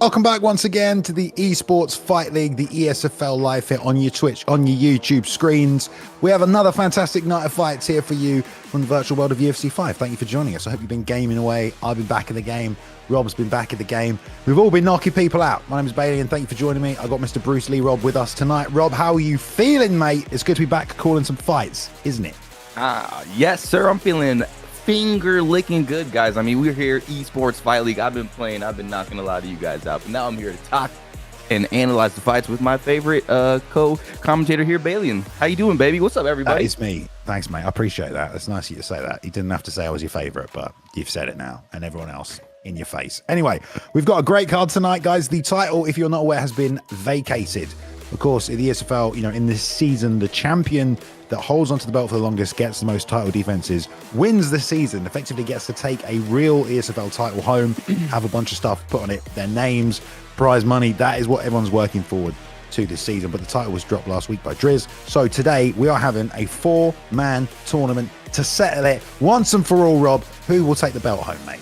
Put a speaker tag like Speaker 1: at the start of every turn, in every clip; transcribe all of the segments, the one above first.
Speaker 1: Welcome back once again to the Esports Fight League, the ESFL live here on your Twitch, on your YouTube screens. We have another fantastic night of fights here for you from the virtual world of UFC 5. Thank you for joining us. I hope you've been gaming away. I've been back in the game. Rob's been back in the game. We've all been knocking people out. My name is Bailey and thank you for joining me. I've got Mr. Bruce Lee Rob with us tonight. Rob, how are you feeling, mate? It's good to be back calling some fights, isn't it?
Speaker 2: Yes, sir. I'm feeling finger licking good, guys. I mean, we're here, Esports Fight League. I've been playing. I've been knocking a lot of you guys out. But now I'm here to talk and analyze the fights with my favorite co-commentator here, Bailey. How you doing, baby? What's up, everybody?
Speaker 1: It's me. Thanks, mate. I appreciate that. It's nice of you to say that. You didn't have to say I was your favorite, but you've said it now, and everyone else in your face. Anyway, we've got a great card tonight, guys. The title, if you're not aware, has been vacated. Of course, in the ESFL, in this season, the champion that holds onto the belt for the longest, gets the most title defenses, wins the season, effectively gets to take a real ESFL title home, have a bunch of stuff put on it, their names, prize money. That is what everyone's working forward to this season. But the title was dropped last week by Driz. So today we are having a 4-man tournament to settle it once and for all. Rob, who will take the belt home, mate?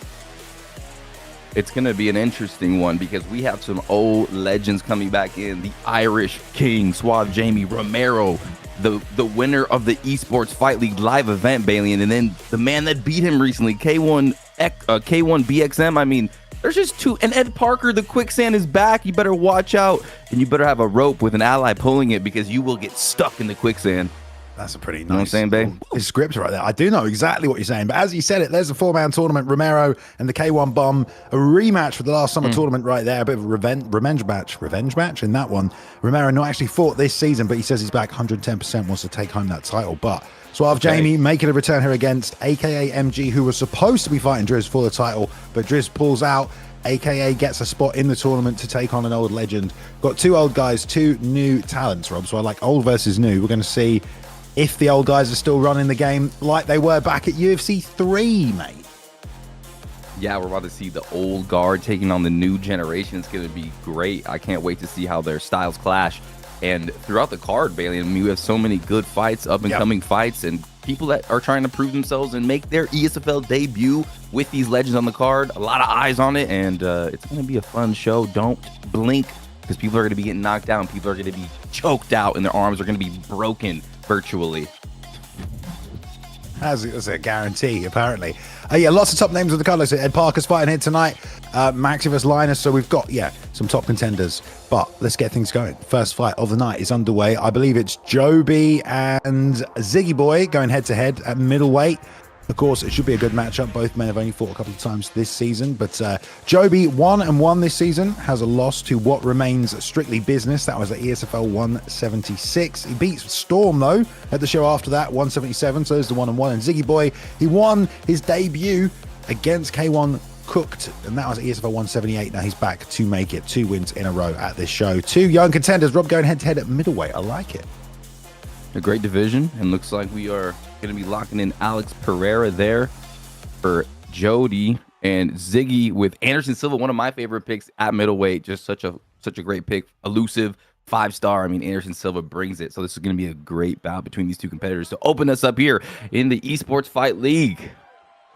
Speaker 2: It's going to be an interesting one because we have some old legends coming back in. The Irish King, SuaveJamie, Romero, the winner of the Esports Fight League live event, Bailey, and then the man that beat him recently, K1 BXM. I mean, there's just two. And Ed Parker, the quicksand is back. You better watch out, and you better have a rope with an ally pulling it because you will get stuck in the quicksand.
Speaker 1: That's a pretty nice,
Speaker 2: you know what I'm saying, babe?
Speaker 1: Script right there. I do know exactly what you're saying, but as you said it, there's a 4-man tournament. Romero and the K1 Bomb, a rematch for the last summer tournament right there. A bit of a revenge match in that one. Romero not actually fought this season, but he says he's back 110%, wants to take home that title. But SuaveJamie making a return here against AKA MG, who was supposed to be fighting Driz for the title, but Driz pulls out. AKA gets a spot in the tournament to take on an old legend. Got two old guys, two new talents, Rob. So I like old versus new. We're going to see if the old guys are still running the game like they were back at UFC 3, mate.
Speaker 2: Yeah, we're about to see the old guard taking on the new generation. It's going to be great. I can't wait to see how their styles clash. And throughout the card, Bailey, I mean, we have so many good fights, up-and-coming fights, and people that are trying to prove themselves and make their ESFL debut with these legends on the card. A lot of eyes on it, and it's going to be a fun show. Don't blink, because people are going to be getting knocked down. People are going to be choked out, and their arms are going to be broken virtually.
Speaker 1: That's a guarantee, apparently. Yeah, lots of top names on the card. Like Ed Parker's fighting here tonight. Maximus Linus. So we've got, some top contenders. But let's get things going. First fight of the night is underway. I believe it's Joby and Ziggy Boy going head-to-head at middleweight. Of course, it should be a good matchup. Both men have only fought a couple of times this season, but Joby 1-1 this season, has a loss to what remains strictly business. That was at ESFL 176. He beats Storm, though, at the show after that, 177, so there's the 1-1. And Ziggy Boy, he won his debut against K1 Cooked, and that was at ESFL 178. Now he's back to make it 2 wins in a row at this show. Two young contenders. Rob going head-to-head at middleweight. I like it.
Speaker 2: A great division, and looks like we are going to be locking in Alex Pereira there for Jody, and Ziggy with Anderson Silva, one of my favorite picks at middleweight. Just such a great pick, elusive, 5-star. I mean, Anderson Silva brings it, so this is going to be a great bout between these two competitors to open us up here in the Esports Fight League.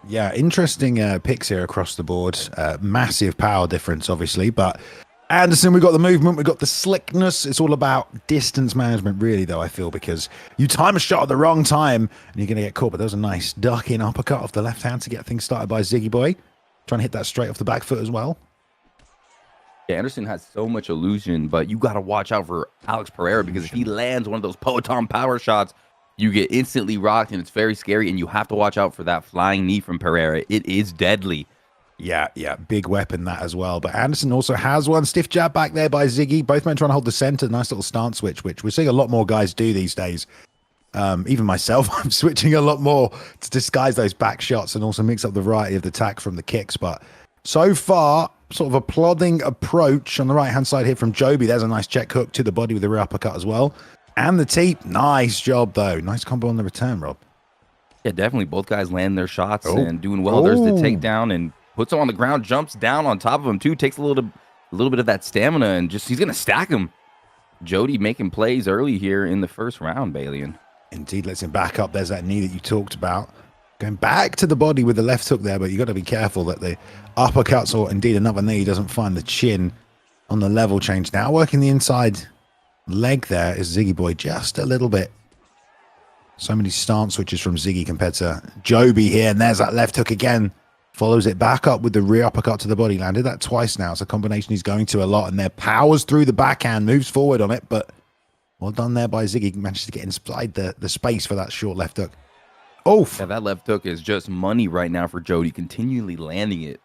Speaker 1: Yeah, interesting picks here across the board. Massive power difference, obviously, but Anderson, we've got the movement, we've got the slickness. It's all about distance management, really, though, I feel, because you time a shot at the wrong time and you're going to get caught. But there was a nice ducking uppercut off the left hand to get things started by Ziggy Boy. Trying to hit that straight off the back foot as well.
Speaker 2: Yeah, Anderson has so much illusion, but you got to watch out for Alex Pereira because if he lands one of those Poton power shots, you get instantly rocked, and it's very scary, and you have to watch out for that flying knee from Pereira. It is deadly.
Speaker 1: Yeah, big weapon that as well. But Anderson also has one. Stiff jab back there by Ziggy. Both men trying to hold the center. Nice little stance switch, which we're seeing a lot more guys do these days. Even myself, I'm switching a lot more to disguise those back shots and also mix up the variety of the attack from the kicks. But so far, sort of a plodding approach on the right-hand side here from Joby. There's a nice check hook to the body with the rear uppercut as well. And the teep. Nice job, though. Nice combo on the return, Rob.
Speaker 2: Yeah, definitely. Both guys land their shots and doing well. There's the takedown and puts him on the ground, jumps down on top of him, too. Takes a little bit of that stamina, and just he's going to stack him. Jody making plays early here in the first round, Bailey.
Speaker 1: Indeed, lets him back up. There's that knee that you talked about. Going back to the body with the left hook there, but you got to be careful that the uppercuts or indeed another knee doesn't find the chin on the level change. Now working the inside leg there is Ziggy Boy just a little bit. So many stance switches from Ziggy compared to Joby here. And there's that left hook again. Follows it back up with the rear uppercut to the body. Landed that twice now. It's a combination he's going to a lot. And there powers through the backhand, moves forward on it. But well done there by Ziggy. Manages to get inside the space for that short left hook. Oh,
Speaker 2: yeah, that left hook is just money right now for Jody. Continually landing it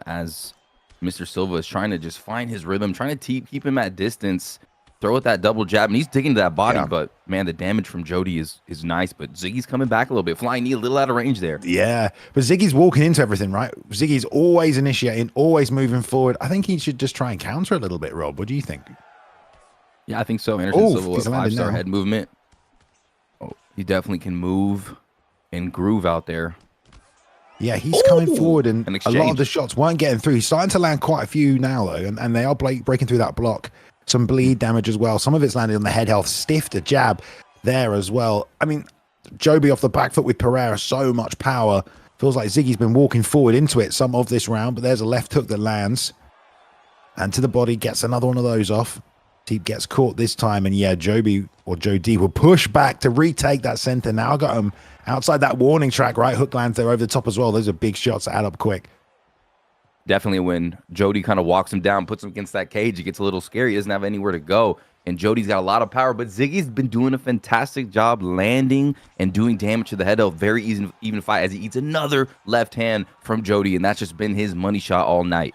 Speaker 2: as Mr. Silva is trying to just find his rhythm, trying to keep him at distance. Throw with that double jab, and he's digging to that body, but man, the damage from Jody is nice, but Ziggy's coming back a little bit. Flying knee a little out of range there.
Speaker 1: Yeah, but Ziggy's walking into everything, right? Ziggy's always initiating, always moving forward. I think he should just try and counter a little bit, Rob. What do you think?
Speaker 2: Yeah, I think so. Anderson Silva with 5-star head movement. Oh, he definitely can move and groove out there.
Speaker 1: Yeah, he's coming forward, and a lot of the shots weren't getting through. He's starting to land quite a few now, though, and they are breaking through that block. Some bleed damage as well. Some of it's landed on the head health. Stiffed a jab there as well. I mean, Joby off the back foot with Pereira, so much power. Feels like Ziggy's been walking forward into it some of this round, but there's a left hook that lands. And to the body, gets another one of those off. Teep gets caught this time, and yeah, Joby or Joe D will push back to retake that center. Now got him outside that warning track, right? Hook lands there over the top as well. Those are big shots that add up quick.
Speaker 2: Definitely when Jody kind of walks him down, puts him against that cage, it gets a little scary. He doesn't have anywhere to go. And Jody's got a lot of power, but Ziggy's been doing a fantastic job landing and doing damage to the head of very even fight as he eats another left hand from Jody, and that's just been his money shot all night.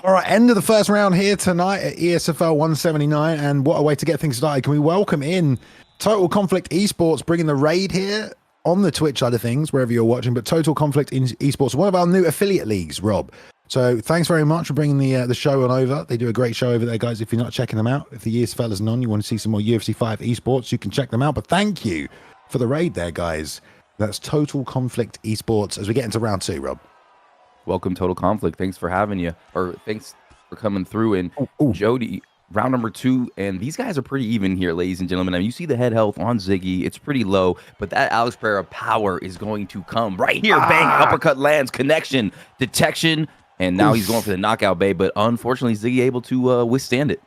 Speaker 1: All right, end of the first round here tonight at ESFL 179, and what a way to get things started. Can we welcome in Total Conflict Esports, bringing the raid here on the Twitch side of things, wherever you're watching, but Total Conflict in Esports, one of our new affiliate leagues, Rob. So thanks very much for bringing the show on over. They do a great show over there, guys. If you're not checking them out, if the ESFL isn't on, you want to see some more UFC 5 esports, you can check them out. But thank you for the raid there, guys. That's Total Conflict Esports as we get into round 2, Rob.
Speaker 2: Welcome, Total Conflict. Thanks for having you, or thanks for coming through. And Jody, round number 2, and these guys are pretty even here, ladies and gentlemen. I mean, you see the head health on Ziggy. It's pretty low, but that Alex Pereira power is going to come right here. Bang, uppercut lands, connection, detection. And now he's going for the knockout, babe. But unfortunately, Ziggy able to withstand it.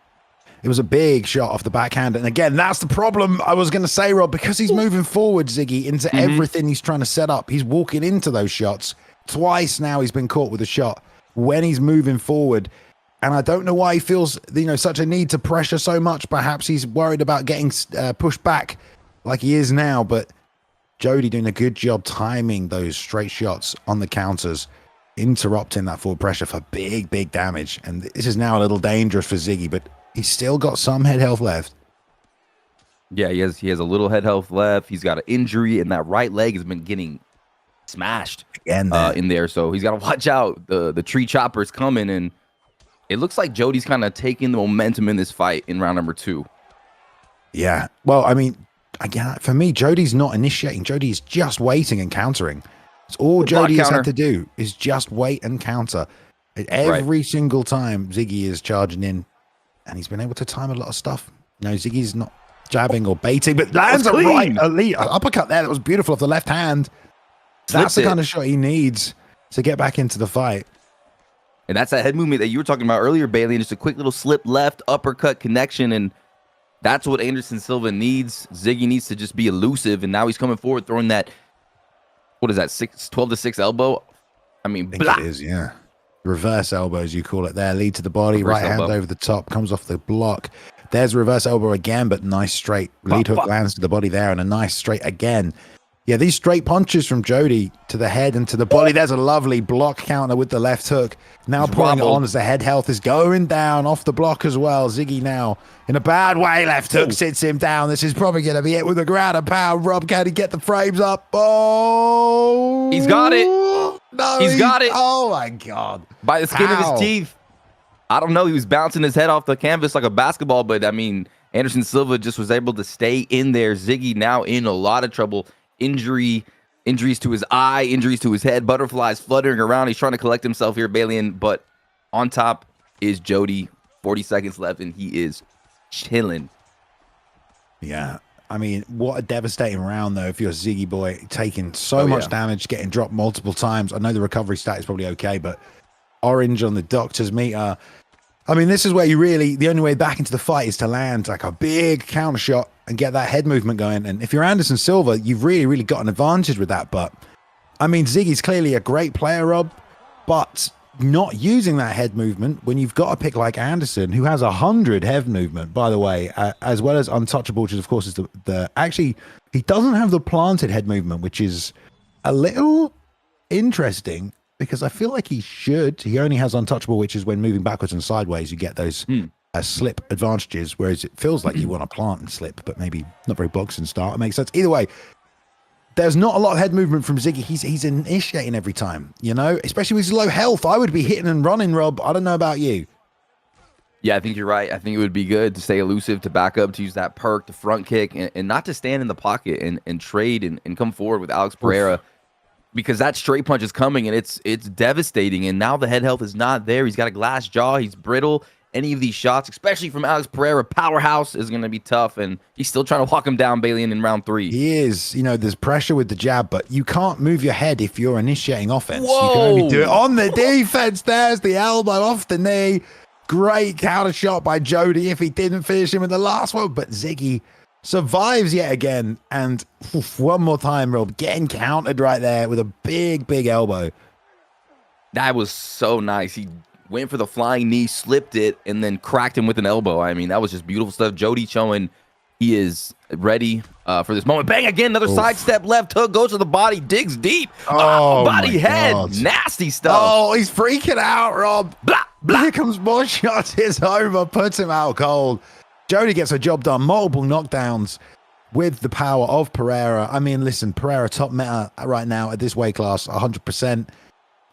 Speaker 1: It was a big shot off the backhand. And again, that's the problem I was going to say, Rob, because he's moving forward, Ziggy, into everything he's trying to set up. He's walking into those shots. Twice now he's been caught with a shot when he's moving forward. And I don't know why he feels, such a need to pressure so much. Perhaps he's worried about getting pushed back like he is now. But Jody doing a good job timing those straight shots on the counters, interrupting that forward pressure for big damage. And this is now a little dangerous for Ziggy, but he's still got some head health left.
Speaker 2: Yeah, he has a little head health left. He's got an injury, and that right leg has been getting smashed in there. So he's got to watch out. The tree chopper's coming, and it looks like Jody's kind of taking the momentum in this fight in round number 2.
Speaker 1: Yeah. Well, I mean, again, for me, Jody's not initiating. Jody's just waiting and countering. It's all Jody has had to do is just wait and counter. Every single time Ziggy is charging in, and he's been able to time a lot of stuff. Ziggy's not jabbing or baiting, but lands a right elite uppercut there. That was beautiful off the left hand. That's the kind of shot he needs to get back into the fight.
Speaker 2: And that's that head movement that you were talking about earlier, Bailey. And just a quick little slip left, uppercut connection. And that's what Anderson Silva needs. Ziggy needs to just be elusive. And now he's coming forward, throwing that, what is that, 12-6 elbow? I mean,
Speaker 1: I think it is, yeah. Reverse elbow, as you call it there. Lead to the body, reverse right elbow. Hand over the top, comes off the block. There's a reverse elbow again, but nice straight. Lead hook lands to the body there, and a nice straight again. Yeah, these straight punches from Jody to the head and to the body. There's a lovely block counter with the left hook. Now pulling it on as the head health is going down off the block as well. Ziggy now in a bad way. Left hook sits him down. This is probably going to be it with a ground and pound. Rob, can he get the frames up? Oh,
Speaker 2: he's got it.
Speaker 1: No,
Speaker 2: he's got it.
Speaker 1: Oh my God.
Speaker 2: By the skin of his teeth. I don't know. He was bouncing his head off the canvas like a basketball, but I mean, Anderson Silva just was able to stay in there. Ziggy now in a lot of trouble. Injuries to his eye, injuries to his head, butterflies fluttering around. He's trying to collect himself here, Balian, but on top is Jody. 40 seconds left, and he is chilling.
Speaker 1: Yeah. I mean, what a devastating round, though, if you're Ziggy Boy, taking so much damage, getting dropped multiple times. I know the recovery stat is probably okay, but orange on the doctor's meter. I mean, this is where you really, the only way back into the fight is to land like a big counter shot and get that head movement going. And if you're Anderson Silva, you've really, really got an advantage with that. But I mean, Ziggy's clearly a great player, Rob, but not using that head movement when you've got a pick like Anderson, who has 100 head movement, by the way, as well as untouchable, which is, of course, is actually, he doesn't have the planted head movement, which is a little interesting. Because I feel like he should. He only has untouchable, which is when moving backwards and sideways, you get those slip advantages, whereas it feels like you want to plant and slip, but maybe not very boxing style. It makes sense. Either way, there's not a lot of head movement from Ziggy. He's initiating every time, you know, especially with his low health. I would be hitting and running, Rob. I don't know about you.
Speaker 2: Yeah, I think you're right. I think it would be good to stay elusive, to back up, to use that perk, to front kick, and not to stand in the pocket and trade and come forward with Alex Pereira. Oof. Because that straight punch is coming, and it's devastating. And now the head health is not there. He's got a glass jaw. He's brittle. Any of these shots, especially from Alex Pereira, powerhouse, is going to be tough. And he's still trying to walk him down, Balian, in round 3.
Speaker 1: He is. You know, there's pressure with the jab, but you can't move your head if you're initiating offense.
Speaker 2: Whoa.
Speaker 1: You can only do it on the defense. There's the elbow off the knee. Great counter shot by Jody if he didn't finish him in the last one. But Ziggy survives yet again, and one more time, Rob, getting countered right there with a big elbow.
Speaker 2: That was so nice. He went for the flying knee, slipped it, and then cracked him with an elbow. I mean, that was just beautiful stuff. Jody showing he is ready for this moment. Bang, again, another sidestep, left hook, goes to the body, digs deep. Body, head, God. Nasty stuff.
Speaker 1: Oh, he's freaking out, Rob. Blah, blah. Here comes more shots. It's over, puts him out cold. Jody gets a job done, multiple knockdowns with the power of Pereira. I mean, listen, Pereira top meta right now at this weight class, 100%.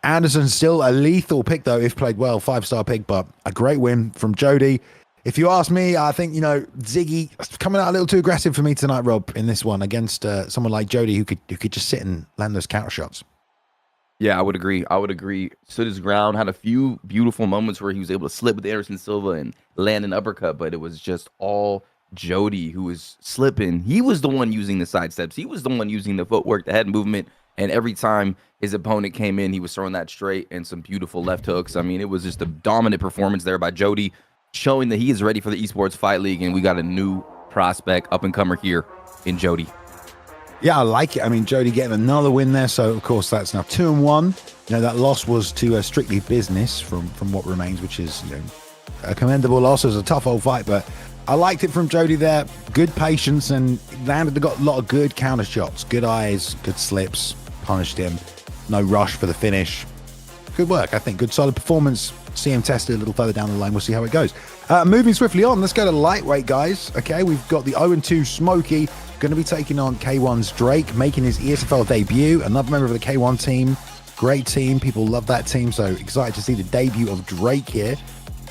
Speaker 1: Anderson's still a lethal pick, though, if played well, 5-star pick, but a great win from Jody. If you ask me, I think, you know, Ziggy coming out a little too aggressive for me tonight, Rob, in this one against someone like Jody who could just sit and land those counter shots.
Speaker 2: Yeah, I would agree. Stood his ground, had a few beautiful moments where he was able to slip with Anderson Silva and land an uppercut, but it was just all Jody who was slipping. He was the one using the side steps. He was the one using the footwork, the head movement, and every time his opponent came in, he was throwing that straight and some beautiful left hooks. I mean, it was just a dominant performance there by Jody, showing that he is ready for the Esports Fight League, and we got a new prospect, up-and-comer here in Jody.
Speaker 1: Yeah, I like it. I mean, Jody getting another win there. So, of course, that's now 2-1. You know, that loss was to Strictly Business from what remains, which is, you know, a commendable loss. It was a tough old fight, but I liked it from Jody there. Good patience, and landed, got a lot of good counter shots. Good eyes, good slips, punished him. No rush for the finish. Good work, I think. Good, solid performance. See him tested a little further down the line. We'll see how it goes. Moving swiftly on, let's go to lightweight, guys. Okay, we've got the 0-2 Smokey going to be taking on K1's Drake, making his ESFL debut. Another member of the K1 team. Great team. People love that team. So excited to see the debut of Drake here.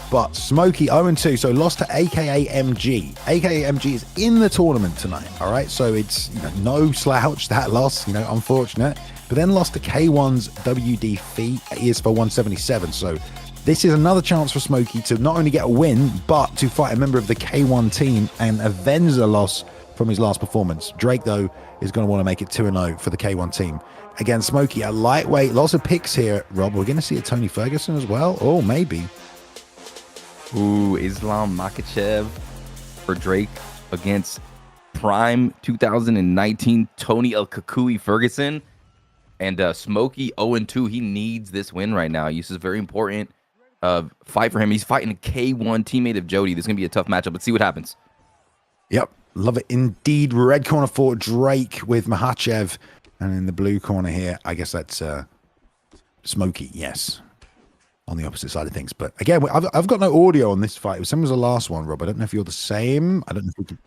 Speaker 1: But Smokey 0-2, so lost to AKA MG. AKA MG is in the tournament tonight. All right, so it's, you know, no slouch, that loss, you know, unfortunate. But then lost to K1's WD Fee at ESFL 177. So this is another chance for Smokey to not only get a win, but to fight a member of the K1 team and avenge the loss from his last performance. Drake, though, is going to want to make it 2-0 for the K1 team. Again, Smokey at lightweight. Lots of picks here, Rob. We're going to see a Tony Ferguson as well. Oh, maybe.
Speaker 2: Ooh, Islam Makhachev for Drake against Prime 2019 Tony El Kakui Ferguson. And Smokey 0-2. He needs this win right now. This is a very important fight for him. He's fighting a K1 teammate of Jody. This is going to be a tough matchup. Let's see what happens.
Speaker 1: Yep. Love it indeed. Red corner for Drake with Makhachev. And in the blue corner here, I guess that's Smokey. Yes. On the opposite side of things. But again, I've got no audio on this fight. It was the last one, Rob. I don't know if you're the same. I don't know if we can...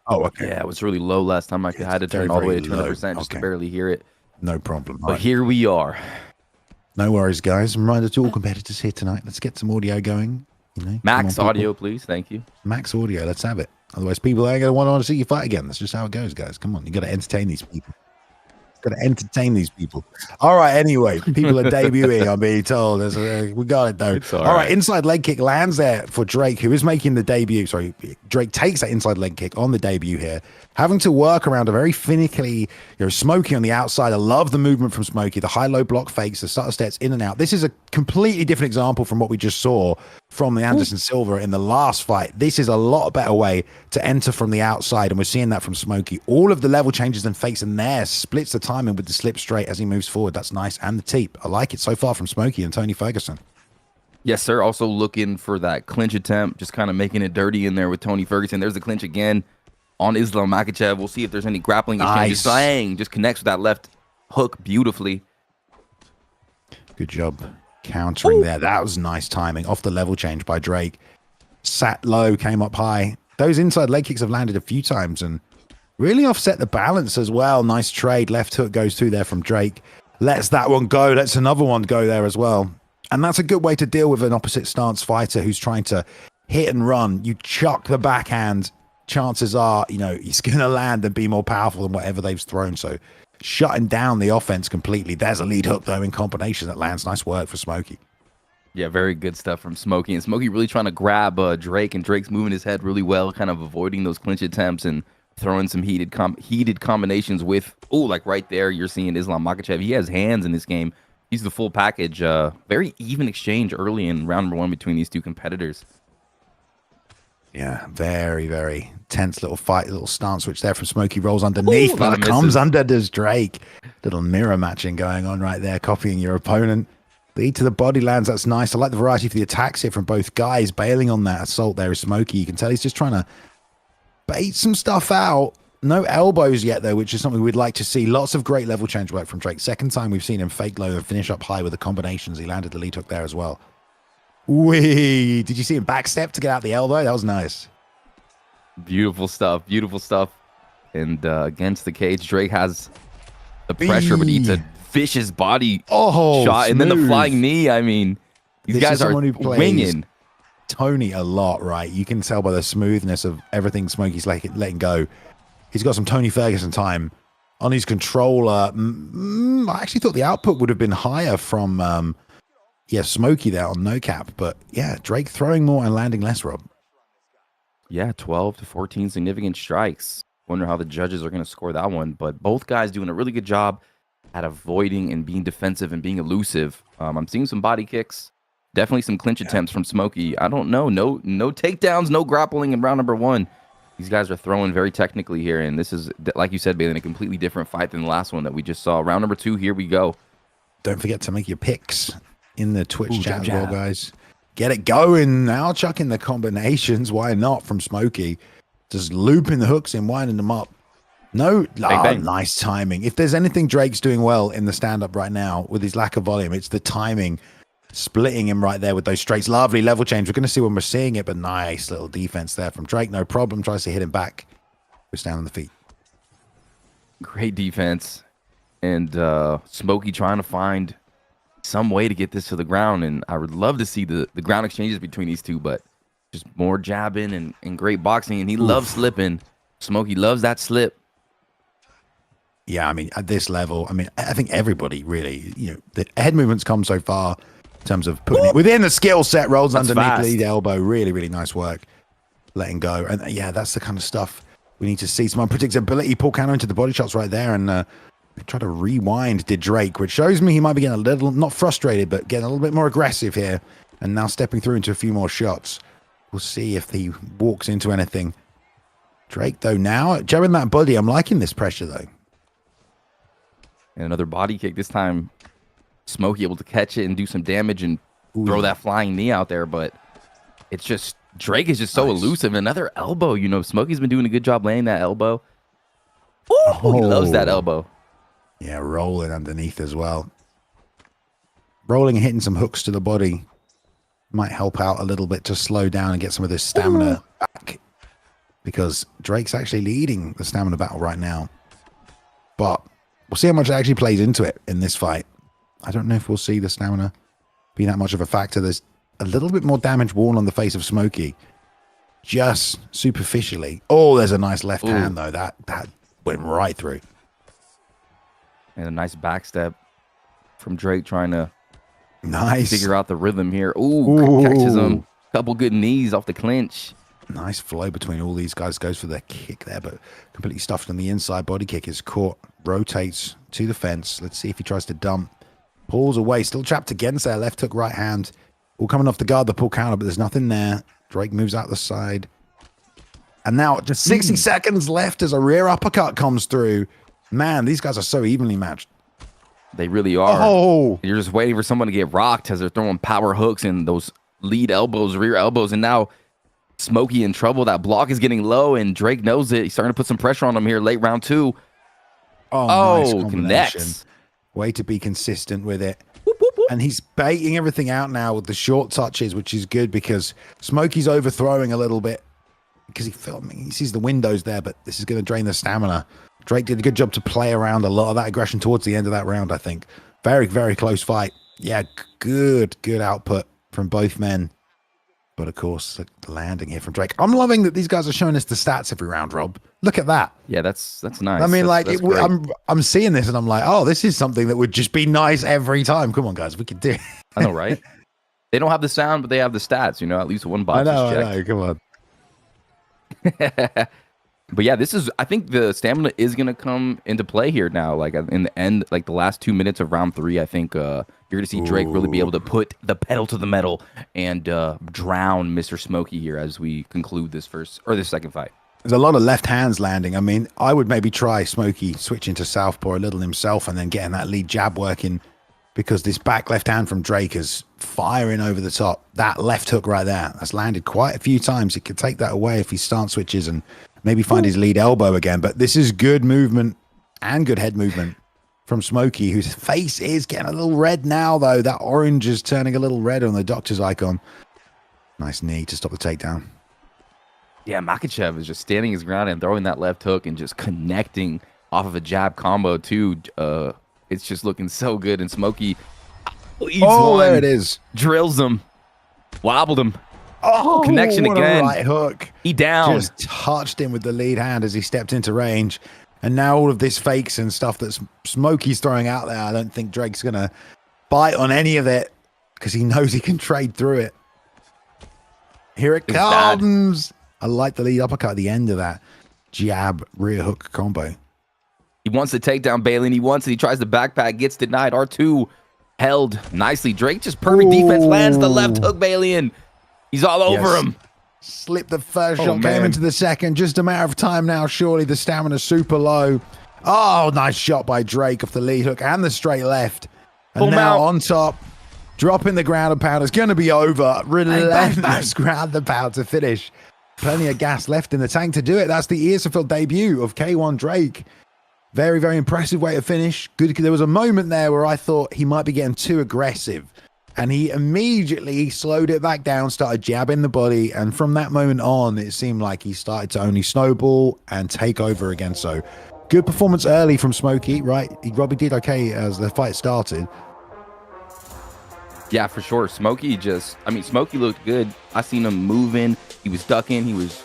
Speaker 1: Oh, okay.
Speaker 2: Yeah, it was really low last time. I had to turn all the way to 200% just to barely hear it.
Speaker 1: No problem.
Speaker 2: But here we are.
Speaker 1: No worries, guys. Reminder to all competitors here tonight. Let's get some audio going. You know,
Speaker 2: Max audio, please. Thank you.
Speaker 1: Max audio. Let's have it. Otherwise, people ain't going to want to see you fight again. That's just how it goes, guys. Come on. You got to entertain these people. Got to entertain these people. All right, anyway, people are debuting, I'm being told. We got it, though. All right, inside leg kick lands there for Drake, who is making the debut. Sorry, Drake takes that inside leg kick on the debut here, having to work around a very finically, Smokey on the outside. I love the movement from Smokey, the high-low block fakes, the stutter steps in and out. This is a completely different example from what we just saw from the Anderson Silva in the last fight. This is a lot better way to enter from the outside, and we're seeing that from Smokey. All of the level changes and fakes in there, splits the timing with the slip straight as he moves forward. That's nice. And the teep. I like it so far from Smokey and Tony Ferguson.
Speaker 2: Yes, sir. Also looking for that clinch attempt, just kind of making it dirty in there with Tony Ferguson. There's the clinch again on Islam Makhachev. We'll see if there's any grappling exchanges. Bang! Just connects with that left hook beautifully.
Speaker 1: Good job countering there. That was nice timing. Off the level change by Drake. Sat low, came up high. Those inside leg kicks have landed a few times and really offset the balance as well. Nice trade. Left hook goes through there from Drake. Lets that one go. Lets another one go there as well. And that's a good way to deal with an opposite stance fighter who's trying to hit and run. You chuck the backhand. Chances are, he's going to land and be more powerful than whatever they've thrown. So shutting down the offense completely. There's a lead hook, though, in combination that lands. Nice work for Smokey.
Speaker 2: Yeah, very good stuff from Smokey. And Smokey really trying to grab Drake, and Drake's moving his head really well, kind of avoiding those clinch attempts and throwing some heated combinations with, like right there, you're seeing Islam Makhachev. He has hands in this game. He's the full package. Very even exchange early in round number 1 between these two competitors.
Speaker 1: Yeah, very, very tense little fight, little stance switch there from Smokey. Rolls underneath, but comes under does Drake. Little mirror matching going on right there, copying your opponent. Lead to the body lands, that's nice. I like the variety for the attacks here from both guys. Bailing on that assault there is Smokey. You can tell he's just trying to bait some stuff out. No elbows yet, though, which is something we'd like to see. Lots of great level change work from Drake. Second time we've seen him fake low and finish up high with the combinations. He landed the lead hook there as well. Wee! Did you see him backstep to get out the elbow? That was nice.
Speaker 2: Beautiful stuff. Beautiful stuff. And against the cage, Drake has the pressure, but eats a vicious body shot. And then the flying knee. I mean, these guys are winging.
Speaker 1: Tourney a lot, right? You can tell by the smoothness of everything Smokey's letting go. He's got some Tony Ferguson time on his controller. I actually thought the output would have been higher from Smokey there on no cap, but yeah, Drake throwing more and landing less, Rob.
Speaker 2: Yeah, 12 to 14 significant strikes. Wonder how the judges are going to score that one, but both guys doing a really good job at avoiding and being defensive and being elusive. I'm seeing some body kicks, definitely some clinch attempts from Smokey. I don't know, no takedowns, no grappling in round number 1. These guys are throwing very technically here, and this is, like you said, Bailey, a completely different fight than the last one that we just saw. Round number 2, here we go.
Speaker 1: Don't forget to make your picks in the Twitch chat as well, guys. Get it going now. Chucking the combinations. Why not from Smokey? Just looping the hooks in, winding them up. No, nice timing. If there's anything Drake's doing well in the stand-up right now with his lack of volume, it's the timing. Splitting him right there with those straights. Lovely level change. We're going to see when we're seeing it, but nice little defense there from Drake. No problem. Tries to hit him back. Puts down on the feet.
Speaker 2: Great defense. And Smokey trying to find some way to get this to the ground, and I would love to see the ground exchanges between these two, but just more jabbing and great boxing, and he loves slipping. Smokey loves that slip.
Speaker 1: Yeah, I mean, at this level, I think everybody really, the head movements come so far in terms of putting it within the skill set. Rolls underneath the lead elbow. Really, really nice work. Letting go. And yeah, that's the kind of stuff we need to see. Some unpredictability. Pull counter into the body shots right there, and try to rewind did Drake, which shows me he might be getting a little, not frustrated, but getting a little bit more aggressive here, and now stepping through into a few more shots. We'll see if he walks into anything. Drake, though, now jabbing that body. I'm liking this pressure, though.
Speaker 2: And another body kick. This time, Smokey able to catch it and do some damage and throw that flying knee out there, but it's just, Drake is just so elusive. Another elbow, Smokey's been doing a good job laying that elbow. He loves that elbow.
Speaker 1: Yeah, rolling underneath as well. Rolling and hitting some hooks to the body might help out a little bit to slow down and get some of this stamina back, because Drake's actually leading the stamina battle right now. But we'll see how much it actually plays into it in this fight. I don't know if we'll see the stamina be that much of a factor. There's a little bit more damage worn on the face of Smokey, just superficially. Oh, there's a nice left hand, though. That went right through.
Speaker 2: And a nice backstep from Drake trying to figure
Speaker 1: Nice.
Speaker 2: out the rhythm here. Ooh, catches him. Couple good knees off the clinch.
Speaker 1: Nice flow between all these guys. Goes for their kick there, but completely stuffed on the inside. Body kick is caught. Rotates to the fence. Let's see if he tries to dump. Pulls away. Still trapped against there. Left hook, right hand. All coming off the guard, the pull counter, but there's nothing there. Drake moves out the side. And now just 60 seconds left as a rear uppercut comes through. Man, these guys are so evenly matched.
Speaker 2: They really are.
Speaker 1: Oh!
Speaker 2: You're just waiting for someone to get rocked as they're throwing power hooks and those lead elbows, rear elbows, and now Smokey in trouble. That block is getting low, and Drake knows it. He's starting to put some pressure on him here late round 2.
Speaker 1: Nice
Speaker 2: connects.
Speaker 1: Way to be consistent with it.
Speaker 2: Whoop, whoop, whoop.
Speaker 1: And he's baiting everything out now with the short touches, which is good because Smokey's overthrowing a little bit because he sees the windows there, but this is going to drain the stamina. Drake did a good job to play around a lot of that aggression towards the end of that round, I think. Very, very close fight. Yeah, good output from both men. But of course, the landing here from Drake. I'm loving that these guys are showing us the stats every round, Rob. Look at that.
Speaker 2: Yeah, that's nice.
Speaker 1: I mean,
Speaker 2: I'm
Speaker 1: I'm seeing this and I'm like, oh, this is something that would just be nice every time. Come on, guys, we could do it.
Speaker 2: I know, right? They don't have the sound, but they have the stats. You know, at least one box is checked.
Speaker 1: I know. Come on.
Speaker 2: But yeah, I think the stamina is going to come into play here now. Like in the end, like the last 2 minutes of round 3, I think you're going to see Drake really be able to put the pedal to the metal and drown Mr. Smokey here as we conclude this second fight.
Speaker 1: There's a lot of left hands landing. I mean, I would maybe try Smokey switching to southpaw a little himself and then getting that lead jab working because this back left hand from Drake is firing over the top. That left hook right there, that's landed quite a few times. He could take that away if he stance switches and maybe find his lead elbow again. But this is good movement and good head movement from Smokey, whose face is getting a little red now, though. That orange is turning a little red on the doctor's icon. Nice knee to stop the takedown.
Speaker 2: Yeah, Makhachev is just standing his ground and throwing that left hook and just connecting off of a jab combo, too. It's just looking so good. And Smokey eats one,
Speaker 1: there it is.
Speaker 2: Drills him. Wobbled him.
Speaker 1: Oh,
Speaker 2: connection
Speaker 1: what
Speaker 2: again.
Speaker 1: A right hook.
Speaker 2: He down.
Speaker 1: Just touched him with the lead hand as he stepped into range. And now all of this fakes and stuff that Smokey's throwing out there, I don't think Drake's going to bite on any of it because he knows he can trade through it. Here it comes. Bad. I like the lead uppercut at the end of that jab rear hook combo.
Speaker 2: He wants to take down Bailey, and he wants it. He tries the backpack, gets denied. R2 held nicely. Drake just perfect defense, lands the left hook, Bailey, and he's all over him.
Speaker 1: Slipped the first shot, came into the second. Just a matter of time now. Surely the stamina's super low. Oh, nice shot by Drake off the lead hook and the straight left. And now on top, dropping the ground and pound. It's going to be over. Relentless ground and pound to finish. Plenty of gas left in the tank to do it. That's the ESFL debut of K1 Drake. Very, very impressive way to finish. Good. There was a moment there where I thought he might be getting too aggressive. And he immediately slowed it back down, started jabbing the body. And from that moment on, it seemed like he started to only snowball and take over again. So good performance early from Smokey, right? He probably did okay as the fight started.
Speaker 2: Yeah, for sure. Smokey looked good. I seen him moving. He was ducking. He was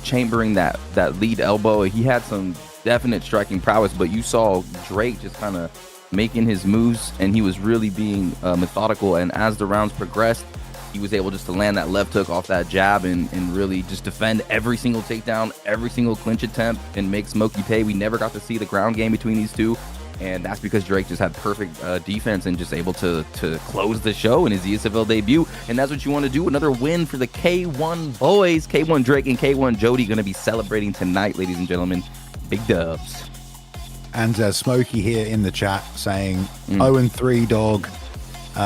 Speaker 2: chambering that lead elbow. He had some definite striking prowess, but you saw Drake just kind of making his moves, and he was really being methodical. And as the rounds progressed, he was able just to land that left hook off that jab and really just defend every single takedown, every single clinch attempt, and make Smokey pay. We never got to see the ground game between these two, and that's because Drake just had perfect defense and just able to close the show in his ESFL debut. And that's what you want to do. Another win for the K1 boys. K1 Drake and K1 Jody going to be celebrating tonight, ladies and gentlemen. Big dubs.
Speaker 1: And Smokey here in the chat saying 0-3 dog.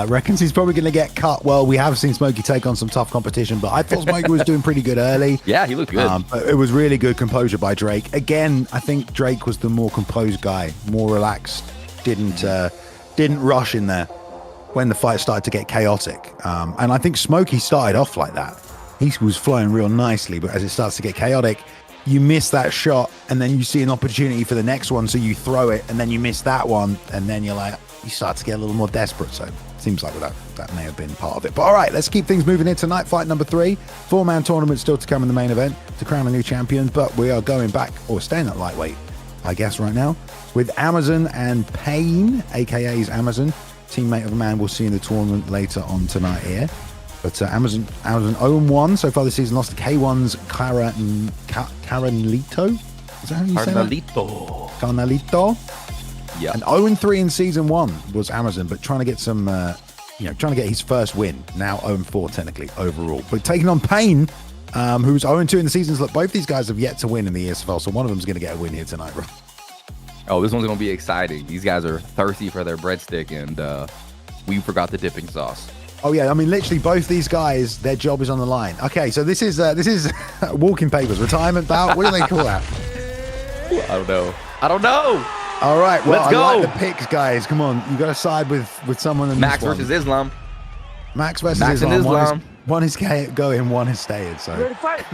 Speaker 1: Reckons he's probably going to get cut. Well, we have seen Smokey take on some tough competition, but I thought Smokey was doing pretty good early.
Speaker 2: Yeah, he looked good.
Speaker 1: But it was really good composure by Drake. Again, I think Drake was the more composed guy, more relaxed, didn't rush in there when the fight started to get chaotic. And I think Smokey started off like that. He was flowing real nicely, but as it starts to get chaotic, you miss that shot, and then you see an opportunity for the next one, so you throw it, and then you miss that one, and then you start to get a little more desperate. So it seems like that may have been part of it. But all right, let's keep things moving here tonight. Fight number 3, 4-man tournament still to come in the main event to crown a new champion, but we are going back, or staying at lightweight, I guess, right now. With Amazon and Payne, AKA's Amazon, teammate of a man we'll see in the tournament later on tonight here. But Amazon 0-1 so far this season, lost to K1's Caranlito. Is that how you say that? Carnalito.
Speaker 2: Yeah.
Speaker 1: And 0-3 in season 1 was Amazon, but trying to get some, trying to get his first win. Now 0-4 technically overall. But taking on Payne, who's 0-2 in the seasons. Look, both these guys have yet to win in the ESFL, so one of them's going to get a win here tonight, bro.
Speaker 2: Oh, this one's going to be exciting. These guys are thirsty for their breadstick, and we forgot the dipping sauce.
Speaker 1: Oh yeah, I mean, literally both these guys, their job is on the line. Okay, so this is walking papers, retirement bout. What do they call that?
Speaker 2: I don't know.
Speaker 1: All right, well,
Speaker 2: Let's go.
Speaker 1: I like the picks, guys. Come on, you got to side with someone. In
Speaker 2: Max
Speaker 1: this one.
Speaker 2: versus Islam.
Speaker 1: Max versus
Speaker 2: Max and
Speaker 1: Islam.
Speaker 2: Islam.
Speaker 1: One is going, one is staying. So
Speaker 3: Ready to fight?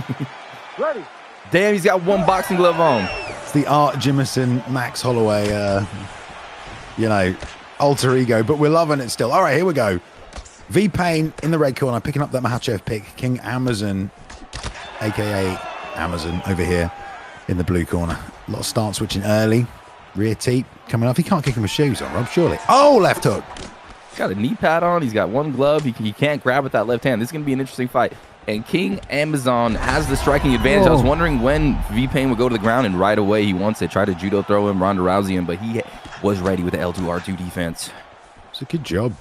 Speaker 3: Ready.
Speaker 2: Damn, he's got one boxing glove on.
Speaker 1: it's the Art Jimison, Max Holloway, alter ego, but we're loving it still. All right, here we go. V Payne in the red corner, picking up that Mahachev pick. King Amazon, aka Amazon, over here in the blue corner. A lot of start switching early. Rear teep coming off. He can't kick him with shoes on, Rob, surely. Oh, left hook.
Speaker 2: He's got a knee pad on. He's got one glove. He can't grab with that left hand. This is going to be an interesting fight. And King Amazon has the striking advantage. I was wondering when V Payne would go to the ground, and right away he wants to try to judo throw him, Ronda Rousey him, but he was ready with the L2R2 defense.
Speaker 1: It's a good job,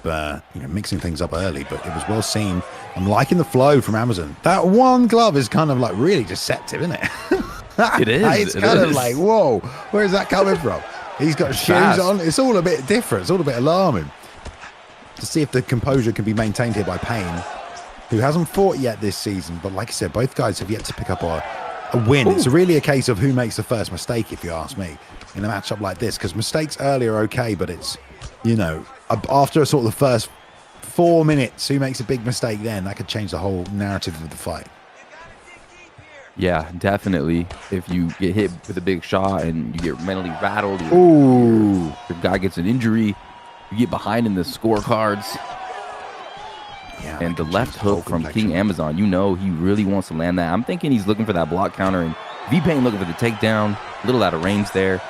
Speaker 1: mixing things up early, but it was well seen. I'm liking the flow from Amazon. That one glove is kind of like really deceptive, isn't it?
Speaker 2: It is.
Speaker 1: It's kind of like, whoa, where is that coming from? He's got shoes
Speaker 2: fast.
Speaker 1: on. It's all a bit different. It's all a bit alarming. To see if the composure can be maintained here by Payne, who hasn't fought yet this season. But like I said, both guys have yet to pick up a win. Ooh. It's really a case of who makes the first mistake, if you ask me, in a matchup like this. Because mistakes early are okay, but it's, after sort of the first 4 minutes, who makes a big mistake then? That could change the whole narrative of the fight.
Speaker 2: Yeah, definitely. If you get hit with a big shot and you get mentally rattled,
Speaker 1: your
Speaker 2: guy gets an injury, you get behind in the scorecards.
Speaker 1: Yeah,
Speaker 2: and the left hook from King Amazon, he really wants to land that. I'm thinking he's looking for that block counter, and V Payne looking for the takedown. A little out of range there.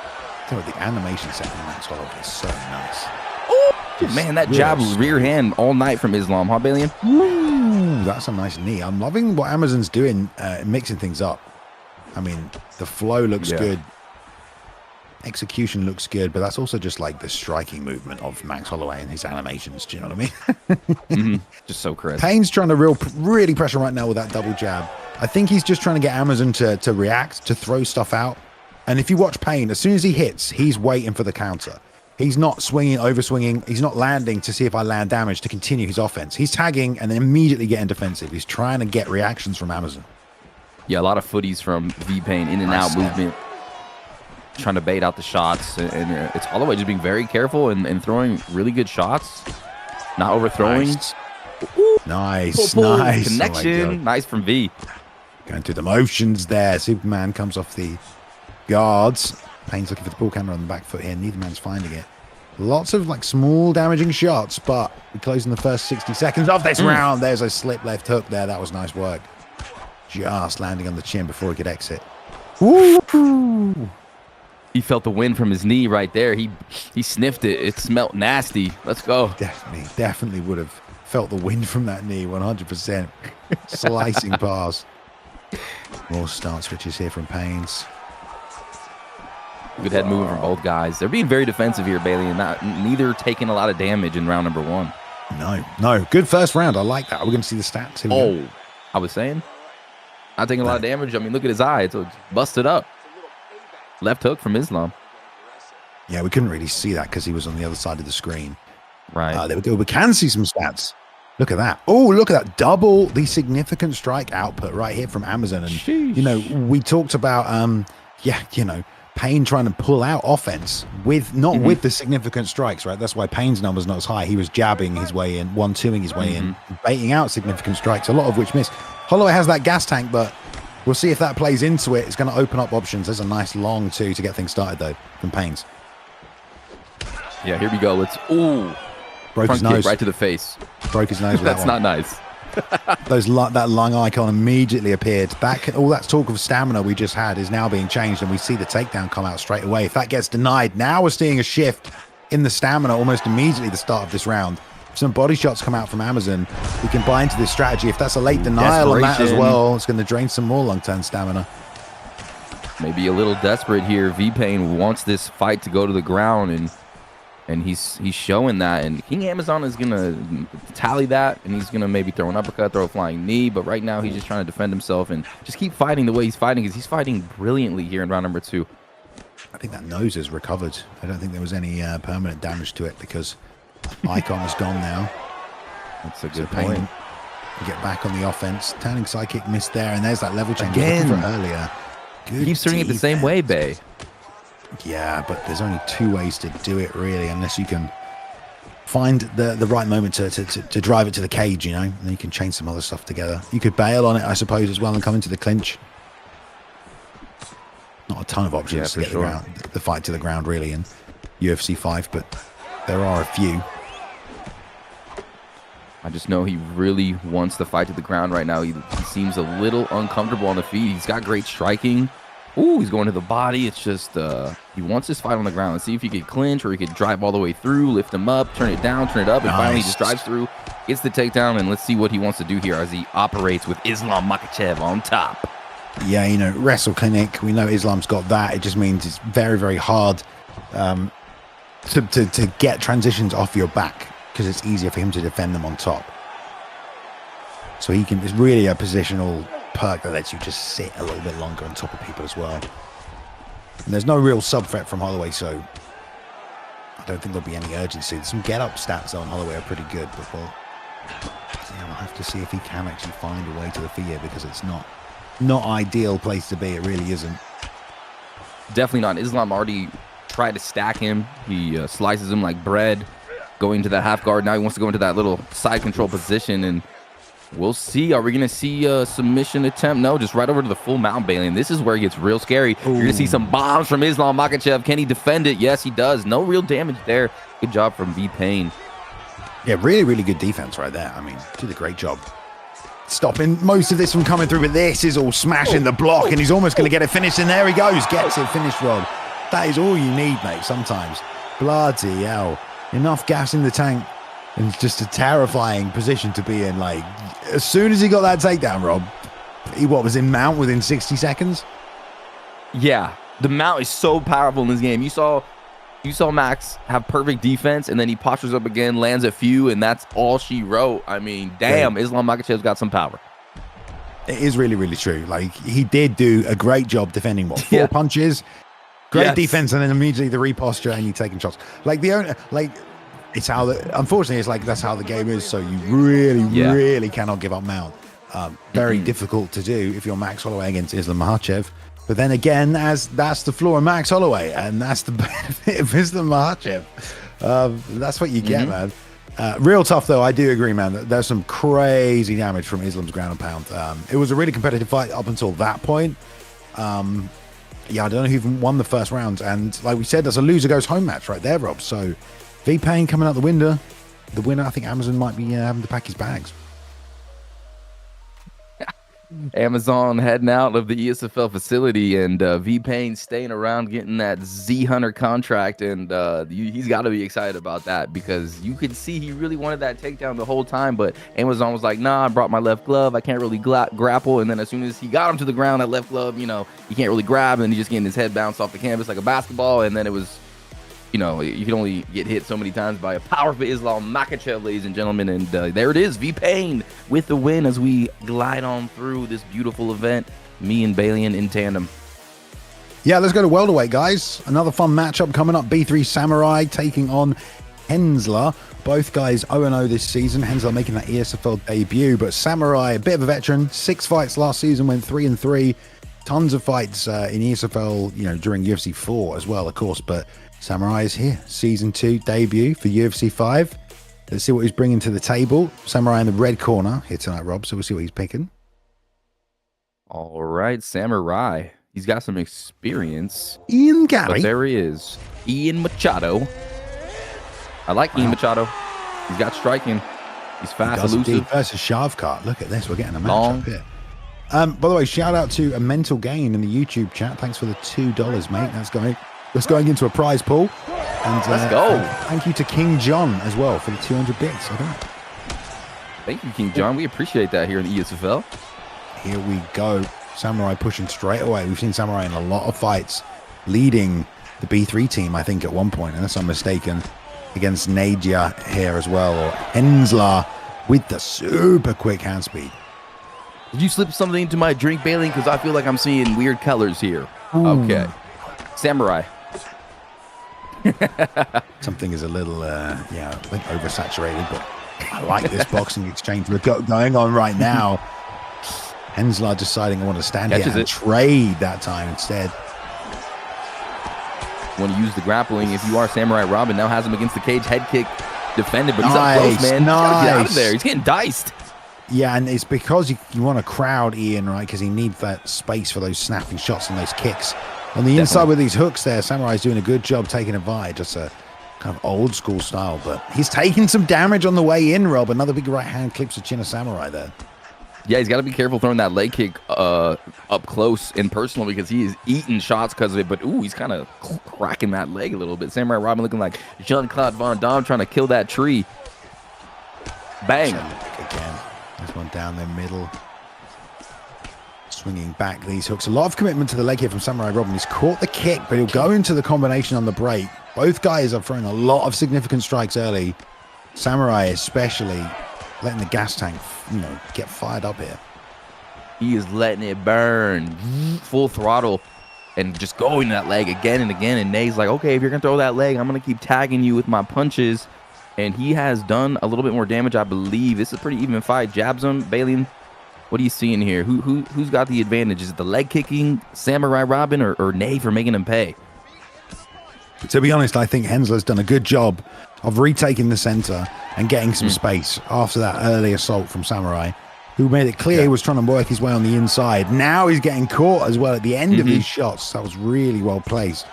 Speaker 1: The animation set from Max Holloway is so nice.
Speaker 2: Man, that jab rear hand all night from Islam, huh, Balian?
Speaker 1: Ooh, that's a nice knee. I'm loving what Amazon's doing, mixing things up. I mean, the flow looks good. Execution looks good, but that's also just like the striking movement of Max Holloway and his animations. Do you know what I mean?
Speaker 2: Just so crisp.
Speaker 1: Payne's trying to really pressure right now with that double jab. I think he's just trying to get Amazon to react, to throw stuff out. And if you watch Payne, as soon as he hits, he's waiting for the counter. He's not swinging, over swinging. He's not landing to see if I land damage to continue his offense. He's tagging and then immediately getting defensive. He's trying to get reactions from Amazon.
Speaker 2: Yeah, a lot of footies from V Payne, in and out movement, trying to bait out the shots. And it's Holloway just being very careful and throwing really good shots, not overthrowing.
Speaker 1: Nice.
Speaker 2: Connection.
Speaker 1: Oh
Speaker 2: nice from V.
Speaker 1: Going through the motions there. Superman comes off the guards. Payne's looking for the ball camera on the back foot here. Neither man's finding it. Lots of small damaging shots, but we're closing the first 60 seconds of this round. There's a slip left hook there. That was nice work. Just landing on the chin before he could exit. Woo!
Speaker 2: He felt the wind from his knee right there. He sniffed it. It smelled nasty. Let's go.
Speaker 1: Definitely would have felt the wind from that knee, 100%. Slicing pass. More start switches here from Payne's.
Speaker 2: Good head movement from both guys. They're being very defensive here, Bailey, and neither taking a lot of damage in round number 1.
Speaker 1: No. Good first round. I like that. We're going to see the stats.
Speaker 2: I was saying. Not taking a lot of damage. I mean, look at his eye. It's busted up. Left hook from Islam.
Speaker 1: Yeah, we couldn't really see that because he was on the other side of the screen.
Speaker 2: Right.
Speaker 1: There we go. We can see some stats. Look at that. Oh, look at that. Double the significant strike output right here from Amazon. And,
Speaker 2: sheesh.
Speaker 1: We talked about, Payne trying to pull out offense with with the significant strikes, right? That's why Payne's number's not as high. He was jabbing his way in, 1-2ing his way in, baiting out significant strikes, a lot of which miss. Holloway has that gas tank, but we'll see if that plays into it. It's going to open up options. There's a nice long 2 to get things started, though, from Payne's.
Speaker 2: Yeah, here we go. Broke
Speaker 1: his nose.
Speaker 2: Right to the face.
Speaker 1: Broke his nose with
Speaker 2: That's
Speaker 1: that one.
Speaker 2: not nice.
Speaker 1: That lung icon immediately appeared. All that talk of stamina we just had is now being changed, and we see the takedown come out straight away. If that gets denied, now we're seeing a shift in the stamina almost immediately at the start of this round. If some body shots come out from Amazon, we can buy into this strategy. If that's a late denial on that as well, it's going to drain some more long-term stamina.
Speaker 2: Maybe a little desperate here. V-Pain wants this fight to go to the ground, and he's showing that. And King Amazon is going to tally that, and he's going to maybe throw an uppercut, throw a flying knee. But right now, he's just trying to defend himself and just keep fighting the way he's fighting, because he's fighting brilliantly here in round number 2.
Speaker 1: I think that nose has recovered. I don't think there was any permanent damage to it, because icon is gone now.
Speaker 2: That's a good point.
Speaker 1: Get back on the offense. Turning side kick missed there, and there's that level change
Speaker 2: again
Speaker 1: from earlier.
Speaker 2: He keeps turning it the same way, Bay.
Speaker 1: Yeah, but there's only 2 ways to do it, really, unless you can find the right moment to drive it to the cage, you know, and then you can chain some other stuff together. You could bail on it, I suppose, as well, and come into the clinch. Not a ton of options to get the fight to the ground, really, in UFC 5, but there are a few.
Speaker 2: I just know he really wants the fight to the ground right now. He seems a little uncomfortable on the feet. He's got great striking. Ooh, he's going to the body. It's just he wants this fight on the ground. Let's see if he could clinch, or he could drive all the way through, lift him up, turn it down, turn it up, and finally he just drives through, gets the takedown, and let's see what he wants to do here as he operates with Islam Makhachev on top.
Speaker 1: Yeah, you know, Wrestle Clinic, we know Islam's got that. It just means it's very, very hard to get transitions off your back, because it's easier for him to defend them on top. So he can, it's really a positional perk that lets you just sit a little bit longer on top of people as well. And there's no real sub threat from Holloway, so I don't think there'll be any urgency. Some get up stats on Holloway are pretty good, but we'll have to see if he can actually find a way to the feet here, because it's not ideal place to be. It really isn't.
Speaker 2: Definitely not. Islam already tried to stack him. He slices him like bread, going to that half guard. Now he wants to go into that little side control position, and we'll see. Are we going to see a submission attempt? No, just right over to the full mount, Bailey. And this is where it gets real scary. Ooh. You're going to see some bombs from Islam Makhachev. Can he defend it? Yes, he does. No real damage there. Good job from V-Pain.
Speaker 1: Yeah, really, really good defense right there. I mean, did a great job stopping most of this from coming through, but this is all smashing the block, and he's almost going to get it finished, and there he goes. Gets it finished, Rob. That is all you need, mate, sometimes. Bloody hell. Enough gas in the tank. And it's just a terrifying position to be in. Like, as soon as he got that takedown, Rob, he was in mount within 60 seconds?
Speaker 2: Yeah, the mount is so powerful in this game. You saw Max have perfect defense, and then he postures up again, lands a few, and that's all she wrote. I mean, damn, yeah. Islam Makhachev's got some power.
Speaker 1: It is really, really true. Like, he did do a great job defending, what, 4 punches? Great defense, and then immediately the reposture, and you taking shots. Like, it's how unfortunately, it's like that's how the game is. So you really, really cannot give up mount. Very difficult to do if you're Max Holloway against Islam Makhachev. But then again, that's the flaw of Max Holloway, and that's the benefit of Islam Makhachev. That's what you get, man. Real tough, though. I do agree, man. There's some crazy damage from Islam's ground and pound. It was a really competitive fight up until that point. Yeah, I don't know who even won the first round. And like we said, there's a loser goes home match right there, Rob. So V-Pain coming out the winner. The winner, I think Amazon might be having to pack his bags.
Speaker 2: Amazon heading out of the ESFL facility, and V-Pain staying around getting that Z Hunter contract, and he's got to be excited about that, because you could see he really wanted that takedown the whole time, but Amazon was like, nah, I brought my left glove, I can't really grapple, and then as soon as he got him to the ground, that left glove, you know, he can't really grab, and he's just getting his head bounced off the canvas like a basketball, and then it was, you know, you can only get hit so many times by a powerful Islam Makhachev, ladies and gentlemen. And there it is, V-Pain with the win as we glide on through this beautiful event. Me and Balian in tandem.
Speaker 1: Yeah, let's go to welterweight, guys. Another fun matchup coming up. B3 Samurai taking on Hensler. Both guys 0-0 this season. Hensler making that ESFL debut, but Samurai, a bit of a veteran. 6 fights last season, went 3-3. Tons of fights in ESFL, you know, during UFC 4 as well, of course, but Samurai is here. Season 2 debut for UFC 5. Let's see what he's bringing to the table. Samurai in the red corner here tonight, Rob, so we'll see what he's picking.
Speaker 2: All right, Samurai. He's got some experience.
Speaker 1: Ian Gary.
Speaker 2: But there he is. Ian Machado. I like Ian Machado. He's got striking. He's fast,
Speaker 1: Does
Speaker 2: elusive.
Speaker 1: indeed. Versus Shavkat. Look at this. We're getting a
Speaker 2: Long.
Speaker 1: matchup here. By the way, shout out to a Mental Gain in the YouTube chat. Thanks for the $2, mate. That's going into a prize pool. And
Speaker 2: let's go.
Speaker 1: Thank you to King John as well for the 200 bits.
Speaker 2: Thank you, King John. We appreciate that here in the ESFL.
Speaker 1: Here we go. Samurai pushing straight away. We've seen Samurai in a lot of fights, leading the B3 team, I think, at one point, unless I'm mistaken, against Nadia here as well, or Hensler with the super quick hand speed.
Speaker 2: Did you slip something into my drink, Bailey? Because I feel like I'm seeing weird colors here.
Speaker 1: Ooh.
Speaker 2: Okay. Samurai.
Speaker 1: Something is a little, I think oversaturated, but I like this boxing exchange we've got going on right now. Hensler deciding I want to stand here and trade that time instead.
Speaker 2: Want to use the grappling. If you are Samurai Robin, now has him against the cage, head kick defended, but he's up close, man. He's gotta get out of there. He's getting diced.
Speaker 1: Yeah, and it's because you want to crowd Ian, right? Because he needs that space for those snapping shots and those kicks. On the inside with these hooks there, Samurai's doing a good job taking advantage. Just a kind of old school style, but he's taking some damage on the way in, Rob. Another big right hand clips the chin of Samurai there.
Speaker 2: Yeah, he's got to be careful throwing that leg kick up close and personal because he is eating shots because of it. But, ooh, he's kind of cracking that leg a little bit. Samurai Robin looking like Jean-Claude Van Damme trying to kill that tree. Bang.
Speaker 1: Again. This one down the middle. Swinging back these hooks. A lot of commitment to the leg here from Samurai Robin. He's caught the kick, but he'll go into the combination on the break. Both guys are throwing a lot of significant strikes early. Samurai especially letting the gas tank, get fired up here.
Speaker 2: He is letting it burn. Full throttle. And just going to that leg again and again. And Nay's like, okay, if you're going to throw that leg, I'm going to keep tagging you with my punches. And he has done a little bit more damage, I believe. This is a pretty even fight. Jabs him. Bailey, what are you seeing here? Who's got the advantage? Is it the leg kicking Samurai Robin or Nay for making him pay?
Speaker 1: To be honest, I think Hensler's done a good job of retaking the center and getting some space after that early assault from Samurai, who made it clear he was trying to work his way on the inside. Now he's getting caught as well at the end of these shots. That was really well placed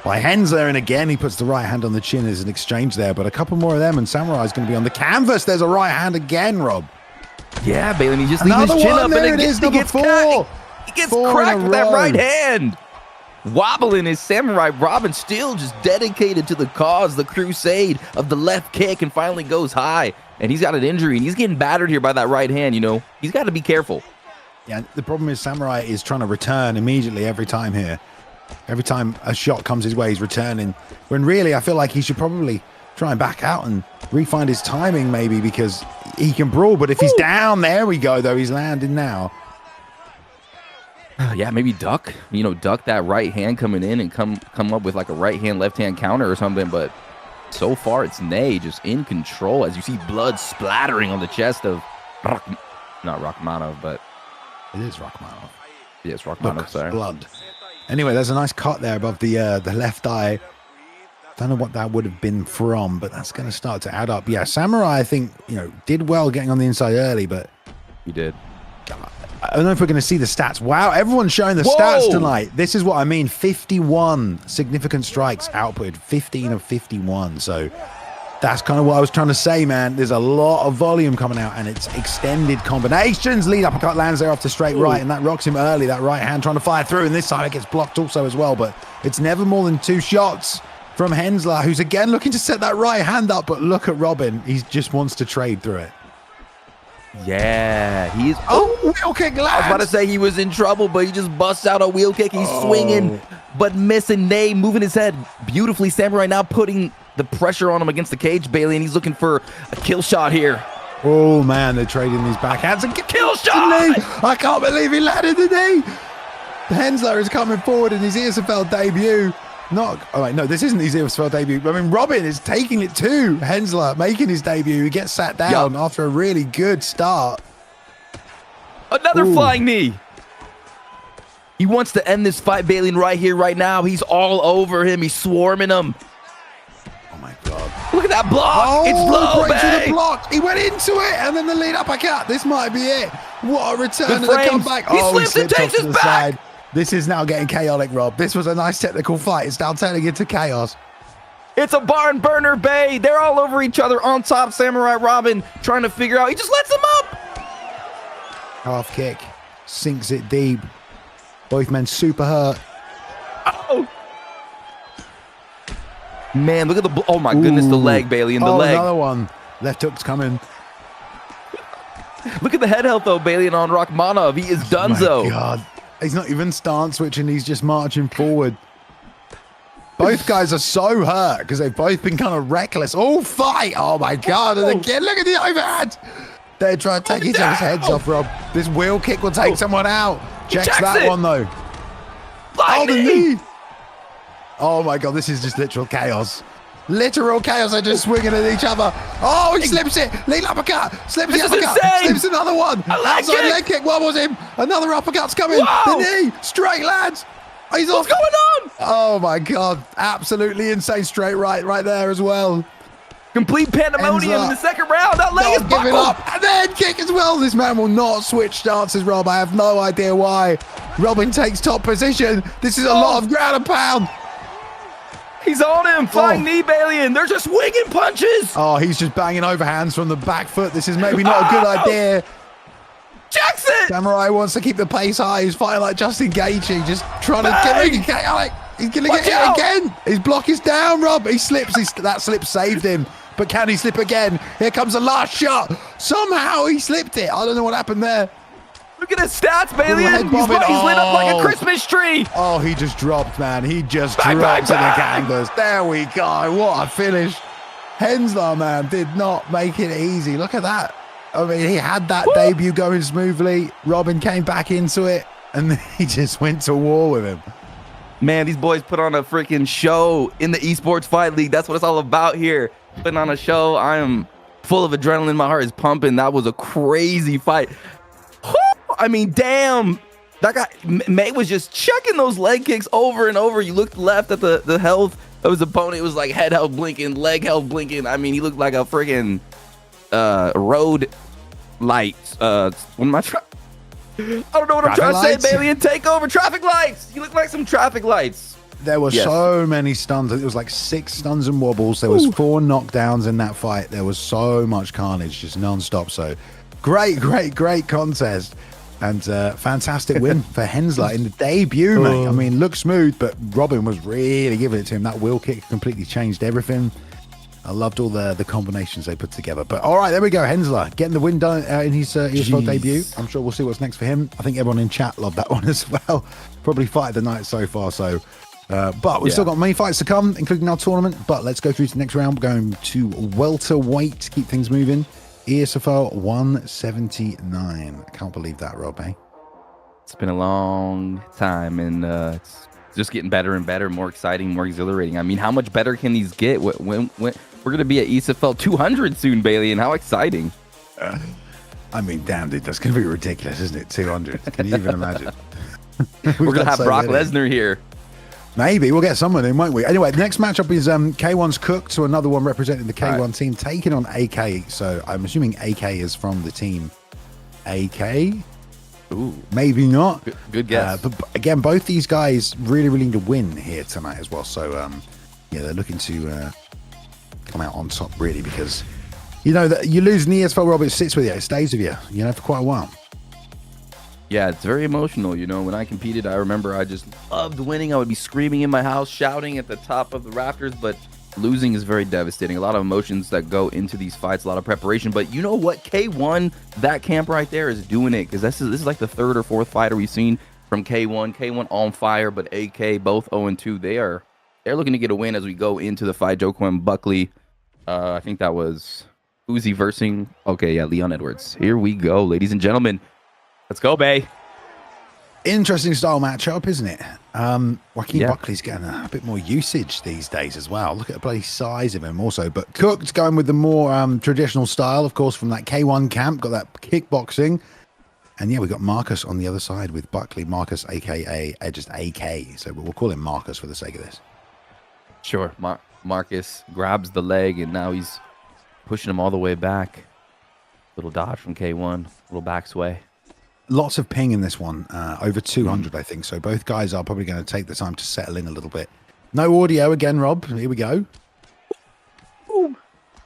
Speaker 1: by Hensler, and again he puts the right hand on the chin as an exchange there, but a couple more of them and Samurai's going to be on the canvas. There's a right hand again, Rob.
Speaker 2: Yeah, Bailey, he just leaves his chin up, and
Speaker 1: it is number four.
Speaker 2: He gets cracked with that right hand. Wobbling is Samurai Robin, still just dedicated to the cause, the crusade of the left kick, and finally goes high. And he's got an injury, and he's getting battered here by that right hand, He's got to be careful.
Speaker 1: Yeah, the problem is Samurai is trying to return immediately every time here. Every time a shot comes his way, he's returning. When really, I feel like he should probably try and back out and refine his timing maybe, because he can brawl. But if he's down, there we go, though. He's landing now.
Speaker 2: Yeah, maybe duck. Duck that right hand coming in and come up with like a right hand, left hand counter or something. But so far, it's Nay just in control as you see blood splattering on the chest of not Rachmanov, but
Speaker 1: it is Rachmanov.
Speaker 2: Yes, Rachmanov. Sorry,
Speaker 1: blood. Anyway, there's a nice cut there above the left eye. Don't know what that would have been from, but that's going to start to add up. Yeah, Samurai, I think, did well getting on the inside early, but
Speaker 2: he did.
Speaker 1: I don't know if we're going to see the stats. Wow, everyone's showing the stats tonight. This is what I mean. 51 significant strikes output, 15 of 51. So that's kind of what I was trying to say, man. There's a lot of volume coming out, and it's extended combinations. Lead uppercut lands there off the straight right, and that rocks him early. That right hand trying to fire through, and this side it gets blocked also as well. But it's never more than 2 shots from Hensler, who's again looking to set that right hand up. But look at Robin. He just wants to trade through it.
Speaker 2: Yeah, he's
Speaker 1: wheel kick lands.
Speaker 2: I was about to say he was in trouble, but he just busts out a wheel kick. He's swinging, but missing. Nay moving his head beautifully. Samurai now putting the pressure on him against the cage, Bailey, and he's looking for a kill shot here.
Speaker 1: Oh man, they're trading these backhands. A
Speaker 2: kill shot!
Speaker 1: I can't believe he landed the knee. Hensler is coming forward in his ESFL debut. No, this isn't his ESFL debut. I mean, Robin is taking it to Hensler, making his debut. He gets sat down after a really good start.
Speaker 2: Another flying knee. He wants to end this fight, Bailey, right here, right now. He's all over him. He's swarming him.
Speaker 1: Oh my God.
Speaker 2: Look at that block. It's low,
Speaker 1: to the block. He went into it, and then the lead uppercut. This might be it. What a return and a comeback.
Speaker 2: He slips and takes his back.
Speaker 1: Side. This is now getting chaotic, Rob. This was a nice technical fight. It's now turning into chaos.
Speaker 2: It's a barn burner, Bay. They're all over each other on top. Samurai Robin trying to figure out. He just lets him up.
Speaker 1: Half kick. Sinks it deep. Both men super hurt.
Speaker 2: Oh. Man, look at the... Oh, my goodness, the leg, Bailey, and the leg.
Speaker 1: Another one. Left hook's coming.
Speaker 2: Look at the head health, though, Bailey, and on Rachmanov. He is donezo.
Speaker 1: Oh, my God. He's not even stance switching. He's just marching forward. Both guys are so hurt because they've both been kind of reckless. Oh, fight. Oh, my God. And again, look at the overhand. They're trying to take each other's heads off, Rob. This wheel kick will take someone out. Checks that one, though. Oh, the knee. Oh, my God. This is just literal chaos. Literal chaos. They're just swinging at each other. Oh, he slips it. Lead uppercut. Slips the uppercut. Slips another one. Outside leg kick. One was him. Another uppercut's coming. The knee. Straight, lads. He's off.
Speaker 2: What's going on?
Speaker 1: Oh, my God. Absolutely insane straight right there as well.
Speaker 2: Complete pandemonium in the second round. That leg is
Speaker 1: giving up. And then kick as well. This man will not switch stances, Rob. I have no idea why. Robin takes top position. This is a lot of ground and pound.
Speaker 2: He's on him. Flying knee, Bailey, and they're just swinging punches.
Speaker 1: Oh, he's just banging overhands from the back foot. This is maybe not a good idea.
Speaker 2: Jackson!
Speaker 1: Samurai wants to keep the pace high. He's fighting like Justin Gaethje, just trying to get it. He's going to get it again. His block is down, Rob. He slips. That slip saved him. But can he slip again? Here comes the last shot. Somehow he slipped it. I don't know what happened there.
Speaker 2: Look at his stats, Bailey. He's lit up like a Christmas tree.
Speaker 1: Oh, he just dropped, man. He just dropped to the canvas. There we go. What a finish. Hensler, man, did not make it easy. Look at that. I mean, he had that debut going smoothly. Robin came back into it, and he just went to war with him.
Speaker 2: Man, these boys put on a freaking show in the Esports Fight League. That's what it's all about here. Putting on a show. I am full of adrenaline. My heart is pumping. That was a crazy fight. I mean, damn. That guy, May was just checking those leg kicks over and over. You looked left at the health of his opponent. It was like head health blinking, leg health blinking. I mean, he looked like a freaking road light. What am I trying? I don't know what I'm trying to say, Bailey. And take over traffic lights. You look like some traffic lights.
Speaker 1: There were so many stuns. It was like 6 stuns and wobbles. There was 4 knockdowns in that fight. There was so much carnage, just non-stop. So great contest. And fantastic win for Hensler in the debut, mate. I mean, looked smooth, but Robin was really giving it to him. That wheel kick completely changed everything. I loved all the combinations they put together. But all right, there we go. Hensler getting the win done in his ESFL debut. I'm sure we'll see what's next for him. I think everyone in chat loved that one as well. Probably fight of the night so far. So, but we've still got many fights to come, including our tournament. But let's go through to the next round. We're going to welterweight to keep things moving. ESFL 179. I can't believe that, Rob, eh?
Speaker 2: It's been a long time, and it's just getting better and better, more exciting, more exhilarating. I mean, how much better can these get? When we're going to be at ESFL 200 soon, Bailey, and how exciting.
Speaker 1: I mean, damn, dude, that's going to be ridiculous, isn't it? 200. Can you even imagine?
Speaker 2: We're going to have Brock Lesnar here.
Speaker 1: Maybe. We'll get someone in, won't we? Anyway, the next matchup is K1's Cook, so another one representing the K1 team, taking on AK. So I'm assuming AK is from the team AK.
Speaker 2: Ooh.
Speaker 1: Maybe not.
Speaker 2: Good guess.
Speaker 1: But again, both these guys really need to win here tonight as well. So, yeah, they're looking to come out on top, really, because, you know, that you lose an ESFL, Rob, it sits with you. It stays with you, you know, for quite a while.
Speaker 2: Yeah, it's very emotional. You know, when I competed, I remember I just loved winning. I would be screaming in my house, shouting at the top of the rafters, but losing is very devastating. A lot of emotions that go into these fights, a lot of preparation. But you know what? K1, that camp right there is doing it, because this is like the 3rd or 4th fighter we've seen from K1. K1 on fire, but AK both 0-2. They're looking to get a win as we go into the fight. Joaquin Buckley, I think that was Uzi versing. Okay, yeah, Leon Edwards. Here we go, ladies and gentlemen. Let's go, Bay.
Speaker 1: Interesting style matchup, isn't it? Joaquin Buckley's getting a bit more usage these days as well. Look at the bloody size of him also. But Cook's going with the more traditional style, of course, from that K1 camp. Got that kickboxing. And yeah, we got Marcus on the other side with Buckley. Marcus, a.k.a. just AK. So we'll call him Marcus for the sake of this.
Speaker 2: Sure. Marcus grabs the leg, and now he's pushing him all the way back. Little dodge from K1. Little back sway.
Speaker 1: Lots of ping in this one, over 200, I think. So both guys are probably going to take the time to settle in a little bit. No audio again, Rob. Here we go.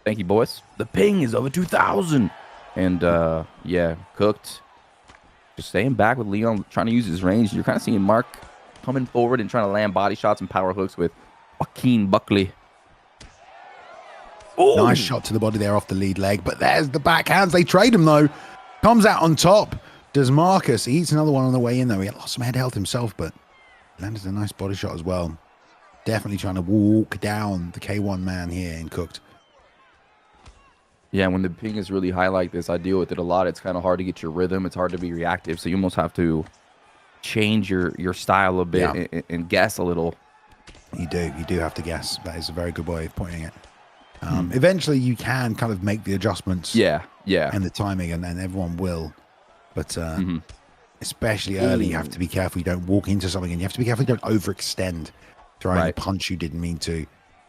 Speaker 2: Thank you, boys. The ping is over 2,000. And, yeah, Cooked. Just staying back with Leon, trying to use his range. You're kind of seeing Mark coming forward and trying to land body shots and power hooks with Joaquin Buckley.
Speaker 1: Ooh. Nice shot to the body there off the lead leg. But there's the backhands. They trade him, though. Comes out on top. Does Marcus. He eats another one on the way in, though. He lost some head health himself, but landed a nice body shot as well. Definitely trying to walk down the K1 man here in Cooked.
Speaker 2: Yeah, when the ping is really high like this, I deal with it a lot. It's kind of hard to get your rhythm. It's hard to be reactive. So you almost have to change your style a bit and guess a little.
Speaker 1: You do have to guess. That is a very good way of pointing it. Eventually, you can kind of make the adjustments.
Speaker 2: Yeah.
Speaker 1: And the timing, and then everyone will. But especially early, you have to be careful you don't walk into something, and you have to be careful you don't overextend throwing a punch you didn't mean to,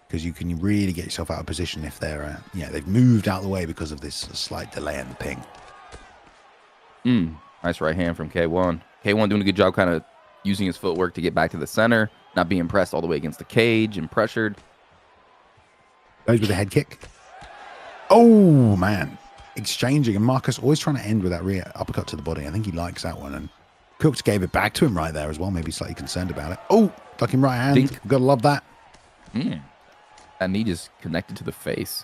Speaker 1: because you can really get yourself out of position if they're, they've moved out of the way because of this slight delay in the ping.
Speaker 2: Nice right hand from K1. K1 doing a good job kind of using his footwork to get back to the center, not being pressed all the way against the cage and pressured.
Speaker 1: Goes with a head kick. Oh, man. Exchanging, and Marcus always trying to end with that rear uppercut to the body. I think he likes that one, and Cooks gave it back to him right there as well, maybe slightly concerned about it. Oh, ducking right hand. Gotta love that.
Speaker 2: That knee just connected to the face.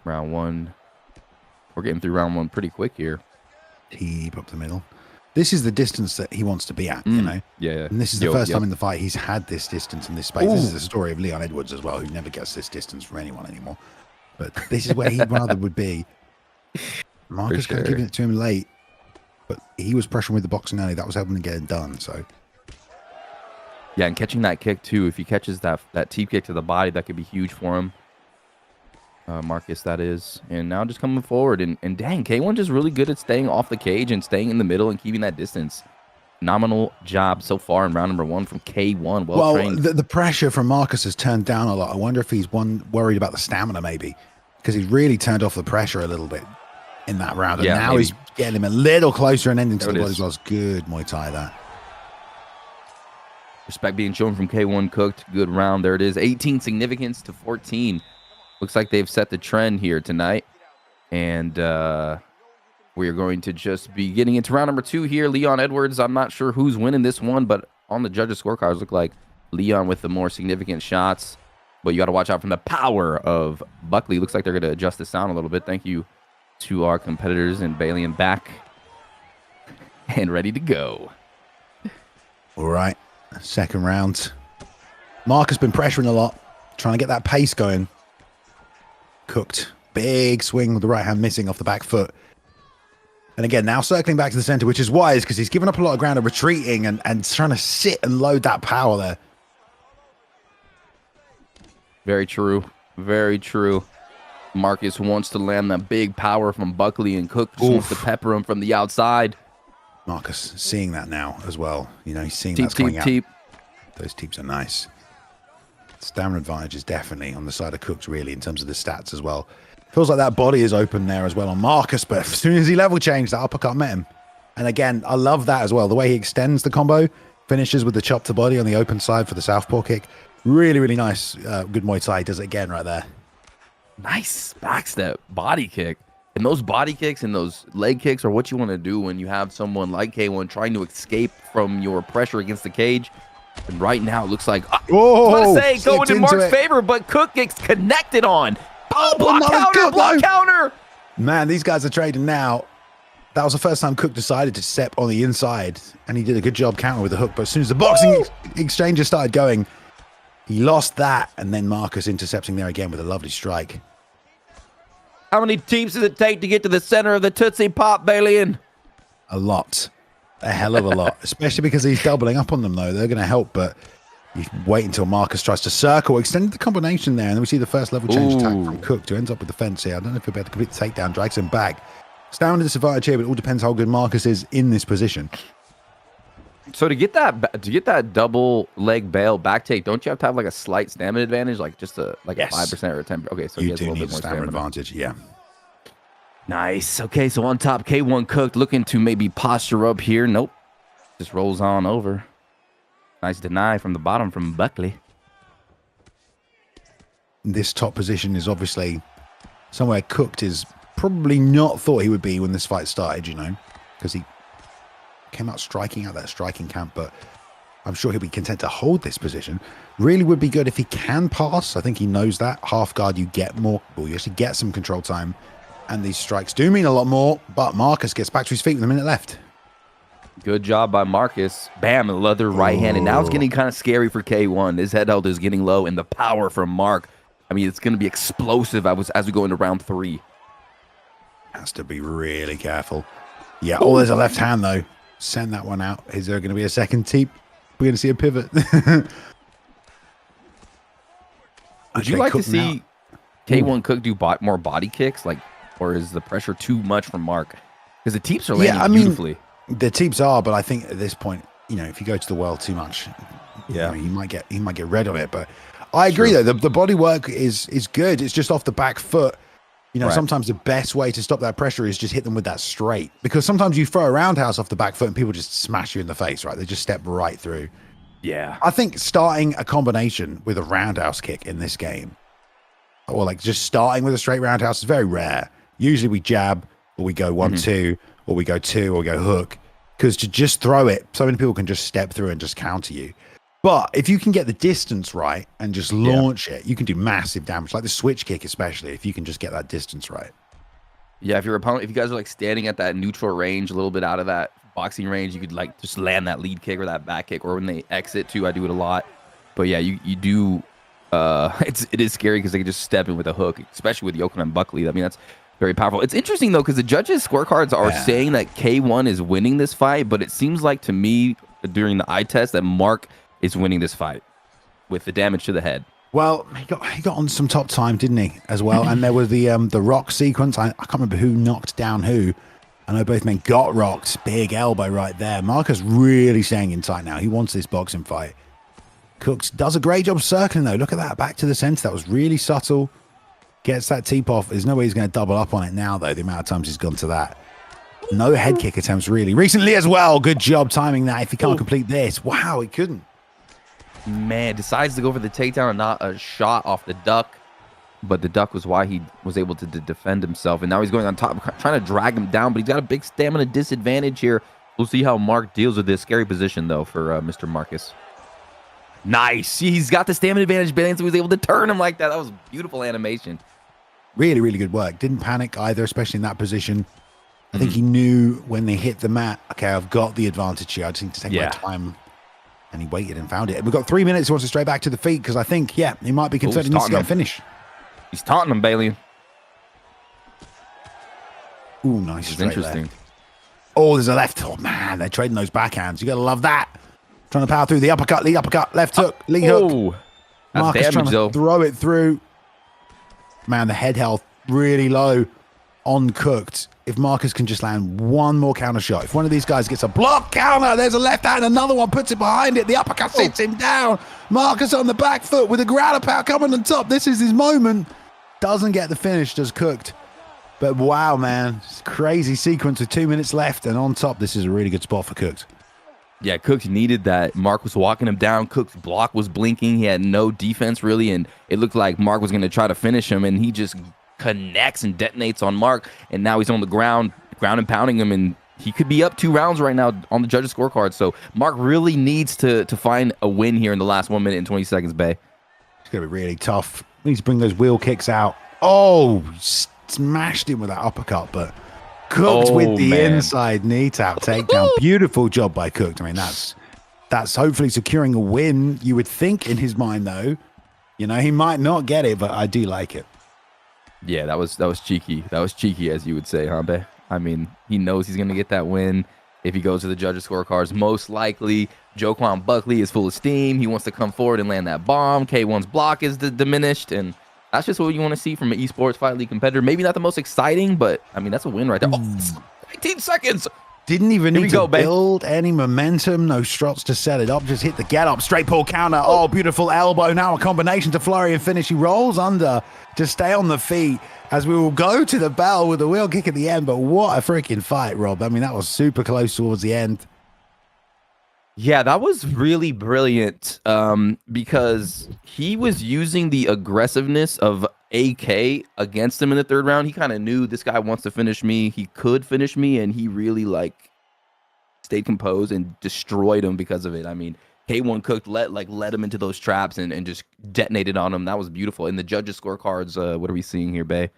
Speaker 2: Round one. We're getting through round one pretty quick here.
Speaker 1: Deep up the middle. This is the distance that he wants to be at, you know?
Speaker 2: Yeah.
Speaker 1: And this is the first time in the fight he's had this distance and this space. Ooh. This is the story of Leon Edwards as well, who never gets this distance from anyone anymore. But this is where he'd rather would be. Marcus kind of giving it to him late, but he was pressuring with the boxing early. That was helping him get it done, so...
Speaker 2: Yeah, and catching that kick, too. If he catches that teep kick to the body, that could be huge for him. Marcus, that is. And now just coming forward. And dang, K1 just really good at staying off the cage and staying in the middle and keeping that distance. Phenomenal job so far in round number one from K1. Well trained.
Speaker 1: The pressure from Marcus has turned down a lot. I wonder if he's worried about the stamina, maybe. Because he's really turned off the pressure a little bit in that round. And now he's getting him a little closer and ending to the body as well. It's good Muay Thai, that.
Speaker 2: Respect being shown from K1 Cooked. Good round. There it is. 18 significance to 14. Looks like they've set the trend here tonight. And we are going to just be getting into round number two here. Leon Edwards, I'm not sure who's winning this one, but on the judges' scorecards, look like Leon with the more significant shots. But you got to watch out from the power of Buckley. Looks like they're going to adjust the sound a little bit. Thank you to our competitors and Bailey and back. And ready to go.
Speaker 1: All right. Second round. Mark has been pressuring a lot, trying to get that pace going. Cooked. Big swing with the right hand missing off the back foot. And again, now circling back to the center, which is wise because he's given up a lot of ground and retreating and trying to sit and load that power there.
Speaker 2: Very true. Very true. Marcus wants to land that big power from Buckley, and Cook just wants to pepper him from the outside.
Speaker 1: Marcus seeing that now as well. You know, he's seeing that's coming out. Those teeps are nice. Stamina advantage is definitely on the side of Cooks, really, in terms of the stats as well. Feels like that body is open there as well on Marcus, but as soon as he level changed, that uppercut met him. And again, I love that as well. The way he extends the combo, finishes with the chop to body on the open side for the southpaw kick. Really, really nice. Good Muay Thai. Does it again right there.
Speaker 2: Nice backstep body kick. And those body kicks and those leg kicks are what you want to do when you have someone like K1 trying to escape from your pressure against the cage. And right now, it looks like, I was going to say, going in Mark's favor, but Cook gets connected on. Oh, block counter.
Speaker 1: Man, these guys are trading now. That was the first time Cook decided to step on the inside, and he did a good job countering with the hook. But as soon as the boxing exchanges started going, he lost that, and then Marcus intercepting there again with a lovely strike.
Speaker 2: How many teams does it take to get to the center of the Tootsie Pop, Balian?
Speaker 1: A lot. A hell of a lot. Especially because he's doubling up on them, though. They're going to help, but you wait until Marcus tries to circle, extended the combination there, and then we see the first level change attack from Cook, who ends up with the fence here. I don't know if he'll be able to complete the takedown, drags him back. Down to disadvantage here, but it all depends how good Marcus is in this position.
Speaker 2: So to get that double leg bail back take, don't you have to have like a slight stamina advantage, like just a 5% or a 10%? Okay, so he has a little bit more stamina
Speaker 1: advantage. Yeah.
Speaker 2: Nice. Okay, so on top, K1 Cooked looking to maybe posture up here. Nope. Just rolls on over. Nice deny from the bottom from Buckley.
Speaker 1: this top position is obviously somewhere Cooked is probably not thought he would be when this fight started, you know, because he came out striking out that striking camp, but I'm sure he'll be content to hold this position. Really would be good if he can pass. I think he knows that. Half guard, you get more, or you actually get some control time, and these strikes do mean a lot more, but Marcus gets back to his feet with a minute left.
Speaker 2: Good job by Marcus. Bam, leather right hand. And now it's getting kind of scary for K1. His head health is getting low, and the power from Mark, I mean, it's going to be explosive as we go into round 3.
Speaker 1: Has to be really careful. Yeah, oh, there's a left hand, though. Send that one out. Is there going to be a second teep? We're going to see a pivot.
Speaker 2: Would you like to see K1 Cook do more body kicks? Or is the pressure too much from Mark? Because the teeps are landing beautifully.
Speaker 1: The teeps are, but I think at this point, you know, if you go to the well too much,
Speaker 2: yeah,
Speaker 1: you know, he might get red on it. But I agree, though. The body work is good. It's just off the back foot. You know, sometimes the best way to stop that pressure is just hit them with that straight. Because sometimes you throw a roundhouse off the back foot and people just smash you in the face, right? They just step right through.
Speaker 2: Yeah.
Speaker 1: I think starting a combination with a roundhouse kick in this game, or like just starting with a straight roundhouse, is very rare. Usually we jab, or we go 1-2, or we go 2, or we go hook. Because to just throw it, so many people can just step through and just counter you. But if you can get the distance right and just launch it, you can do massive damage. Like the switch kick, especially, if you can just get that distance right.
Speaker 2: Yeah, if your opponent, if you guys are like standing at that neutral range, a little bit out of that boxing range, you could like just land that lead kick or that back kick, or when they exit too, I do it a lot. But yeah, you do. It is scary because they can just step in with a hook, especially with Yokan and Buckley. I mean, that's very powerful. It's interesting though because the judges' scorecards are saying that K1 is winning this fight, but it seems like to me during the eye test that Mark is winning this fight with the damage to the head.
Speaker 1: Well, he got on some top time, didn't he, as well? And there was the rock sequence. I can't remember who knocked down who. I know both men got rocked. Big elbow right there. Marcus really staying in tight now. He wants this boxing fight. Cooks does a great job circling, though. Look at that. Back to the center. That was really subtle. Gets that teep off. There's no way he's going to double up on it now, though, the amount of times he's gone to that. No head kick attempts, really. Recently as well. Good job timing that. If he can't complete this. Wow, he couldn't.
Speaker 2: Man, decides to go for the takedown and not a shot off the duck. But the duck was why he was able to defend himself. And now he's going on top, trying to drag him down. But he's got a big stamina disadvantage here. We'll see how Mark deals with this. Scary position, though, for Mr. Marcus. Nice. He's got the stamina advantage, but he was able to turn him like that. That was beautiful animation.
Speaker 1: Really, really good work. Didn't panic either, especially in that position. I think he knew when they hit the mat, okay, I've got the advantage here. I just need to take my time. And he waited and found it. And we've got 3 minutes. He wants to straight back to the feet because I think, he might be concerned he needs to get a finish.
Speaker 2: He's taunting him, Bailey.
Speaker 1: Ooh, nice.
Speaker 2: It's interesting.
Speaker 1: Left. Oh, there's a left. Oh, man, they're trading those backhands. You got to love that. Trying to power through the uppercut, lead uppercut, left hook, lead hook. Marcus
Speaker 2: damage,
Speaker 1: trying to throw it through. Man, the head health really low on Cooked. If Marcus can just land one more counter shot, if one of these guys gets a block counter, there's a left hand, another one puts it behind it. The uppercut sits him down. Marcus on the back foot with a ground power coming on top. This is his moment. Doesn't get the finish, does Cooked. But wow, man, it's a crazy sequence with 2 minutes left. And on top, this is a really good spot for Cooked.
Speaker 2: Yeah, Cooks needed that. Mark was walking him down. Cook's block was blinking. He had no defense, really, and it looked like Mark was going to try to finish him, and he just connects and detonates on Mark, and now he's on the ground and pounding him, and he could be up 2 rounds right now on the judges' scorecard. So Mark really needs to find a win here in the last 1 minute and 20 seconds, Bay.
Speaker 1: It's going to be really tough. He needs to bring those wheel kicks out. Oh, smashed him with that uppercut, but Cooked with the inside knee tap takedown. Beautiful job by Cooked. I mean, that's hopefully securing a win, you would think, in his mind, though. You know, he might not get it, but I do like it.
Speaker 2: Yeah, that was cheeky. That was cheeky, as you would say, huh, Bay? I mean, he knows he's going to get that win if he goes to the judges' scorecards. Most likely, Joquan Buckley is full of steam. He wants to come forward and land that bomb. K1's block is diminished, and that's just what you want to see from an esports fight league competitor. Maybe not the most exciting, but, I mean, that's a win right there. Oh, 19 seconds!
Speaker 1: Didn't even need to build any momentum. No struts to set it up. Just hit the get up. Straight pull counter. Oh, beautiful elbow. Now a combination to flurry and finish. He rolls under to stay on the feet as we will go to the bell with the wheel kick at the end. But what a freaking fight, Rob. I mean, that was super close towards the end.
Speaker 2: Yeah, that was really brilliant because he was using the aggressiveness of AK against him in the 3rd round. He kind of knew this guy wants to finish me. He could finish me, and he really like stayed composed and destroyed him because of it. I mean, K1 cooked, led him into those traps and just detonated on him. That was beautiful. In the judges' scorecards, what are we seeing here, Bay?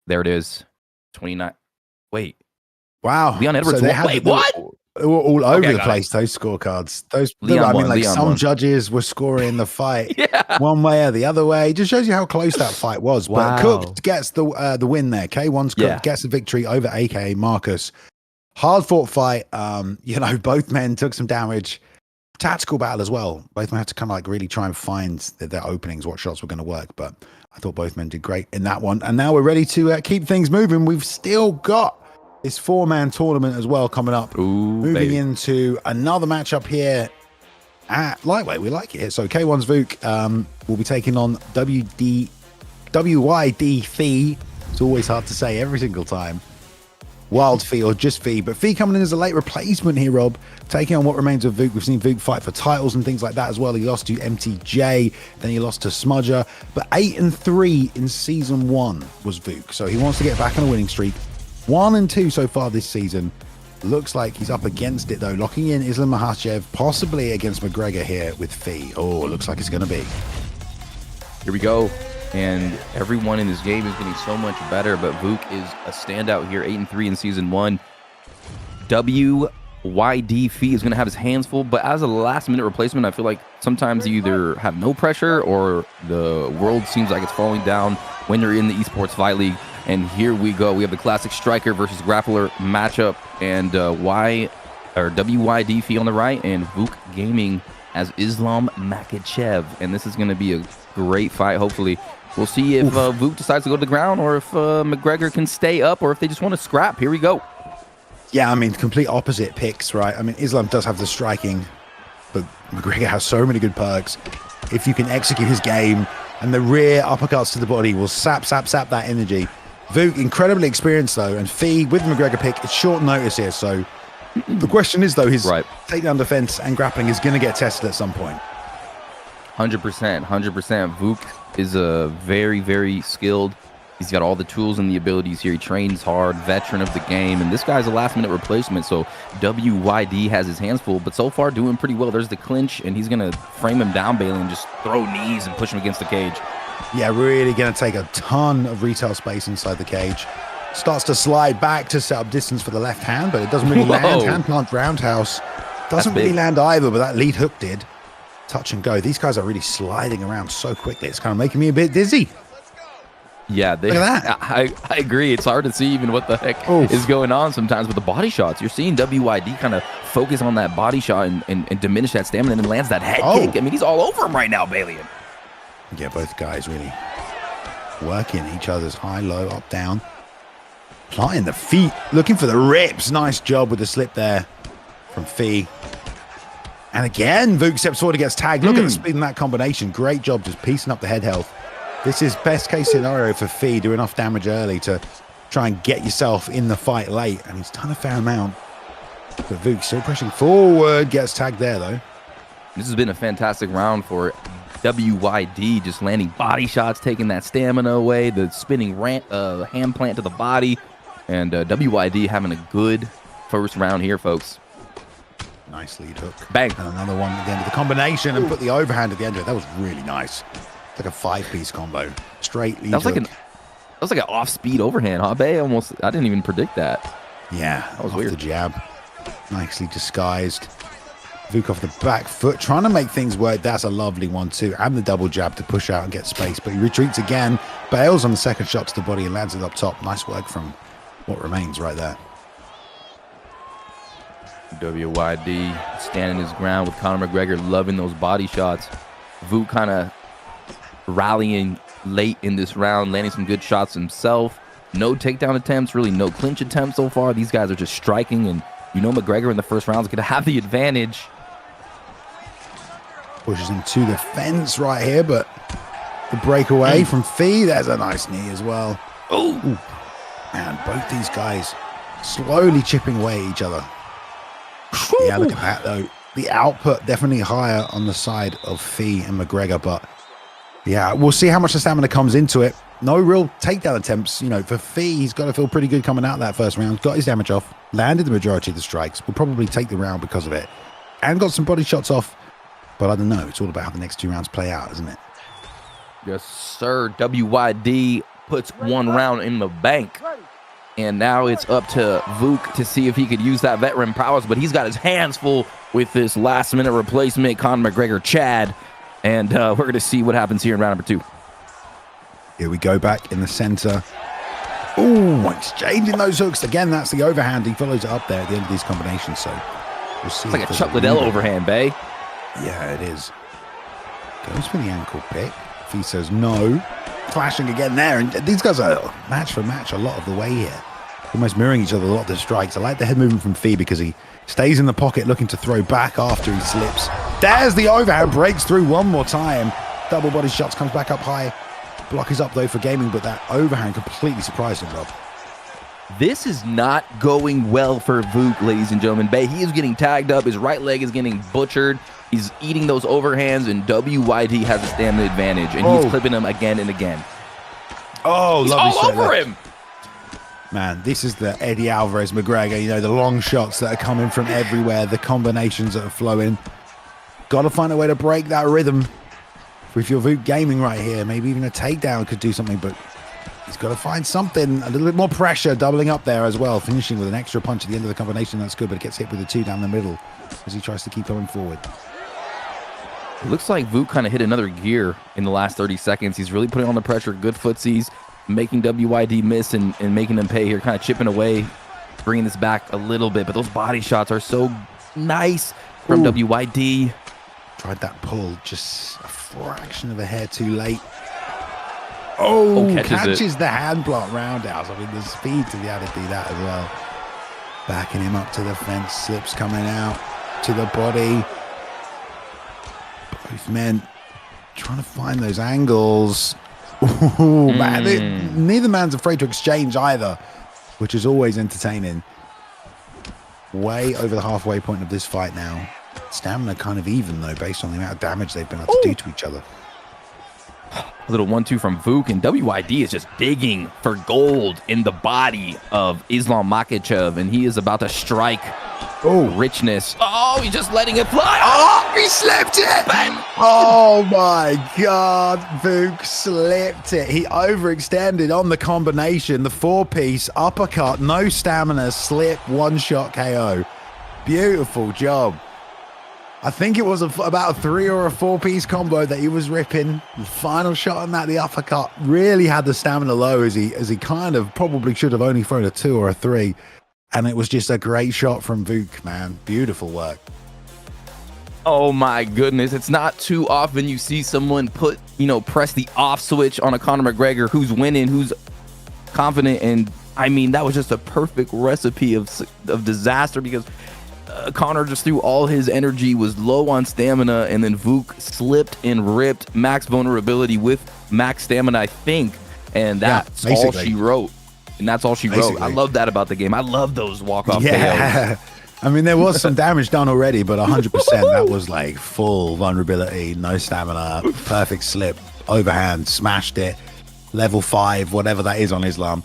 Speaker 2: There it is, 29. Wait,
Speaker 1: wow,
Speaker 2: Leon Edwards.
Speaker 1: So
Speaker 2: wait, what?
Speaker 1: All over the place, those scorecards. I mean, like some judges were scoring the fight one way or the other way. It just shows you how close that fight was.
Speaker 2: Wow.
Speaker 1: But Cooked gets the win there. K1's Cooked gets the victory over AKA Marcus. Hard fought fight. You know, both men took some damage. Tactical battle as well. Both men had to kind of like really try and find their openings, what shots were going to work. But I thought both men did great in that one. And now we're ready to keep things moving. We've still got this 4-man tournament as well coming up. Moving into another matchup here at lightweight. We like it. So K1's Vuk will be taking on WYD Fee. It's always hard to say every single time. Wild Fee or just Fee. But Fee coming in as a late replacement here, Rob. Taking on what remains of Vuk. We've seen Vuk fight for titles and things like that as well. He lost to MTJ. Then he lost to Smudger. But 8-3 in season 1 was Vuk. So he wants to get back on a winning streak. 1-2 so far this season. Looks like he's up against it though. Locking in Islam Makhachev, possibly against McGregor here with Fee. Oh, looks like it's going to be.
Speaker 2: Here we go. And everyone in this game is getting so much better, but Vuk is a standout here, 8-3 in season 1. WYD Fee is going to have his hands full, but as a last-minute replacement, I feel like sometimes you either have no pressure or the world seems like it's falling down when you're in the Esports Fight League. And here we go. We have the classic striker versus grappler matchup, and WYD Fee on the right, and Vuk Gaming as Islam Makhachev. And this is going to be a great fight, hopefully. We'll see if Vuk decides to go to the ground, or if McGregor can stay up, or if they just want to scrap. Here we go.
Speaker 1: Yeah, I mean, complete opposite picks, right? I mean, Islam does have the striking, but McGregor has so many good perks. If you can execute his game, and the rear uppercuts to the body will sap that energy. Vuk, incredibly experienced, though, and Fee with the McGregor pick, it's short notice here. So the question is, though, his takedown defense and grappling is going to get tested at some point.
Speaker 2: 100%. Vuk is a very, very skilled. He's got all the tools and the abilities here. He trains hard, veteran of the game, and this guy's a last-minute replacement, so WYD has his hands full, but so far doing pretty well. There's the clinch, and he's going to frame him down, Bailey, and just throw knees and push him against the cage.
Speaker 1: Yeah, really going to take a ton of retail space inside the cage. Starts to slide back to set up distance for the left hand, but it doesn't really land. Hand plant roundhouse. Doesn't really land either, but that lead hook did. Touch and go. These guys are really sliding around so quickly. It's kind of making me a bit dizzy.
Speaker 2: Yeah,
Speaker 1: look at that.
Speaker 2: I agree. It's hard to see even what the heck is going on sometimes with the body shots. You're seeing WYD kind of focus on that body shot and diminish that stamina, and then lands that head kick. I mean, he's all over him right now, Bailey.
Speaker 1: Yeah, both guys really working each other's high, low, up, down. Applying the feet, looking for the rips. Nice job with the slip there from Fee. And again, Vuk steps forward, gets tagged. Look at the speed in that combination. Great job just piecing up the head health. This is best case scenario for Fee. Do enough damage early to try and get yourself in the fight late. And he's done a fair amount. But Vuk still pushing forward. Gets tagged there, though.
Speaker 2: This has been a fantastic round for WYD, just landing body shots, taking that stamina away, the spinning hand plant to the body, and WYD having a good first round here, folks.
Speaker 1: Nice lead hook.
Speaker 2: Bang.
Speaker 1: And another one at the end of the combination and put the overhand at the end of it. That was really nice. It's like a 5-piece combo. Straight lead hook.
Speaker 2: That was like an off-speed overhand, huh, Bay? I didn't even predict that.
Speaker 1: Yeah,
Speaker 2: that was
Speaker 1: off
Speaker 2: weird.
Speaker 1: The jab. Nicely disguised. Vuk off the back foot, trying to make things work. That's a lovely one too. And the double jab to push out and get space. But he retreats again, bails on the second shot to the body and lands it up top. Nice work from what remains right there.
Speaker 2: WYD standing his ground with Conor McGregor, loving those body shots. Vuk kind of rallying late in this round, landing some good shots himself. No takedown attempts, really no clinch attempts so far. These guys are just striking, and you know McGregor in the first round is going to have the advantage.
Speaker 1: Pushes him to the fence right here, but the breakaway from Fee. There's a nice knee as well. Oh, and both these guys slowly chipping away at each other. Yeah, look at that though. the output definitely higher on the side of Fee and McGregor, but yeah, we'll see how much the stamina comes into it. No real takedown attempts, you know, for Fee. He's got to feel pretty good coming out of that first round. Got his damage off, landed the majority of the strikes. Will probably take the round because of it, and got some body shots off. But I don't know. It's all about how the next 2 rounds play out, isn't it?
Speaker 2: Yes, sir. WYD puts 1 round in the bank. And now it's up to Vuk to see if he could use that veteran prowess. But he's got his hands full with this last-minute replacement, Conor McGregor, Chad. And we're going to see what happens here in round number 2.
Speaker 1: Here we go back in the center. Oh, exchanging those hooks. Again, that's the overhand. He follows it up there at the end of these combinations. So we'll see.
Speaker 2: It's like a Chuck Liddell overhand, Bay.
Speaker 1: Yeah, it is. Goes for the ankle pick. Fee says no. Clashing again there. And these guys are match for match a lot of the way here. Almost mirroring each other a lot of the strikes. I like the head movement from Fee because he stays in the pocket looking to throw back after he slips. There's the overhand. Breaks through one more time. Double body shots. Comes back up high. Block is up though for gaming, but that overhand completely surprised him, Rob.
Speaker 2: This is not going well for Vuk, ladies and gentlemen. Bay, he is getting tagged up. His right leg is getting butchered. He's eating those overhands, and WYD has a stamina advantage, and he's clipping him again and again.
Speaker 1: Oh,
Speaker 2: he's
Speaker 1: lovely
Speaker 2: all over him.
Speaker 1: Man, this is the Eddie Alvarez McGregor, you know, the long shots that are coming from everywhere, the combinations that are flowing. Got to find a way to break that rhythm. With your Vuk gaming right here, maybe even a takedown could do something, but he's got to find something. A little bit more pressure, doubling up there as well, finishing with an extra punch at the end of the combination. That's good, but it gets hit with a 2 down the middle as he tries to keep going forward.
Speaker 2: It looks like Vuk kind of hit another gear in the last 30 seconds. He's really putting on the pressure. Good footsies, making WYD miss and making him pay here, kind of chipping away, bringing this back a little bit. But those body shots are so nice from WYD.
Speaker 1: Tried that pull, just a fraction of a hair too late. Oh, catches the hand block roundhouse. I mean, the speed to be able to do that as well. Backing him up to the fence, slips coming out to the body. Both men trying to find those angles. Ooh, man, neither man's afraid to exchange either, which is always entertaining. Way over the halfway point of this fight now. Stamina kind of even though, based on the amount of damage they've been able to do to each other.
Speaker 2: A little 1-2 from Vuk, and WYD is just digging for gold in the body of Islam Makhachev, and he is about to strike richness. Oh, he's just letting it fly.
Speaker 1: Oh, he slipped it. Bang. Oh my God, Vuk slipped it. He overextended on the combination, the 4-piece uppercut, no stamina, slip, 1-shot KO. Beautiful job. I think it was about a 3 or a 4-piece combo that he was ripping. The final shot on that, the uppercut, really had the stamina low as he kind of probably should have only thrown a 2 or a 3. And it was just a great shot from Vuk, man. Beautiful work.
Speaker 2: Oh my goodness. It's not too often you see someone press the off switch on a Conor McGregor who's winning, who's confident. And I mean, that was just a perfect recipe of disaster because Conor just threw all his energy, was low on stamina, and then Vuk slipped and ripped max vulnerability with max stamina, I think. And that's all she wrote. And that's all she wrote. I love that about the game. I love those walk-off KOs.
Speaker 1: I mean, there was some damage done already, but 100%, that was like full vulnerability, no stamina, perfect slip, overhand, smashed it, level 5, whatever that is on Islam.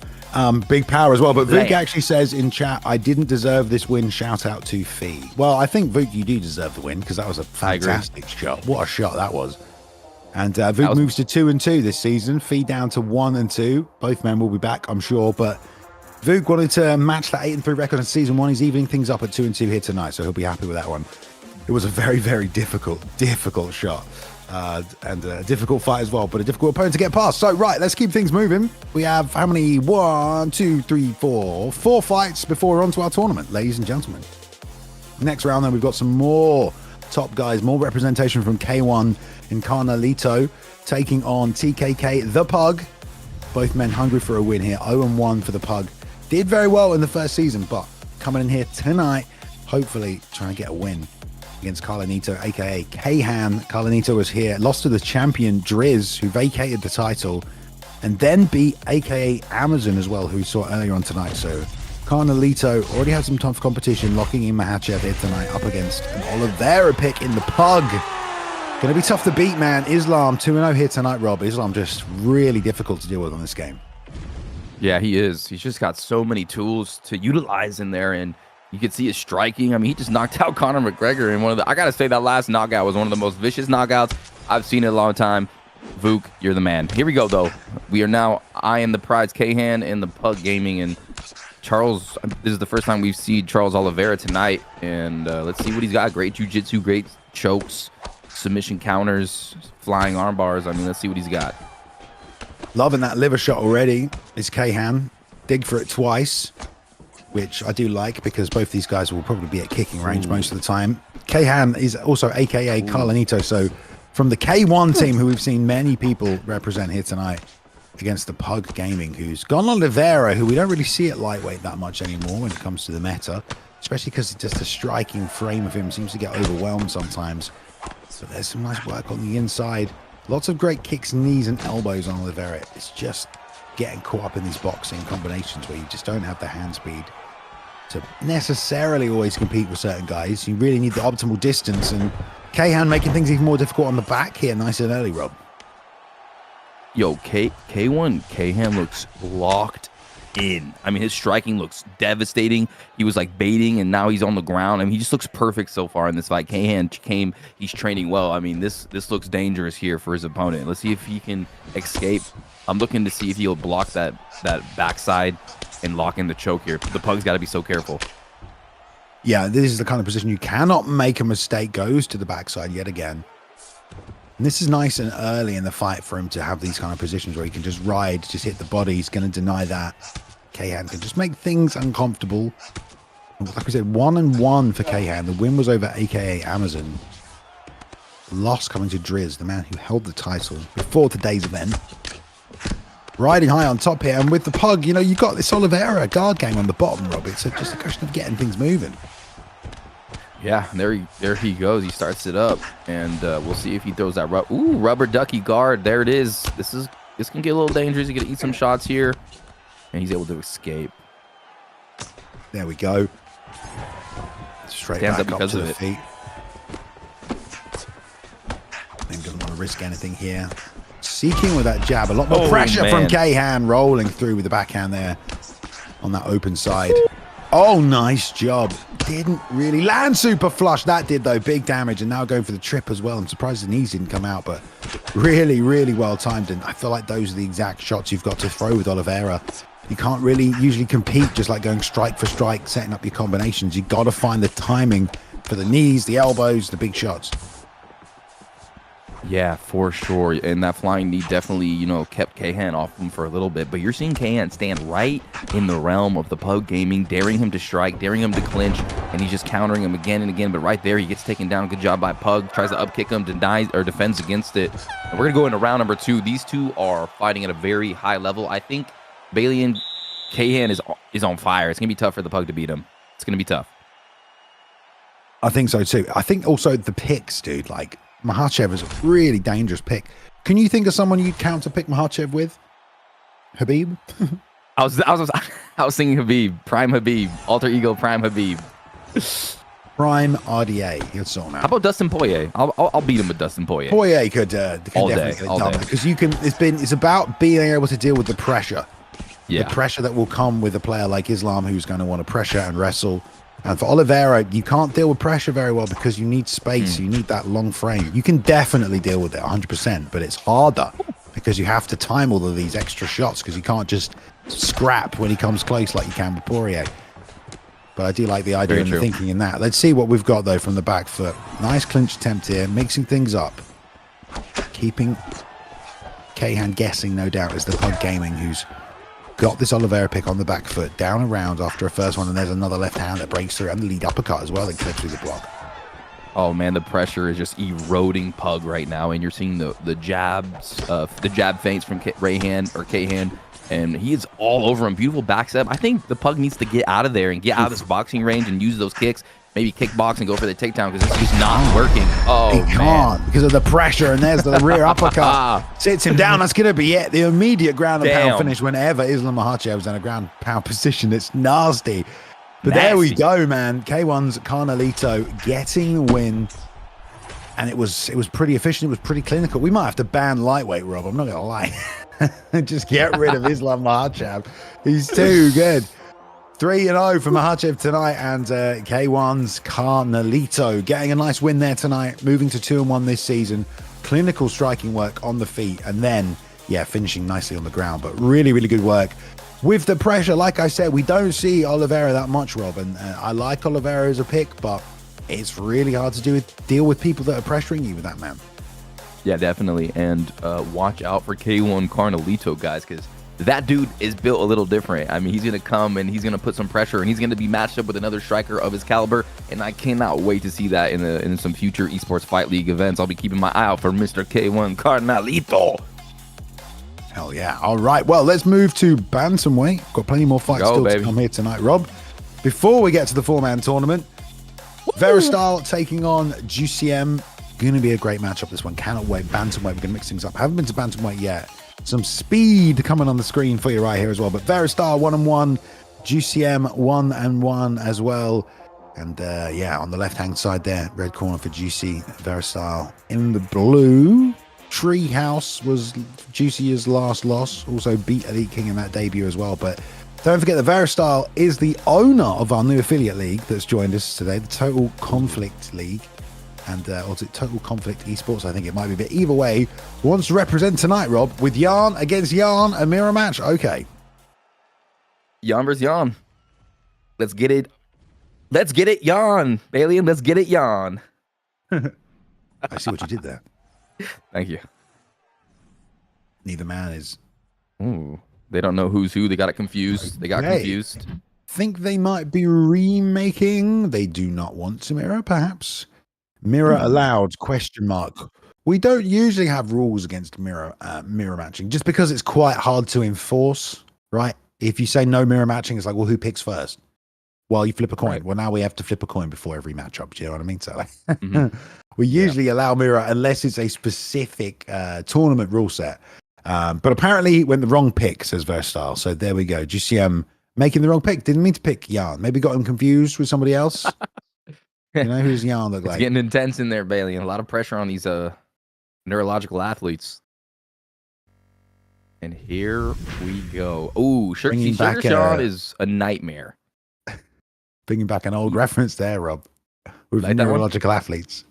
Speaker 1: Big power as well. But Vuk actually says in chat, I didn't deserve this win. Shout out to Fee. Well, I think Vuk, you do deserve the win because that was a fantastic shot. What a shot that was. And Vuk moves to 2-2 this season. Fee down to 1-2. Both men will be back, I'm sure. But Vuk wanted to match that 8-3 record in season 1. He's evening things up at 2-2 here tonight, so he'll be happy with that one. It was a very, very difficult shot. And a difficult fight as well, but a difficult opponent to get past. So, right, let's keep things moving. We have how many? 1, 2, 3, 4 fights before we're on to our tournament, ladies and gentlemen. Next round, then, we've got some more top guys, more representation from K1 and Carnalito taking on TKK, the Pug. Both men hungry for a win here. 0-1 for the Pug. Did very well in the first season, but coming in here tonight, hopefully trying to get a win against Carlinito, aka K-Han. Carlinito was here, lost to the champion Driz, who vacated the title, and then beat aka Amazon as well, who we saw earlier on tonight. So Carnelito already had some tough competition, locking in Makhachev here tonight up against an Oliveira pick in the Pug. Going to be tough to beat, man. Islam 2-0 here tonight, Rob. Islam just really difficult to deal with on this game.
Speaker 2: Yeah, he is. He's just got so many tools to utilize in there, and you can see his striking. I mean, he just knocked out Conor McGregor in one of the... I got to say, that last knockout was one of the most vicious knockouts I've seen in a long time. Vuk, you're the man. Here we go, though. We are now eyeing the prize, Kahan and the Pug Gaming, and Charles, this is the first time we've seen Charles Oliveira tonight, and let's see what he's got. Great jiu-jitsu, great chokes, submission counters, flying arm bars. I mean, let's see what he's got.
Speaker 1: Loving that liver shot already is Kahan. Dig for it twice, which I do like because both these guys will probably be at kicking range most of the time. Kahan is also AKA Carlinito, so from the K1 team, who we've seen many people represent here tonight, against the Pug Gaming, who's gone Oliveira, who we don't really see at lightweight that much anymore when it comes to the meta, especially because just the striking frame of him seems to get overwhelmed sometimes. So there's some nice work on the inside. Lots of great kicks, knees, and elbows on Oliveira. It's just getting caught up in these boxing combinations where you just don't have the hand speed to necessarily always compete with certain guys. You really need the optimal distance, and Kahan making things even more difficult on the back here, nice and early, Rob.
Speaker 2: Yo, K1 Kahan looks locked in. I mean, his striking looks devastating. He was like baiting, and now he's on the ground. I mean, he just looks perfect so far in this fight. Kahan came, he's training well. I mean, this looks dangerous here for his opponent. Let's see if he can escape. I'm looking to see if he'll block that backside and lock in the choke here. The Pug's got to be so careful.
Speaker 1: Yeah, this is the kind of position you cannot make a mistake. Goes to the backside yet again. And this is nice and early in the fight for him to have these kind of positions where he can just ride, just hit the body. He's going to deny that. Kahan can just make things uncomfortable. Like we said, 1-1 for Kahan. The win was over AKA Amazon. Loss coming to Driz, the man who held the title before today's event. Riding high on top here, and with the Pug, you know, you got this Oliveira guard game on the bottom, Rob. It's just a question of getting things moving.
Speaker 2: Yeah, there he goes. He starts it up, and we'll see if he throws that rubber ducky guard. There it is. This can get a little dangerous. He's gonna eat some shots here, and he's able to escape.
Speaker 1: There we go. Straight
Speaker 2: Stands
Speaker 1: back
Speaker 2: up because
Speaker 1: to
Speaker 2: of
Speaker 1: the
Speaker 2: it.
Speaker 1: feet. Then doesn't want to risk anything here. Seeking with that jab. A lot more pressure from Kahan, rolling through with the backhand there on that open side. Oh, nice job. Didn't really land super flush. That did, though. Big damage, and now going for the trip as well. I'm surprised the knees didn't come out, but really, really well timed. And I feel like those are the exact shots you've got to throw with Oliveira. You can't really usually compete just like going strike for strike, setting up your combinations. You've got to find the timing for the knees, the elbows, the big shots.
Speaker 2: Yeah, for sure. And that flying knee definitely, you know, kept Kahan off him for a little bit. But you're seeing Kahan stand right in the realm of the Pug Gaming, daring him to strike, daring him to clinch, and he's just countering him again and again. But right there, he gets taken down. Good job by Pug. Tries to upkick him, denies or defends against it. And we're going to go into round number 2. These two are fighting at a very high level. I think Bailey and Kahan is on fire. It's going to be tough for the Pug to beat him. It's going to be tough.
Speaker 1: I think so, too. I think also the picks, dude, like, Makhachev is a really dangerous pick. Can you think of someone you'd counter pick Makhachev with? Habib?
Speaker 2: I was thinking Habib, Prime Habib, Alter Ego Prime Habib.
Speaker 1: Prime RDA. You're so now.
Speaker 2: How about Dustin Poirier? I'll beat him with Dustin Poirier.
Speaker 1: Poirier could definitely get it done because you can. It's about being able to deal with the pressure.
Speaker 2: Yeah.
Speaker 1: The pressure that will come with a player like Islam who's going to want to pressure and wrestle. And for Oliveira, you can't deal with pressure very well because you need space. You need that long frame. You can definitely deal with it 100%, but it's harder because you have to time all of these extra shots because you can't just scrap when he comes close like you can with Poirier. But I do like the idea and the thinking in that. Let's see what we've got, though, from the back foot. Nice clinch attempt here, mixing things up. Keeping Kahan guessing, no doubt, is the Pug Gaming who's got this Oliveira pick on the back foot, down around after a first one, and there's another left hand that breaks through, and the lead uppercut as well that clips through the block.
Speaker 2: Oh man, the pressure is just eroding Pug right now, and you're seeing the jabs, the jab feints from Kahan, and he is all over him. Beautiful back step. I think the Pug needs to get out of there and get out of this boxing range and use those kicks maybe kickbox and go for the takedown because it's just not working. Oh,
Speaker 1: He
Speaker 2: man.
Speaker 1: can't because of the pressure, and there's the rear uppercut. Sits him down. That's going to be it. The immediate ground and pound finish whenever Islam Makhachev's in a ground pound position. It's nasty. But there we go, man. K1's Carnelito getting the win. And it was pretty efficient. It was pretty clinical. We might have to ban lightweight, Rob. I'm not going to lie. Just get rid of Islam Makhachev. He's too good. 3-0 for Makhachev tonight, and K1's Carnelito getting a nice win there tonight, moving to 2-1 this season. Clinical striking work on the feet, and then, yeah, finishing nicely on the ground. But really, really good work. With the pressure, like I said, we don't see Oliveira that much, Rob, and I like Oliveira as a pick, but it's really hard to deal with people that are pressuring you with that, man.
Speaker 2: Yeah, definitely. And watch out for K1 Carnelito, guys, because that dude is built a little different. I mean, he's going to come and he's going to put some pressure, and he's going to be matched up with another striker of his caliber. And I cannot wait to see that in some future esports fight league events. I'll be keeping my eye out for Mr. K1 Carnelito.
Speaker 1: Hell yeah. All right. Well, let's move to bantamweight. Got plenty more fights to come here tonight, Rob. Before we get to the 4-man tournament, Versestyle taking on GCM. Going to be a great matchup, this one. Cannot wait. Bantamweight. We're going to mix things up. Haven't been to bantamweight yet. Some speed coming on the screen for you right here as well. But Versestyle 1-1, GCM 1-1 as well. And yeah, on the left-hand side there, red corner for GC, Versestyle in the blue. TreeHouse was Juicy's last loss. Also beat Elite King in that debut as well. But don't forget that Versestyle is the owner of our new affiliate league that's joined us today, the Total Conflict League. And or is it Total Conflict Esports? I think it might be. But either way, wants to represent tonight, Rob, with Yarn against Yarn, a mirror match. Okay.
Speaker 2: Yarn versus Yarn. Let's get it. Let's get it, Yarn. Alien, let's get it, Yarn.
Speaker 1: I see what you did there.
Speaker 2: Thank you.
Speaker 1: Neither man is.
Speaker 2: Ooh, they don't know who's who. They got it confused. They got confused.
Speaker 1: Think they might be remaking. They do not want to mirror, perhaps. Mirror allowed, question mark. We don't usually have rules against mirror matching just because it's quite hard to enforce, right? If you say no mirror matching, it's like, well, who picks first? Well, you flip a coin. Right. Well, now we have to flip a coin before every matchup. Do you know what I mean? So we usually allow mirror unless it's a specific tournament rule set. But apparently he went the wrong pick, says Versestyle. So there we go. GCM making the wrong pick. Didn't mean to pick Yarn. Maybe got him confused with somebody else. You know, who's Yarn look like?
Speaker 2: It's getting intense in there, Bailey, and a lot of pressure on these neurological athletes. And here we go. Ooh, Sugar Sean is a nightmare.
Speaker 1: Bringing back an old reference there, Rob. With like neurological athletes.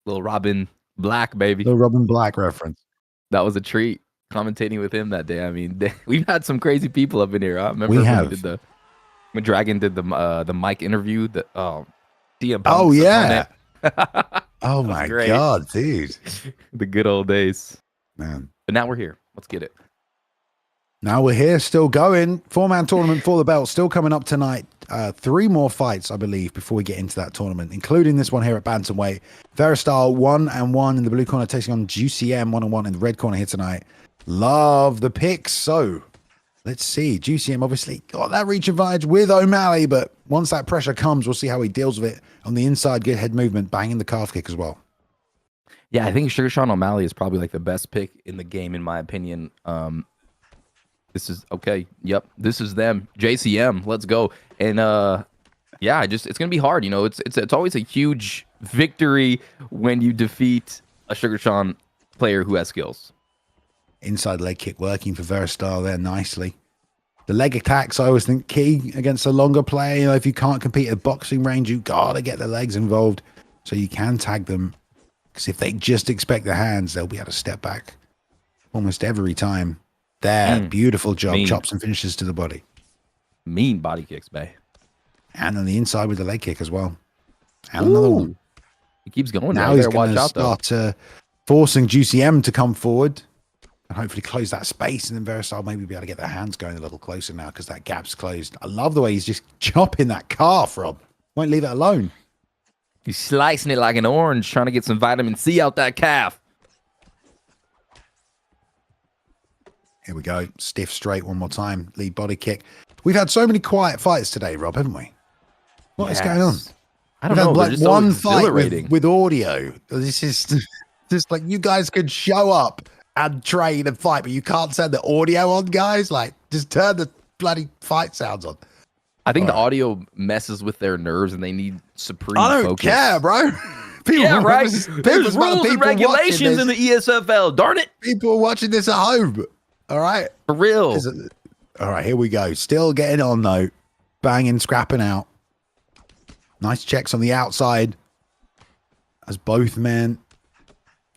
Speaker 2: Little Robin Black, baby.
Speaker 1: Little Robin Black reference.
Speaker 2: That was a treat commentating with him that day. I mean, we've had some crazy people up in here. I remember when Dragon did the mic interview.
Speaker 1: Oh yeah. Oh my god, dude.
Speaker 2: The good old days,
Speaker 1: man.
Speaker 2: But now we're here. Let's get it.
Speaker 1: Now we're here, still going. 4-man tournament for the belt, still coming up tonight. 3 more fights, I believe, before we get into that tournament, including this one here at bantamweight. Versestyle 1-1 in the blue corner, taking on GCM 1-1 in the red corner here tonight. Love the picks. So let's see. GCM obviously got that reach advantage with O'Malley, but once that pressure comes, we'll see how he deals with it. On the inside, good head movement, banging the calf kick as well.
Speaker 2: Yeah, I think Sugar Sean O'Malley is probably like the best pick in the game, in my opinion. This is okay. Yep, this is them. JCM, let's go. And yeah, it's gonna be hard. You know, it's always a huge victory when you defeat a Sugar Sean player who has skills.
Speaker 1: Inside leg kick working for Versestyle there nicely. The leg attacks, I always think, key against a longer player. You know, if you can't compete at boxing range, you gotta get the legs involved so you can tag them. Because if they just expect the hands, they'll be able to step back almost every time. There, beautiful job. Mean. Chops and finishes to the body.
Speaker 2: Mean body kicks, bae.
Speaker 1: And on the inside with the leg kick as well. And another one.
Speaker 2: He keeps going.
Speaker 1: Now he's going to start forcing GCM to come forward and hopefully close that space. And then Versestyle maybe be able to get their hands going a little closer now because that gap's closed. I love the way he's just chopping that calf, Rob. Won't leave it alone.
Speaker 2: He's slicing it like an orange, trying to get some vitamin C out that calf.
Speaker 1: Here we go. Stiff straight one more time. Lead body kick. We've had so many quiet fights today, Rob, haven't we? What is going on?
Speaker 2: I don't
Speaker 1: We've had,
Speaker 2: know. They're
Speaker 1: like
Speaker 2: just so
Speaker 1: one fight
Speaker 2: exhilarating.
Speaker 1: with audio. This is just like you guys could show up and train and fight, but you can't send the audio on, guys. Like, just turn the bloody fight sounds on.
Speaker 2: I think the
Speaker 1: All right.
Speaker 2: audio messes with their nerves, and they need supreme
Speaker 1: I don't
Speaker 2: focus.
Speaker 1: care, bro. People,
Speaker 2: Yeah, right.
Speaker 1: people-
Speaker 2: There's
Speaker 1: people
Speaker 2: rules and
Speaker 1: watching
Speaker 2: regulations
Speaker 1: this-
Speaker 2: in the ESFL. Darn it.
Speaker 1: People are watching this at home. All right.
Speaker 2: For real.
Speaker 1: All right, here we go. Still getting on though. Banging, scrapping out. Nice checks on the outside. As both men.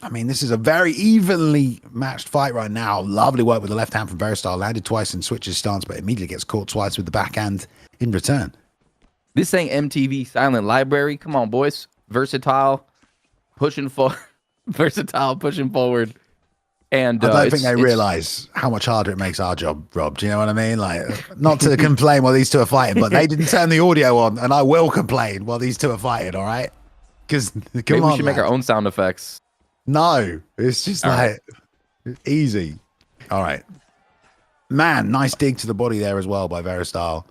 Speaker 1: I mean, this is a very evenly matched fight right now. Lovely work with the left hand from Versestyle. Landed twice and switches stance, but immediately gets caught twice with the backhand in return.
Speaker 2: This ain't MTV Silent Library. Come on, boys. Versatile pushing forward. Versatile pushing forward. And
Speaker 1: I don't think they realize how much harder it makes our job, Rob. Do you know what I mean? Like, not to complain while these two are fighting, but they didn't turn the audio on, and I will complain while these two are fighting, all right? Because,
Speaker 2: maybe we should make our own sound effects.
Speaker 1: No, it's just
Speaker 2: All
Speaker 1: like easy. All right. Man, nice dig to the body there as well by Versestyle.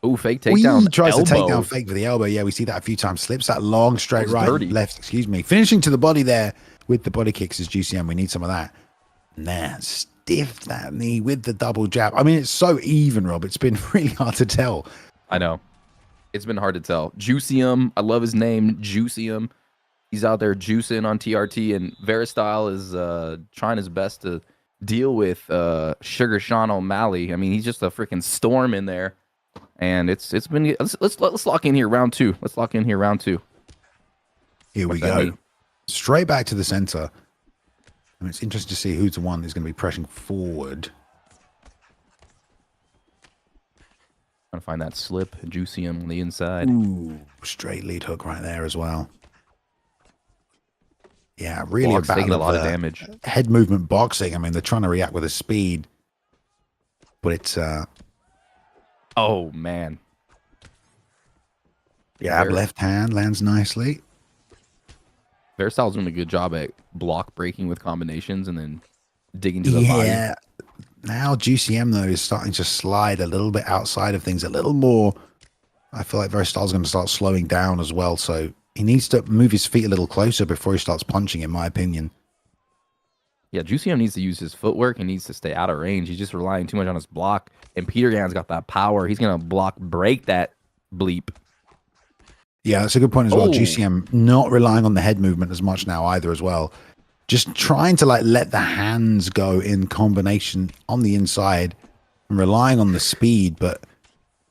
Speaker 2: Ooh, fake takedown.
Speaker 1: He tries to take
Speaker 2: elbow.
Speaker 1: down fake for the elbow. Yeah, we see that a few times. Slips that long straight
Speaker 2: That was
Speaker 1: right,
Speaker 2: dirty.
Speaker 1: left, excuse me. Finishing to the body there with the body kicks is GCM. We need some of that. Nah, stiff that knee with the double jab. I mean, it's so even, Rob. It's been really hard to tell.
Speaker 2: I know. It's been hard to tell. Juicium. I love his name. Juicium. He's out there juicing on TRT, and Versestyle is trying his best to deal with Sugar Sean O'Malley. I mean, he's just a freaking storm in there. And it's been let's lock in here round two. Let's lock in here round two.
Speaker 1: Here we
Speaker 2: What's that
Speaker 1: go.
Speaker 2: mean?
Speaker 1: Straight back to the center. And it's interesting to see who's the one who's going to be pressing forward.
Speaker 2: Trying to find that slip, Juicium on the inside.
Speaker 1: Ooh, straight lead hook right there as well. Yeah, really
Speaker 2: Block's
Speaker 1: a
Speaker 2: taking
Speaker 1: battle
Speaker 2: a lot of
Speaker 1: of
Speaker 2: damage.
Speaker 1: head movement boxing. I mean, they're trying to react with a speed, but it's
Speaker 2: Oh man.
Speaker 1: jab left hand lands nicely.
Speaker 2: Verstyle's doing a good job at block breaking with combinations and then digging to the body.
Speaker 1: Yeah. Now GCM though is starting to slide a little bit outside of things, a little more. I feel like Verstyle's going to start slowing down as well, so he needs to move his feet a little closer before he starts punching, in my opinion.
Speaker 2: Yeah, Juicium needs to use his footwork. He needs to stay out of range. He's just relying too much on his block. And Peter Gan's got that power. He's going to block break that bleep.
Speaker 1: Yeah, that's a good point as well.
Speaker 2: Oh.
Speaker 1: GCM not relying on the head movement as much now either as well. Just trying to like let the hands go in combination on the inside and relying on the speed, but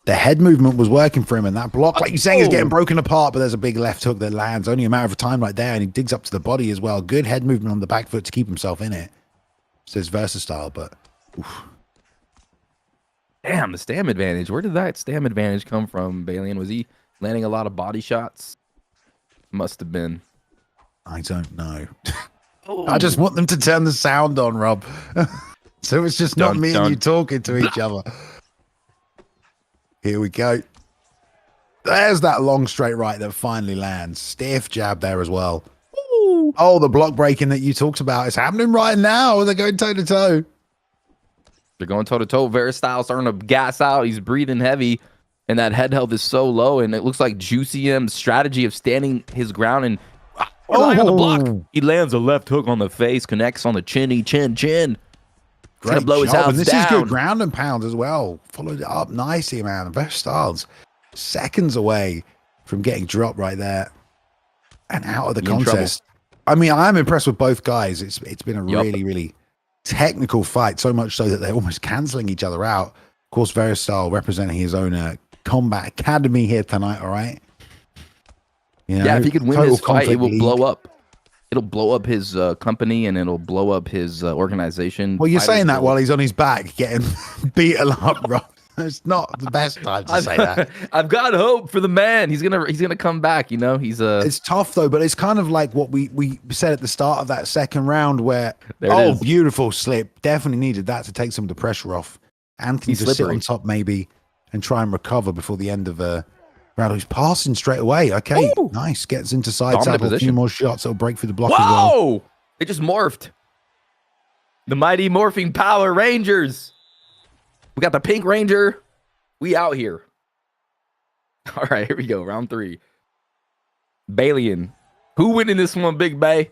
Speaker 1: the head movement was working for him, and that block, like you're saying, is getting broken apart, but there's a big left hook that lands. Only a matter of time right there, and he digs up to the body as well. Good head movement on the back foot to keep himself in it. Says Versestyle, but oof.
Speaker 2: Damn, the stam advantage. Where did that stam advantage come from, Balian? Was he landing a lot of body shots? Must have been.
Speaker 1: I don't know.
Speaker 2: Oh.
Speaker 1: I just want them to turn the sound on, Rob. So it's just not
Speaker 2: Dun,
Speaker 1: me
Speaker 2: dun.
Speaker 1: and you talking to each other. Here we go. There's that long straight right that finally lands. Stiff jab there as well.
Speaker 2: Ooh.
Speaker 1: Oh, the block breaking that you talked about is happening right now. They're going toe to toe.
Speaker 2: They're going toe to toe. Versestyle starting to gas out. He's breathing heavy, and that head health is so low. And it looks like Juicium's strategy of standing his ground and relying on the block. He lands a left hook on the face, connects on the chin. He's gonna blow his
Speaker 1: job,
Speaker 2: house
Speaker 1: and this
Speaker 2: down.
Speaker 1: is good ground and pound as well. Followed it up nicely, man. Verstyle's seconds away from getting dropped right there and out of the
Speaker 2: He in
Speaker 1: contest. I mean, I'm impressed with both guys. It's been a
Speaker 2: Yup.
Speaker 1: really technical fight, so much so that they're almost canceling each other out. Of course, Versestyle representing his own combat academy here tonight. All right. You know,
Speaker 2: Yeah, if he could win
Speaker 1: Total
Speaker 2: this fight, it
Speaker 1: Conflict
Speaker 2: will
Speaker 1: League.
Speaker 2: blow up. It'll blow up his company, and it'll blow up his organization.
Speaker 1: Well, you're
Speaker 2: Fighters
Speaker 1: saying that
Speaker 2: will-
Speaker 1: while he's on his back getting beaten up, Rob. It's not the best time to say that.
Speaker 2: I've got hope for the man. He's gonna come back. You know, he's
Speaker 1: It's tough though, but it's kind of like what we said at the start of that second round, where
Speaker 2: There it is.
Speaker 1: beautiful slip, definitely needed that to take some of the pressure off. And can
Speaker 2: He's
Speaker 1: just sit
Speaker 2: slippery.
Speaker 1: on top maybe and try and recover before the end of a round. He's passing straight away. Okay,
Speaker 2: Ooh.
Speaker 1: nice. Gets into side
Speaker 2: Dominant
Speaker 1: saddle. A few
Speaker 2: position.
Speaker 1: more shots. It'll break through the block as well.
Speaker 2: whoa! They just morphed. The mighty morphing Power Rangers. We got the Pink Ranger. We out here. All right, here we go. Round 3. Balian. Who winning this one, Big Bay?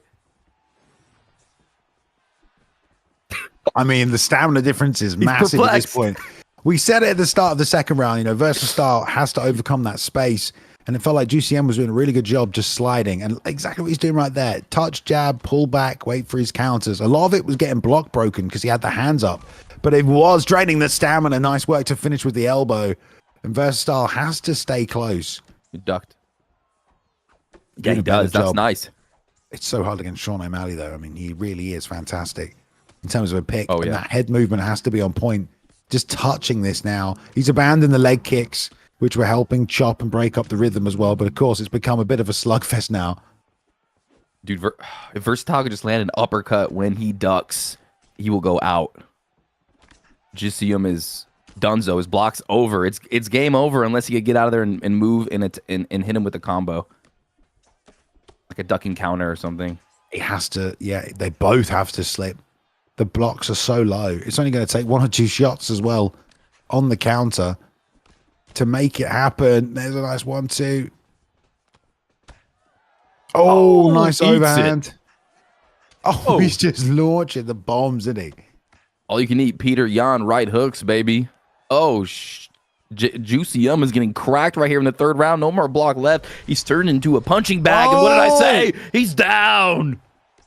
Speaker 1: I mean, the stamina difference is massive at this point. We said it at the start of the second round, you know, Versestyle has to overcome that space. And it felt like GCM was doing a really good job just sliding. And exactly what he's doing right there. Touch, jab, pull back, wait for his counters. A lot of it was getting block broken because he had the hands up. But it was draining the stamina. Nice work to finish with the elbow. And Versestyle has to stay close.
Speaker 2: He ducked. Yeah, he does. That's nice.
Speaker 1: It's so hard against Sean O'Malley, though. I mean, he really is fantastic in terms of a pick.
Speaker 2: Oh, yeah.
Speaker 1: And that head movement has to be on point. Just touching this now. He's abandoned the leg kicks, which were helping chop and break up the rhythm as well. But of course, it's become a bit of a slugfest now.
Speaker 2: Dude, if Versestyle could just land an uppercut when he ducks, he will go out. GCM is donezo. His block's over. It's game over unless he could get out of there and move and hit him with a combo. Like a ducking counter or something.
Speaker 1: He has to, yeah, they both have to slip. The blocks are so low. It's only going to take 1 or 2 shots as well on the counter to make it happen. There's a nice 1-2. Oh, nice overhand. Oh, he's just launching the bombs, isn't he?
Speaker 2: All you can eat Peter Yan right hooks, baby. Oh, Juicy is getting cracked right here in the 3rd round. No more block left. He's turned into a punching bag. And what did I say? He's down.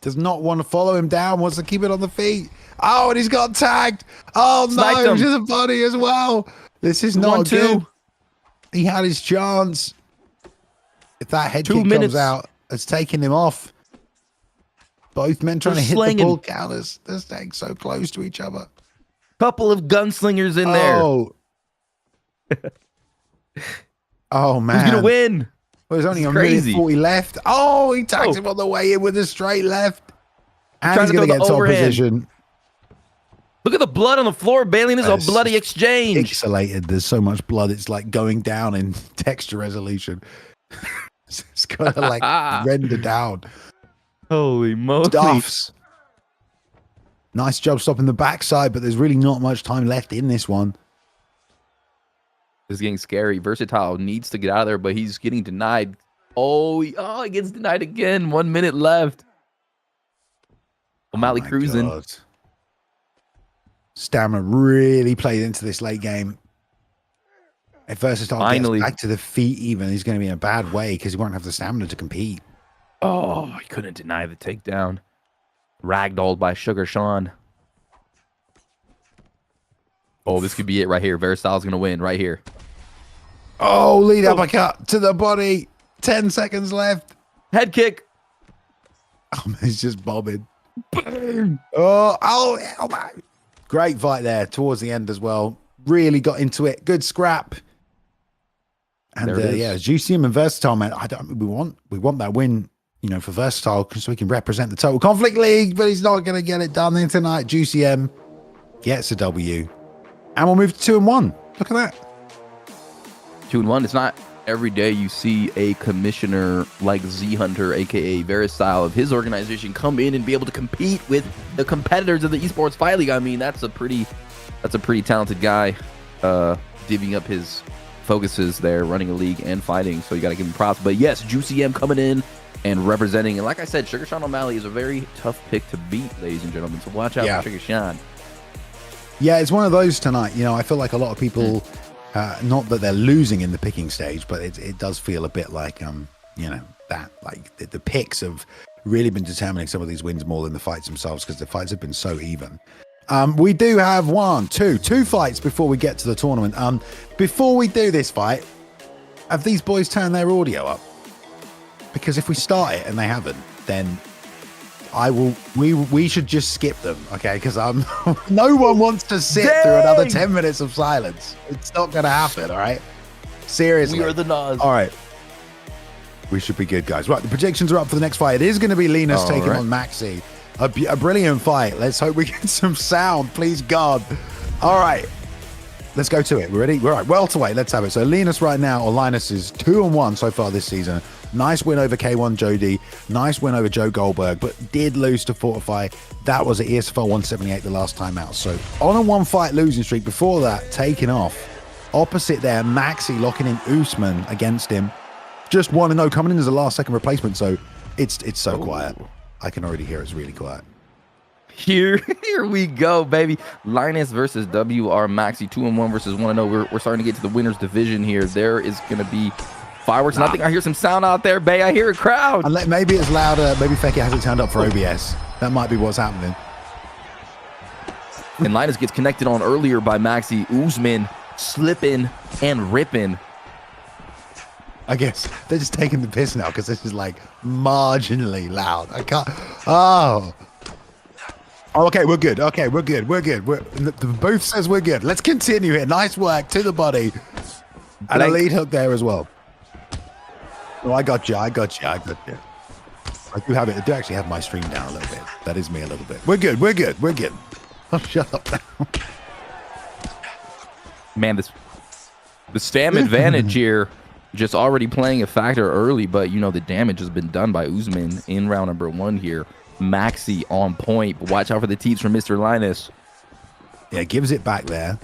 Speaker 1: Does not want to follow him down. Wants to keep it on the feet. Oh, and he's got tagged. Oh,
Speaker 2: Sniped
Speaker 1: no.
Speaker 2: him.
Speaker 1: Just a body as well. This is not
Speaker 2: 1-2.
Speaker 1: good. He had his chance. If that head kick comes out, it's taking him off. Both men trying to hit the ball counters. They're staying so close to each other.
Speaker 2: Couple of gunslingers in there.
Speaker 1: Oh, man.
Speaker 2: Who's going to win?
Speaker 1: Well, there's only a minute 40 left. Oh, he tags him on the way in with a straight left. And he's going to get top position.
Speaker 2: Look at the blood on the floor. Balian is a bloody exchange.
Speaker 1: Pixelated. There's so much blood. It's like going down in texture resolution. It's got to like render down.
Speaker 2: Holy moly.
Speaker 1: Stuffs. Nice job stopping the backside, but there's really not much time left in this one.
Speaker 2: It's getting scary. Versestyle needs to get out of there, but he's getting denied. Oh, he gets denied again. 1 minute left. O'Malley cruising.
Speaker 1: God. Stamina really played into this late game. If Versestyle gets back to the feet even, he's going to be in a bad way because he won't have the stamina to compete.
Speaker 2: Oh, he couldn't deny the takedown. Ragdolled by Sugar Sean. Oh, this could be it right here. Versestyle's going to win right here.
Speaker 1: Oh, lead uppercut to the body. 10 seconds left.
Speaker 2: Head kick.
Speaker 1: Oh, he's just bobbing. Oh, my. Great fight there towards the end as well. Really got into it. Good scrap. And yeah, GCM and Versestyle, man. We want that win, you know, for Versestyle so we can represent the Total Conflict League, but he's not going to get it done there tonight. GCM gets a W. And we'll move to 2-1. Look at that.
Speaker 2: 2-1. It's not every day you see a commissioner like Z Hunter, aka Versestyle, of his organization come in and be able to compete with the competitors of the Esports Fight League. I mean, that's a pretty talented guy, divvying up his focuses there, running a league and fighting. So you got to give him props. But yes, Juicy M coming in and representing. And like I said, Sugar Sean O'Malley is a very tough pick to beat, ladies and gentlemen. So watch out for Sugar Sean.
Speaker 1: Yeah, it's one of those tonight. You know, I feel like a lot of people, not that they're losing in the picking stage, but it does feel a bit like, you know, that like the picks have really been determining some of these wins more than the fights themselves because the fights have been so even. We do have two fights before we get to the tournament. Before we do this fight, have these boys turned their audio up? Because if we start it and they haven't, then we should just skip them, okay? Because no one wants to sit through another 10 minutes of silence. It's not going to happen, all right? Seriously.
Speaker 2: We are the Nas.
Speaker 1: All right. We should be good, guys. Right, the predictions are up for the next fight. It is going to be Linus taking on Maxi. A brilliant fight. Let's hope we get some sound, please God. All right. Let's go to it. We're ready? All right. Welterweight. Let's have it. So Linus right now, or Linus, is 2-1 so far this season. Nice win over K1 Jody. Nice win over Joe Goldberg, but did lose to Fortify. That was at ESFL 178 the last time out. So on a 1 fight losing streak. Before that, taking off Opposite there, Maxi locking in Usman against him. Just 1-0 coming in as a last-second replacement, so it's so quiet. I can already hear it's really quiet.
Speaker 2: Here we go, baby. Linus versus WR Maxi, 2-1 versus 1-0. We're starting to get to the winner's division here. There is going to be fireworks, and I think I hear some sound out there, Bay. I hear a crowd.
Speaker 1: And maybe it's louder. Maybe Feki hasn't turned up for OBS. That might be what's happening.
Speaker 2: And Linus gets connected on earlier by Maxi. Usman slipping and ripping.
Speaker 1: I guess they're just taking the piss now because this is like marginally loud. I can't. Oh, okay, we're good. Okay, we're good. The booth says we're good. Let's continue here. Nice work to the body. And a lead hook there as well. Oh, I got you. I do have it. I do actually have my stream down a little bit. That is me a little bit. We're good. Oh, shut up now.
Speaker 2: Man, the stam advantage here just already playing a factor early, but you know the damage has been done by Usman in round number 1 here. Maxi on point, but watch out for the teeps from Mr. Linus.
Speaker 1: Yeah, gives it back there.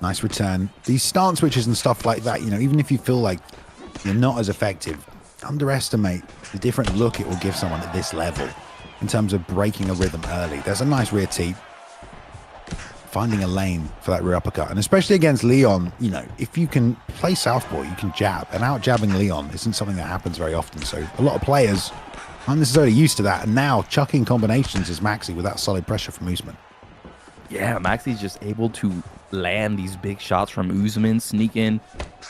Speaker 1: Nice return. These stance switches and stuff like that, you know, even if you feel like you're not as effective, underestimate the different look it will give someone at this level in terms of breaking a rhythm early. There's a nice rear teep. Finding a lane for that rear uppercut. And especially against Leon, you know, if you can play southpaw, you can jab. And out jabbing Leon isn't something that happens very often. So a lot of players aren't necessarily used to that. And now chucking combinations is Maxi with that solid pressure from Usman.
Speaker 2: Yeah, Maxi's just able to land these big shots from Usman, sneak in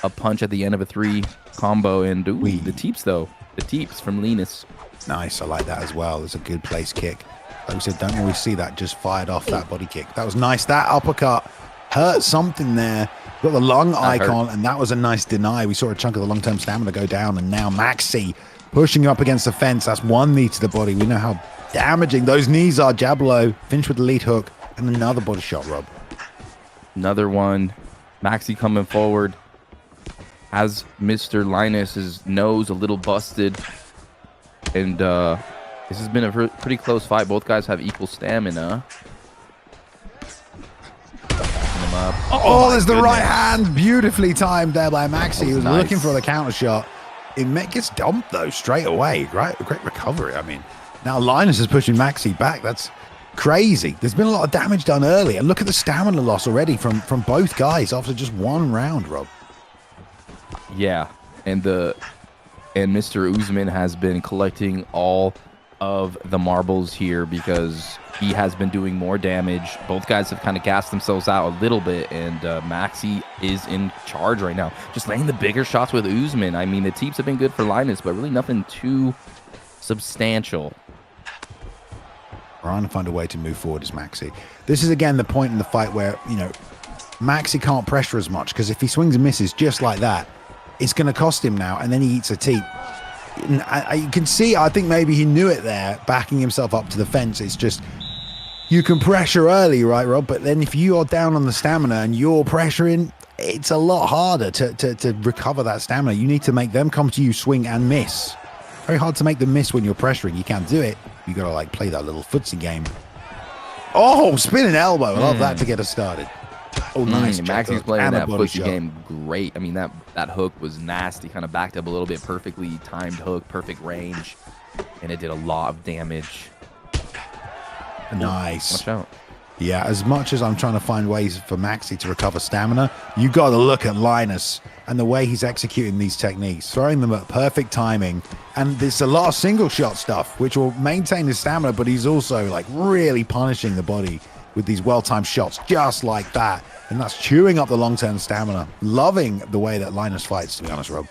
Speaker 2: a punch at the end of a 3 combo. And ooh, the teeps, though. The teeps from Linus.
Speaker 1: Nice. I like that as well. It's a good place kick. Like we said, don't always see that just fired off that body kick. That was nice. That uppercut hurt something there. Got the lung icon, and that was a nice deny. We saw a chunk of the long-term stamina go down, and now Maxi pushing up against the fence. That's 1 knee to the body. We know how damaging those knees are. Jab low, finish with the lead hook, and another body shot, Rob.
Speaker 2: Another one. Maxi coming forward. Has Mr. Linus's nose a little busted. And this has been a pretty close fight. Both guys have equal stamina.
Speaker 1: Oh, there's the right hand. Beautifully timed there by Maxi. He was
Speaker 2: nice.
Speaker 1: looking for the counter shot. It gets dumped, though, straight away. Right? Great recovery. I mean, now Linus is pushing Maxi back. That's crazy. There's been a lot of damage done early. And look at the stamina loss already from both guys after just 1 round, Rob.
Speaker 2: Yeah. And Mr. Usman has been collecting all of the marbles here because he has been doing more damage. Both guys have kind of gassed themselves out a little bit, and Maxi is in charge right now. Just laying the bigger shots with Usman. I mean, the teeps have been good for Linus, but really nothing too substantial.
Speaker 1: Trying to find a way to move forward as Maxi. This is, again, the point in the fight where, you know, Maxi can't pressure as much because if he swings and misses just like that, it's going to cost him now, and then he eats a teep. You can see, I think maybe he knew it there, backing himself up to the fence. It's just, you can pressure early, right, Rob? But then if you are down on the stamina and you're pressuring, it's a lot harder to recover that stamina. You need to make them come to you, swing and miss. Very hard to make them miss when you're pressuring. You can't do it. You got to like play that little footsie game. Oh, spinning elbow. I love that to get us started. Oh, nice.
Speaker 2: Maxi's playing that footsie game great. I mean, that hook was nasty. Kind of backed up a little bit. Perfectly timed hook, perfect range. And it did a lot of damage.
Speaker 1: Nice.
Speaker 2: Watch out.
Speaker 1: Yeah, as much as I'm trying to find ways for Maxi to recover stamina, you got to look at Linus and the way he's executing these techniques, throwing them at perfect timing. And there's a lot of single shot stuff, which will maintain his stamina, but he's also like really punishing the body with these well-timed shots just like that. And that's chewing up the long-term stamina. Loving the way that Linus fights, to be honest, Rob.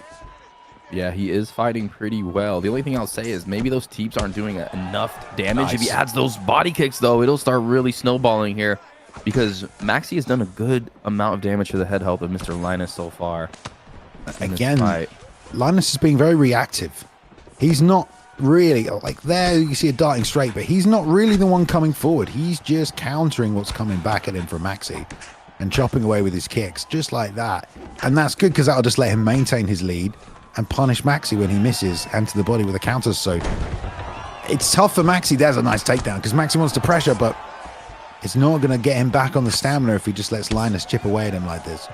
Speaker 2: Yeah, he is fighting pretty well. The only thing I'll say is maybe those teeps aren't doing enough damage.
Speaker 1: Nice.
Speaker 2: If he adds those body kicks, though, it'll start really snowballing here because Maxi has done a good amount of damage to the head health of Mr. Linus so far.
Speaker 1: Again, Linus is being very reactive. He's not really, like there you see a darting straight, but he's not really the one coming forward. He's just countering what's coming back at him from Maxi and chopping away with his kicks, just like that. And that's good because that'll just let him maintain his lead and punish Maxi when he misses and to the body with the counters. So it's tough for Maxi. There's a nice takedown because Maxi wants to pressure, but it's not going to get him back on the stamina if he just lets Linus chip away at him like this.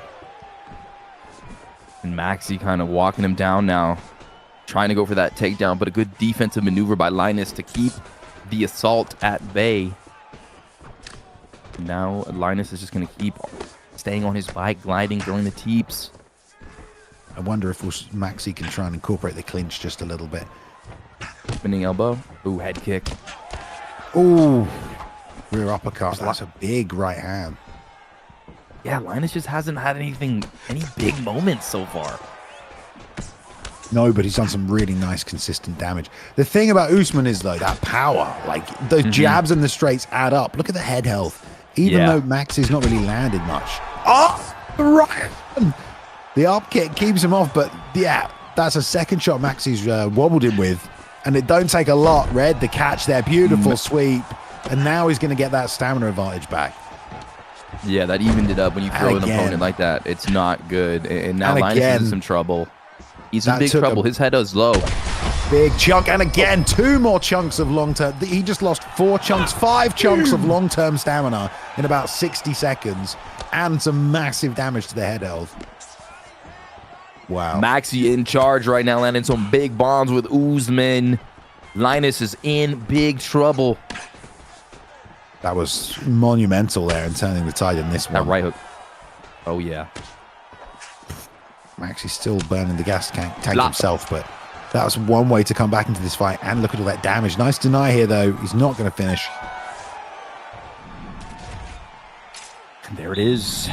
Speaker 2: And Maxi kind of walking him down now, trying to go for that takedown, but a good defensive maneuver by Linus to keep the assault at bay. Now Linus is just going to keep staying on his bike, gliding, throwing the teeps.
Speaker 1: I wonder if Maxi can try and incorporate the clinch just a little bit.
Speaker 2: Spinning elbow. Ooh, head kick.
Speaker 1: Ooh, rear uppercut. That's a big right hand.
Speaker 2: Yeah, Linus just hasn't had any big moments so far.
Speaker 1: No, but he's done some really nice, consistent damage. The thing about Usman is, though, that power. Like, those jabs and the straights add up. Look at the head health. Even though Maxi's not really landed much. Oh, right. The up kick keeps him off, but yeah, that's a second shot Maxi's wobbled him with. And it don't take a lot. Red, the catch there. Beautiful sweep. And now he's going to get that stamina advantage back.
Speaker 2: Yeah, that evened it up when you throw an opponent like that. It's not good. And now Linus is in some trouble. He's in big trouble. His head is low.
Speaker 1: Big chunk. And again, 2 more chunks of long-term. He just lost 5 chunks of long-term stamina in about 60 seconds. And some massive damage to the head health. Wow.
Speaker 2: Maxi in charge right now, landing some big bombs with Usman. Linus is in big trouble.
Speaker 1: That was monumental there in turning the tide in this one.
Speaker 2: That right hook. Oh, yeah.
Speaker 1: Maxi's still burning the gas tank himself, but that was one way to come back into this fight. And look at all that damage. Nice deny here, though. He's not going to finish.
Speaker 2: And there it is.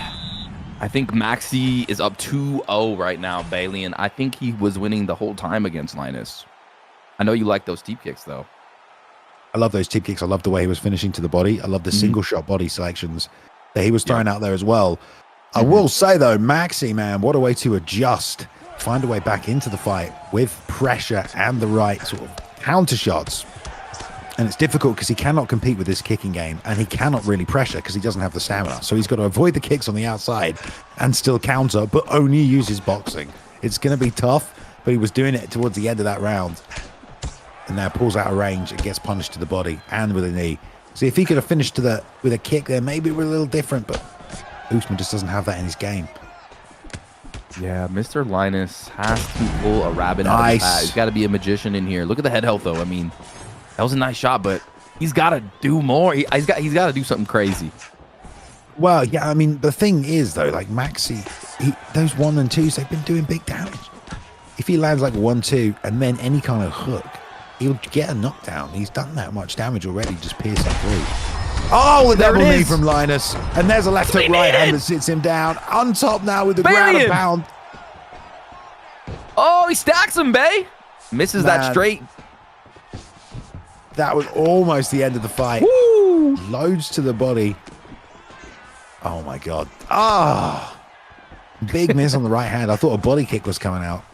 Speaker 2: I think Maxi is up 2-0 right now, Bailey, and I think he was winning the whole time against Linus. I know you like those deep kicks, though.
Speaker 1: I love those tip kicks. I love the way he was finishing to the body. I love the single shot body selections that he was throwing out there as well. I will say, though, Maxi, man, what a way to adjust, find a way back into the fight with pressure and the right sort of counter shots. And it's difficult because he cannot compete with this kicking game, and he cannot really pressure because he doesn't have the stamina. So he's got to avoid the kicks on the outside and still counter, but only use his boxing. It's going to be tough, but he was doing it towards the end of that round. And now pulls out of range and gets punished to the body and with a knee. See, if he could have finished with a kick there, maybe it would a little different, but Usman just doesn't have that in his game.
Speaker 2: Yeah, Mr. Linus has to pull a rabbit out of his hat. He's got to be a magician in here. Look at the head health, though. I mean, that was a nice shot, but he's got to do more. He's got to do something crazy.
Speaker 1: Well, yeah, I mean, the thing is, though, like Maxi, those 1 and 2s, they've been doing big damage. If he lands like 1-2 and then any kind of hook, he'll get a knockdown. He's done that much damage already, just piercing through. Oh, the double knee from Linus. And there's a left hook right hand that sits him down. On top now with the ground and pound.
Speaker 2: Oh, he stacks him, Bay. Misses that straight.
Speaker 1: That was almost the end of the fight.
Speaker 2: Woo!
Speaker 1: Loads to the body. Oh, my God. Ah. Big miss on the right hand. I thought a body kick was coming out.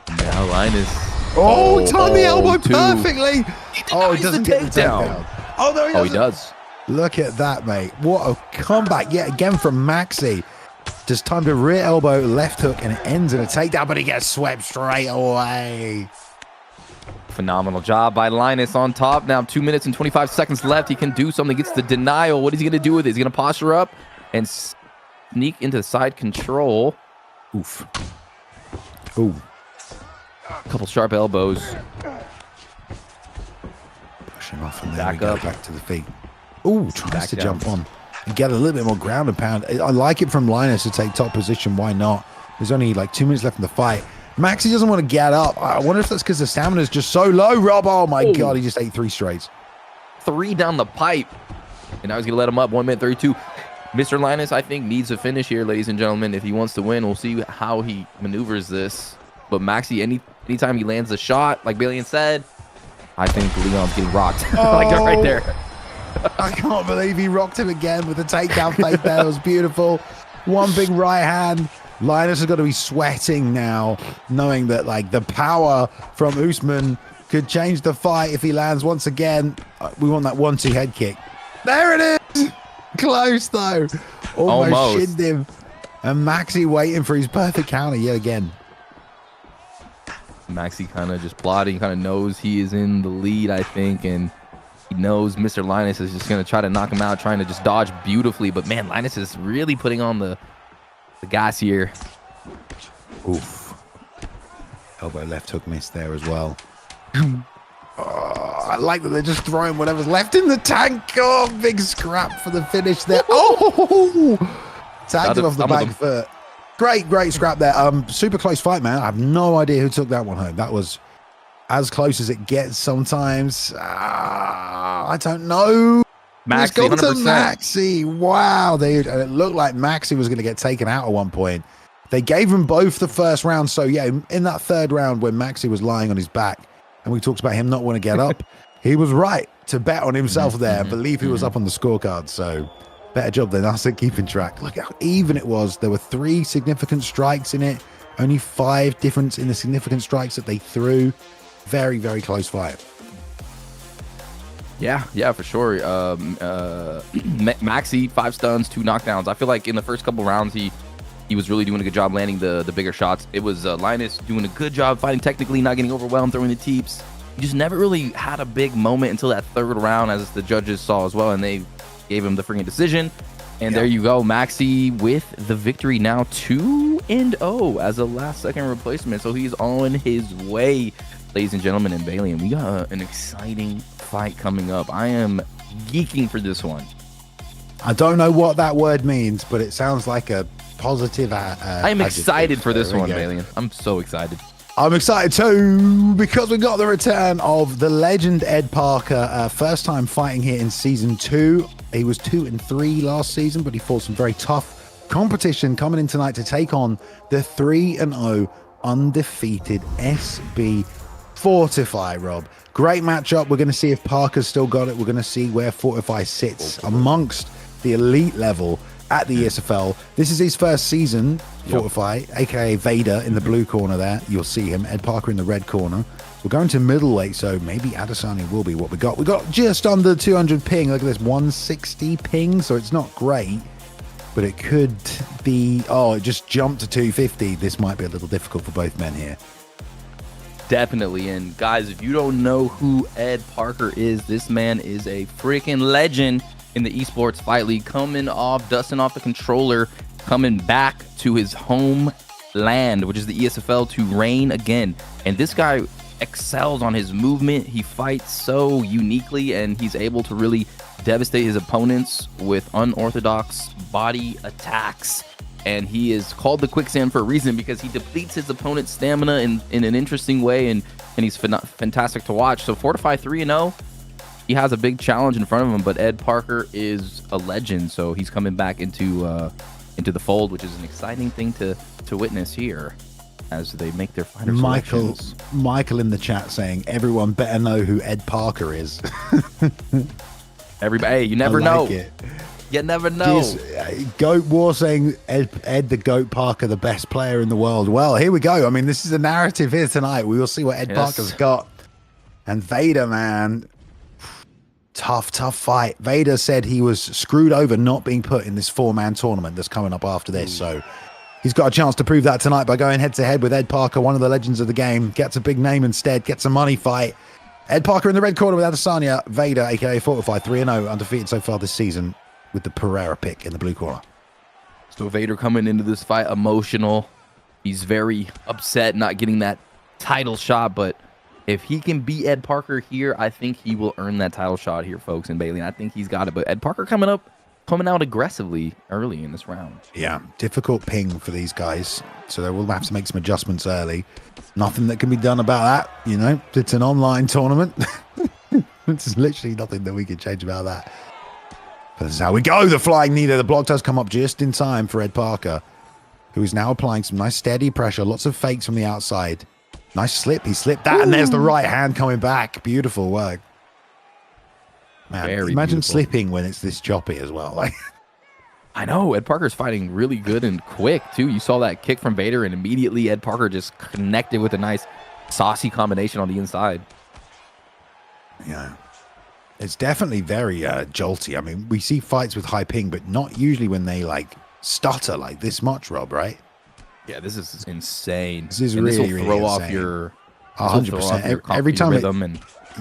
Speaker 2: Now Linus.
Speaker 1: Oh, timed the elbow perfectly. He doesn't get the takedown. Oh, no, he doesn't.
Speaker 2: He does.
Speaker 1: Look at that, mate. What a comeback yet again from Maxi. Just timed a rear elbow, left hook, and it ends in a takedown, but he gets swept straight away.
Speaker 2: Phenomenal job by Linus on top. Now 2 minutes and 25 seconds left. He can do something. Gets the denial. What is he going to do with it? He's going to posture up and sneak into side control.
Speaker 1: Oof. Ooh.
Speaker 2: A couple sharp elbows.
Speaker 1: Push him off and then we go back to the feet. Ooh, tries to jump on and get a little bit more ground and pound. I like it from Linus to take top position. Why not? There's only like 2 minutes left in the fight. Maxi doesn't want to get up. I wonder if that's because the stamina is just so low, Rob. Oh, my God. He just ate 3 straights.
Speaker 2: 3 down the pipe. And now he's going to let him up. 1 minute 32. Mr. Linus, I think, needs a finish here, ladies and gentlemen. If he wants to win, we'll see how he maneuvers this. But Maxi, anytime he lands a shot, like Bailey said, I think Leon's getting rocked. Like that right there.
Speaker 1: I can't believe he rocked him again with the takedown fake there. That was beautiful. One big right hand. Linus has got to be sweating now, knowing that like the power from Usman could change the fight if he lands once again. We want that 1-2 head kick. There it is. Close though. Almost shinned him. And Maxi waiting for his perfect counter yet again.
Speaker 2: Maxi kind of just plotting, kind of knows he is in the lead, I think, and he knows Mr. Linus is just going to try to knock him out, trying to just dodge beautifully. But man, Linus is really putting on the gas here.
Speaker 1: Oof. Elbow left hook miss there as well. I like that they're just throwing whatever's left in the tank. Oh, big scrap for the finish there. Oh, tagged him off the back foot. Great scrap there. Super close fight, man. I have no idea who took that one home. That was as close as it gets sometimes. I don't know.
Speaker 2: Maxi, 100%.
Speaker 1: Maxi. Wow, dude. And it looked like Maxi was going to get taken out at one point. They gave him both the first round. So, yeah, in that third round when Maxi was lying on his back and we talked about him not wanting to get up, he was right to bet on himself there and believe he was up on the scorecard. So, better job than us at keeping track. Look how even it was. There were 3 significant strikes in it. Only 5 difference in the significant strikes that they threw. Very, very close fight.
Speaker 2: Yeah, for sure. Maxi, 5 stuns, 2 knockdowns. I feel like in the first couple rounds, he was really doing a good job landing the bigger shots. It was Linus doing a good job fighting technically, not getting overwhelmed, throwing the teeps. He just never really had a big moment until that third round, as the judges saw as well, and they gave him the freaking decision. And there you go, Maxi with the victory, now 2-0 as a last-second replacement. So he's on his way, ladies and gentlemen, and Bailey. And we got an exciting fight coming up. I am geeking for this one.
Speaker 1: I don't know what that word means, but it sounds like a positive.
Speaker 2: I am excited for this one, Bailey. I'm so excited.
Speaker 1: I'm excited too because we got the return of the legend Ed Parker. First time fighting here in season 2. He was 2-3 last season, but he fought some very tough competition coming in tonight to take on the 3-0 undefeated SB Fortify, Rob. Great matchup. We're going to see if Parker's still got it. We're going to see where Fortify sits amongst the elite level at the ESFL. This is his first season, Fortify, aka Vader in the blue corner there. You'll see him. Ed Parker in the red corner. We're going to middleweight, so maybe Adesanya will be what we got. We got just under 200 ping. Look at this, 160 ping, so it's not great, but it could be. Oh, it just jumped to 250. This might be a little difficult for both men here.
Speaker 2: Definitely. And guys, if you don't know who Ed Parker is, this man is a freaking legend in the esports fight league, coming off, dusting off the controller, coming back to his homeland, which is the ESFL, to reign again. And this guy excels on his movement. He fights so uniquely, and he's able to really devastate his opponents with unorthodox body attacks. And he is called the quicksand for a reason, because he depletes his opponent's stamina in an interesting way, and he's fantastic to watch. So Fortify 3-0, he has a big challenge in front of him, but Ed Parker is a legend, so he's coming back into the fold, which is an exciting thing to witness here as they make their final selections.
Speaker 1: Michael in the chat saying everyone better know who Ed Parker is.
Speaker 2: Everybody, hey, you never know.
Speaker 1: It.
Speaker 2: You never know.
Speaker 1: Goat War saying Ed the Goat Parker, the best player in the world. Well, here we go. I mean, this is a narrative here tonight. We will see what Ed Parker's got. And Vader, man, tough fight. Vader said he was screwed over not being put in this 4-man tournament that's coming up after this. So he's got a chance to prove that tonight by going head-to-head with Ed Parker, one of the legends of the game. Gets a big name instead, gets a money fight. Ed Parker in the red corner with Adesanya. Vader, a.k.a. Fortify, 3-0, undefeated so far this season, with the Pereira pick in the blue corner.
Speaker 2: So Vader coming into this fight emotional. He's very upset not getting that title shot, but if he can beat Ed Parker here, I think he will earn that title shot here, folks, and Bailey. I think he's got it. But Ed Parker coming out aggressively early in this round.
Speaker 1: Yeah, difficult ping for these guys, so they will have to make some adjustments early. Nothing that can be done about that, you know. It's an online tournament. There's literally nothing that we can change about that. But this is how we go. The flying knee there. The block does come up just in time for Ed Parker, who is now applying some nice steady pressure. Lots of fakes from the outside. Nice slip. He slipped that, and there's the right hand coming back. Beautiful work. Man,
Speaker 2: very
Speaker 1: imagine
Speaker 2: beautiful.
Speaker 1: slipping when it's this choppy as well. Like,
Speaker 2: I know. Ed Parker's fighting really good and quick, too. You saw that kick from Vader, and immediately Ed Parker just connected with a nice saucy combination on the inside.
Speaker 1: Yeah. It's definitely very jolty. I mean, we see fights with high ping, but not usually when they like stutter like this much, Rob, right?
Speaker 2: Yeah, this is insane.
Speaker 1: This is
Speaker 2: and
Speaker 1: really,
Speaker 2: this will
Speaker 1: really
Speaker 2: throw
Speaker 1: insane.
Speaker 2: off your
Speaker 1: 100%. Every time
Speaker 2: rhythm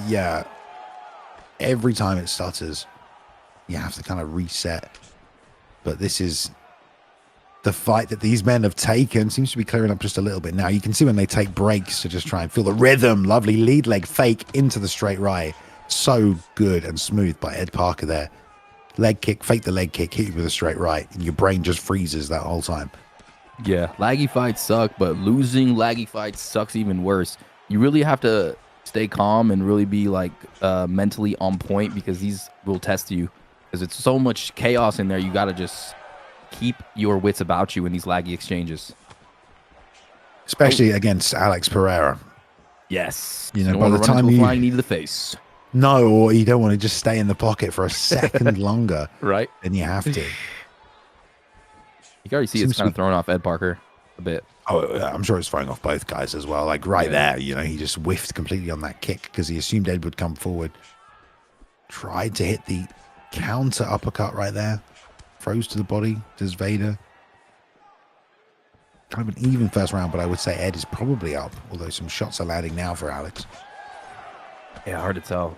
Speaker 1: yeah. Every time it stutters, you have to kind of reset. But this is the fight that these men have taken seems to be clearing up just a little bit now. You can see when they take breaks to just try and feel the rhythm. Lovely lead leg fake into the straight right. So good and smooth by Ed Parker there. Leg kick, fake the leg kick, hit you with a straight right, and your brain just freezes that whole time.
Speaker 2: Yeah, laggy fights suck, but losing laggy fights sucks even worse. You really have to stay calm and really be like mentally on point, because these will test you, because it's so much chaos in there. You got to just keep your wits about you in these laggy exchanges,
Speaker 1: especially against Alex Pereira.
Speaker 2: Yes,
Speaker 1: you know,
Speaker 2: don't
Speaker 1: by the
Speaker 2: want to run
Speaker 1: time
Speaker 2: into a
Speaker 1: you
Speaker 2: flying knee to the face.
Speaker 1: No, or you don't want to just stay in the pocket for a second longer,
Speaker 2: right?
Speaker 1: Than you have to.
Speaker 2: You can already see it's kind of throwing off Ed Parker a bit.
Speaker 1: Oh, I'm sure it's throwing off both guys as well. Like right there, you know, he just whiffed completely on that kick because he assumed Ed would come forward. Tried to hit the counter uppercut right there. Froze to the body. Does Vader. Kind of an even first round, but I would say Ed is probably up, although some shots are landing now for Alex.
Speaker 2: Yeah, hard to tell.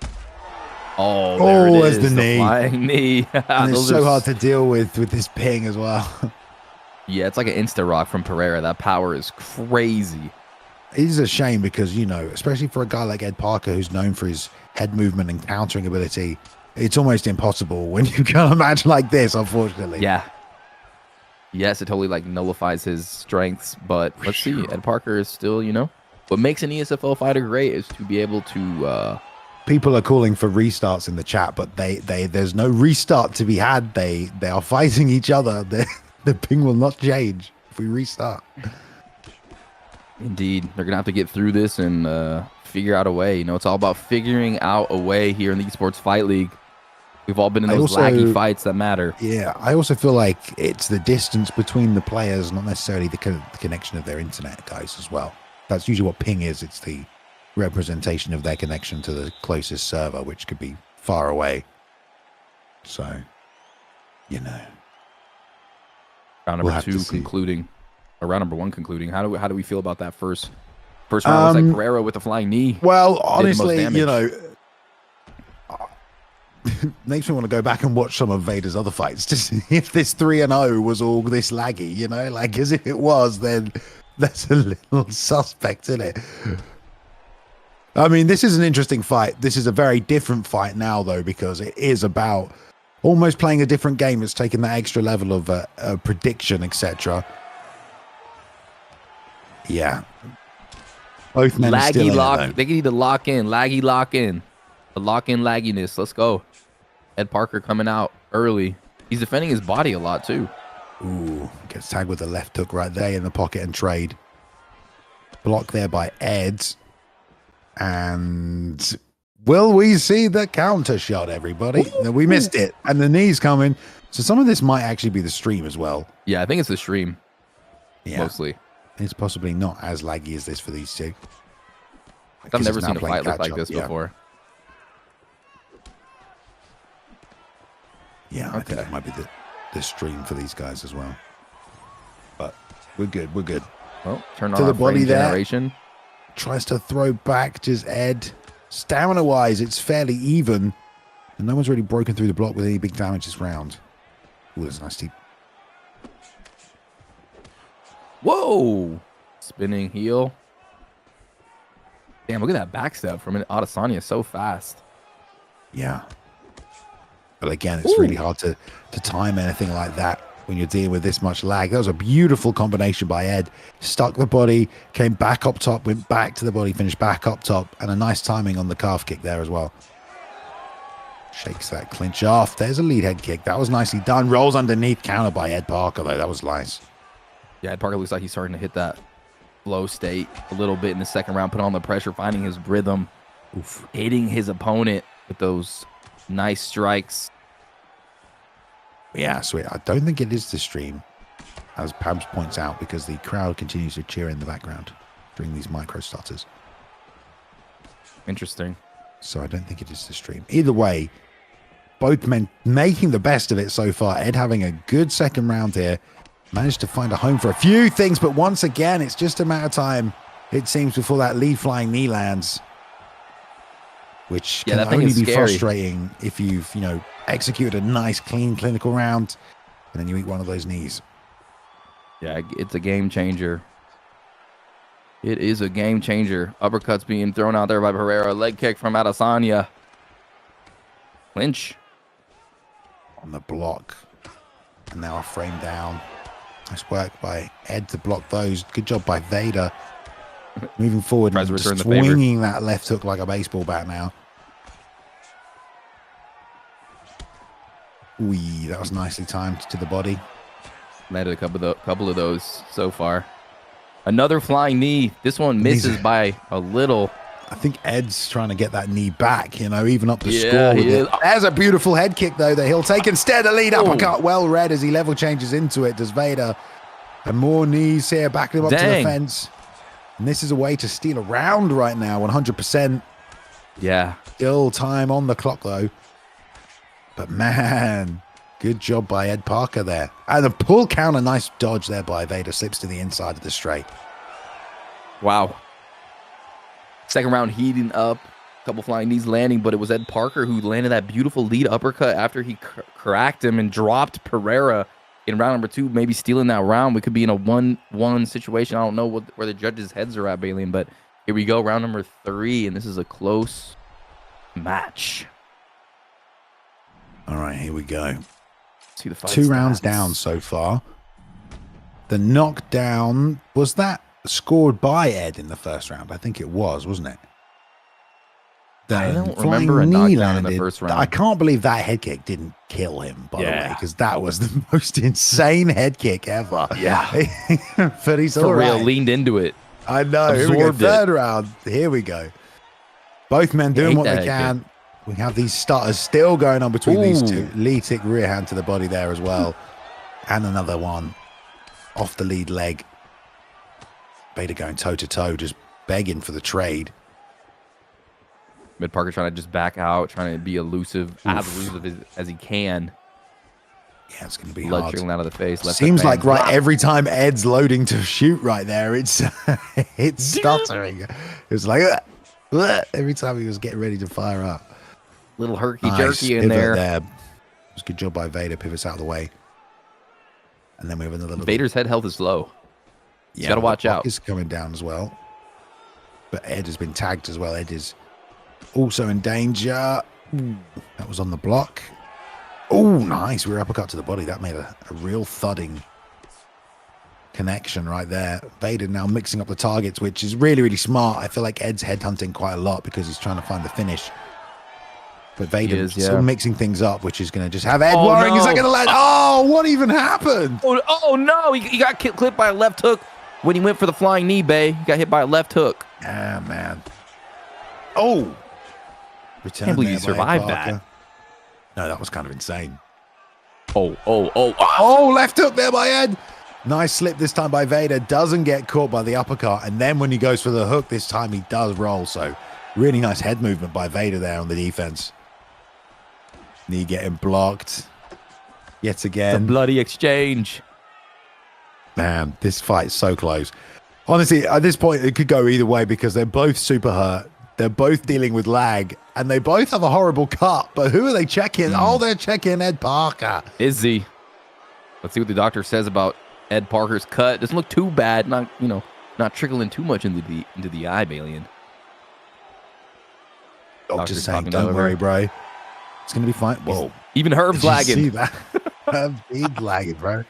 Speaker 2: Oh, there it is,
Speaker 1: the knee.
Speaker 2: Flying knee.
Speaker 1: And it's so hard to deal with this ping as well.
Speaker 2: Yeah, it's like an insta rock from Pereira. That power is crazy.
Speaker 1: It is a shame because, you know, especially for a guy like Ed Parker, who's known for his head movement and countering ability, it's almost impossible when you got a match like this, unfortunately.
Speaker 2: Yeah. Yes, it totally like nullifies his strengths, but let's see. Ed Parker is still, you know, what makes an ESFL fighter great is to be able to...
Speaker 1: People are calling for restarts in the chat, but there's no restart to be had. They are fighting each other. The ping will not change if we restart.
Speaker 2: Indeed. They're going to have to get through this and figure out a way. You know, it's all about figuring out a way here in the Esports Fight League. We've all been in those laggy fights that matter.
Speaker 1: Yeah, I also feel like it's the distance between the players, not necessarily the connection of their internet, guys, as well. That's usually what ping is. It's the representation of their connection to the closest server, which could be far away. So, you know.
Speaker 2: Round number two concluding, or round number one concluding. How do we feel about that first round? Was like Pereira with a flying knee.
Speaker 1: Well, honestly, you know, makes me want to go back and watch some of Vader's other fights to see if this 3-0 was all this laggy. You know, like as if it was, then that's a little suspect, isn't it? I mean, this is an interesting fight. This is a very different fight now, though, because it is about almost playing a different game. It's taken that extra level of prediction, etc. Yeah. Both men are still
Speaker 2: lock.
Speaker 1: in it,
Speaker 2: they need to lock in. Laggy lock in. The lock in lagginess. Let's go. Ed Parker coming out early. He's defending his body a lot, too.
Speaker 1: Ooh, gets tagged with the left hook right there in the pocket and trade. Block there by Ed. And will we see the counter shot, everybody? No, we missed it. And the knee's coming. So some of this might actually be the stream as well.
Speaker 2: Yeah, I think it's the stream.
Speaker 1: Yeah.
Speaker 2: Mostly.
Speaker 1: It's possibly not as laggy as this for these two.
Speaker 2: I've never seen a fight look like this before.
Speaker 1: Yeah, I think it might be the stream for these guys as well. But we're good. We're good.
Speaker 2: Well, turn on the body generation.
Speaker 1: Tries to throw back, just Ed. Stamina-wise, it's fairly even. And no one's really broken through the block with any big damage this round. Ooh, that's nice deep.
Speaker 2: Whoa! Spinning heel. Damn, look at that backstep from Adesanya so fast.
Speaker 1: Yeah. But again, it's really hard to time anything like that when you're dealing with this much lag. That was a beautiful combination by Ed. Stuck the body, came back up top, went back to the body, finished back up top, and a nice timing on the calf kick there as well. Shakes that clinch off. There's a lead head kick. That was nicely done. Rolls underneath, counter by Ed Parker, though. That was nice.
Speaker 2: Yeah, Ed Parker looks like he's starting to hit that flow state a little bit in the second round, put on the pressure, finding his rhythm, hitting his opponent with those nice strikes.
Speaker 1: Yeah, sweet. I don't think it is the stream, as Pabs points out, because the crowd continues to cheer in the background during these micro stutters.
Speaker 2: Interesting.
Speaker 1: So I don't think it is the stream. Either way, both men making the best of it so far. Ed having a good second round here. Managed to find a home for a few things, but once again, it's just a matter of time, it seems, before that lead flying knee lands. Which can only be frustrating if you've, you know, executed a nice, clean, clinical round, and then you eat one of those knees.
Speaker 2: Yeah, it's a game changer. It is a game changer. Uppercuts being thrown out there by Pereira. Leg kick from Adesanya. Clinch.
Speaker 1: On the block. And now a frame down. Nice work by Ed to block those. Good job by Vader. Moving forward and just swinging that left hook like a baseball bat now. Ooh, that was nicely timed to the body.
Speaker 2: Landed a couple of those so far. Another flying knee. This one misses by a little.
Speaker 1: I think Ed's trying to get that knee back, you know, even up the score. With it. There's a beautiful head kick, though, that he'll take instead. A lead uppercut. Well read as he level changes into it, does Vader. And more knees here, backing him up to the fence. And this is a way to steal a round right now, 100%.
Speaker 2: Yeah.
Speaker 1: Still time on the clock, though. But, man, good job by Ed Parker there. And a pull counter, nice dodge there by Vader. Slips to the inside of the straight.
Speaker 2: Wow. Second round heating up. A couple flying knees landing, but it was Ed Parker who landed that beautiful lead uppercut after he cracked him and dropped Pereira in round number 2, maybe stealing that round. We could be in a 1-1 situation. I don't know where the judges' heads are at, Balian, but here we go, round number 3, and this is a close match.
Speaker 1: All right, here we go.
Speaker 2: See the fight
Speaker 1: 2 rounds down so far. The knockdown, was that scored by Ed in the first round? I think it was, wasn't it?
Speaker 2: I don't remember a knockdown in the first round.
Speaker 1: I can't believe that head kick didn't kill him, by the way, because that was the most insane head kick ever.
Speaker 2: Yeah.
Speaker 1: But he's
Speaker 2: For real, leaned into it.
Speaker 1: I know. Here we go. Third round. Here we go. Both men doing what they can. We have these stutters still going on between these two. Lead kick, rear hand to the body there as well. And another one off the lead leg. Vader going toe-to-toe, just begging for the trade.
Speaker 2: Ed Parker trying to just back out, trying to be elusive, as elusive as he can.
Speaker 1: Yeah, it's going to be
Speaker 2: blood
Speaker 1: hard.
Speaker 2: trickling out of the face.
Speaker 1: Seems like every time Ed's loading to shoot right there, it's it's stuttering. It's like every time he was getting ready to fire up.
Speaker 2: Little herky-jerky in there.
Speaker 1: It was a good job by Vader. Pivots out of the way. And then we have another little...
Speaker 2: Vader's head health is low.
Speaker 1: Yeah,
Speaker 2: you got to watch out.
Speaker 1: Is coming down as well. But Ed has been tagged as well. Ed is also in danger. That was on the block. Oh, nice. Rear uppercut to the body. That made a real thudding connection right there. Vader now mixing up the targets, which is really, really smart. I feel like Ed's headhunting quite a lot because he's trying to find the finish. But Vader is still mixing things up, which is going to just have Ed worrying. Is that going to land? Oh, what even happened?
Speaker 2: Oh no. He got clipped by a left hook when he went for the flying knee, Bay. He got hit by a left hook.
Speaker 1: Ah, man. Oh.
Speaker 2: Return. Can't believe you survived that.
Speaker 1: No, that was kind of insane.
Speaker 2: Oh,
Speaker 1: left hook there by Ed. Nice slip this time by Vader. Doesn't get caught by the uppercut. And then when he goes for the hook this time, he does roll. So really nice head movement by Vader there on the defense. Knee getting blocked yet again.
Speaker 2: The bloody exchange.
Speaker 1: Man, this fight is so close. Honestly, at this point, it could go either way because they're both super hurt. They're both dealing with lag, and they both have a horrible cut. But who are they checking? Oh, they're checking Ed Parker.
Speaker 2: Is he? Let's see what the doctor says about Ed Parker's cut. Doesn't look too bad. Not trickling too much into the eye, Balian.
Speaker 1: Doctor's saying, don't worry, bro. It's going to be fine. Whoa.
Speaker 2: Even Herb's lagging.
Speaker 1: See that? Herb Dean's lagging, bro.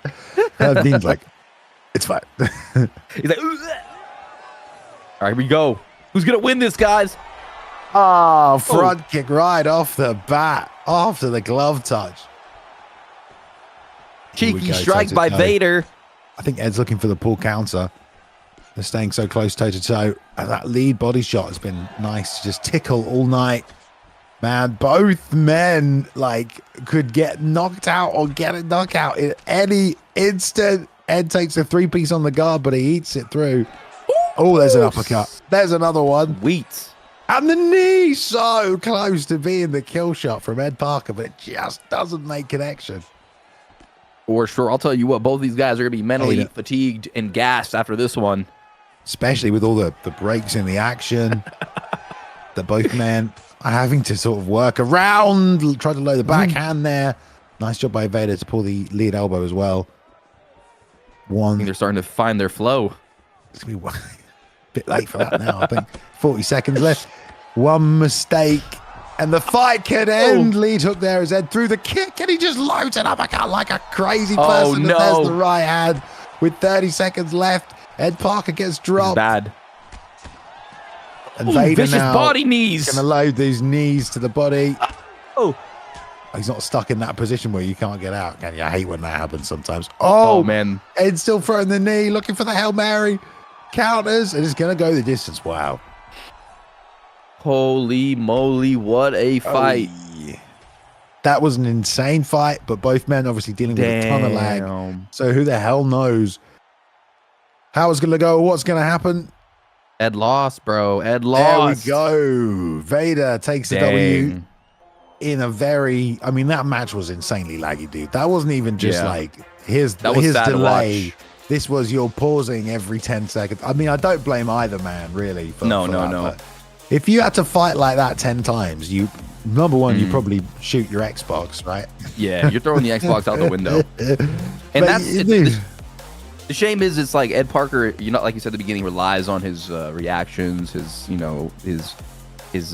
Speaker 1: Herb Dean's like, it's fine.
Speaker 2: He's like, all right, here we go. Who's going to win this, guys?
Speaker 1: Oh, front kick right off the bat. After the glove touch.
Speaker 2: Cheeky strike by Vader.
Speaker 1: I think Ed's looking for the pull counter. They're staying so close toe-to-toe. And that lead body shot has been nice to just tickle all night. Man, both men could get knocked out or get a knockout in any instant. Ed takes a 3-piece on the guard, but he eats it through. Oh, there's an uppercut. There's another one.
Speaker 2: Wheat.
Speaker 1: And the knee so close to being the kill shot from Ed Parker, but it just doesn't make connection.
Speaker 2: For sure. I'll tell you what, both these guys are going to be mentally fatigued and gassed after this one.
Speaker 1: Especially with all the breaks in the action. That both men are having to sort of work around, try to load the backhand there. Nice job by Vader to pull the lead elbow as well. One.
Speaker 2: I think they're starting to find their flow.
Speaker 1: It's gonna be a bit late for that now. I think 40 seconds left. One mistake, and the fight can end. Lead hook there is Ed through the kick, and he just loads it up like a crazy person.
Speaker 2: No.
Speaker 1: There's the right hand with 30 seconds left. Ed Parker gets dropped.
Speaker 2: Bad.
Speaker 1: And Vader
Speaker 2: vicious
Speaker 1: now
Speaker 2: body knees.
Speaker 1: Gonna load these knees to the body.
Speaker 2: Oh.
Speaker 1: He's not stuck in that position where you can't get out, can you? I hate when that happens sometimes.
Speaker 2: Oh man.
Speaker 1: Ed's still throwing the knee, looking for the Hail Mary. Counters, and it's going to go the distance. Wow.
Speaker 2: Holy moly, what a fight.
Speaker 1: That was an insane fight, but both men obviously dealing with a ton of lag. So who the hell knows how it's going to go, what's going to happen.
Speaker 2: Ed lost, bro. Ed lost.
Speaker 1: There we go. Vader takes the W in a very, I mean, that match was insanely laggy, dude. That wasn't even just like, here's delay. This was your pausing every 10 seconds. I mean, I don't blame either man, really.
Speaker 2: No.
Speaker 1: If you had to fight like that 10 times, number one, you probably shoot your Xbox, right?
Speaker 2: Yeah, you're throwing the Xbox out the window. And the shame is, it's like Ed Parker, like you said at the beginning, relies on his reactions, his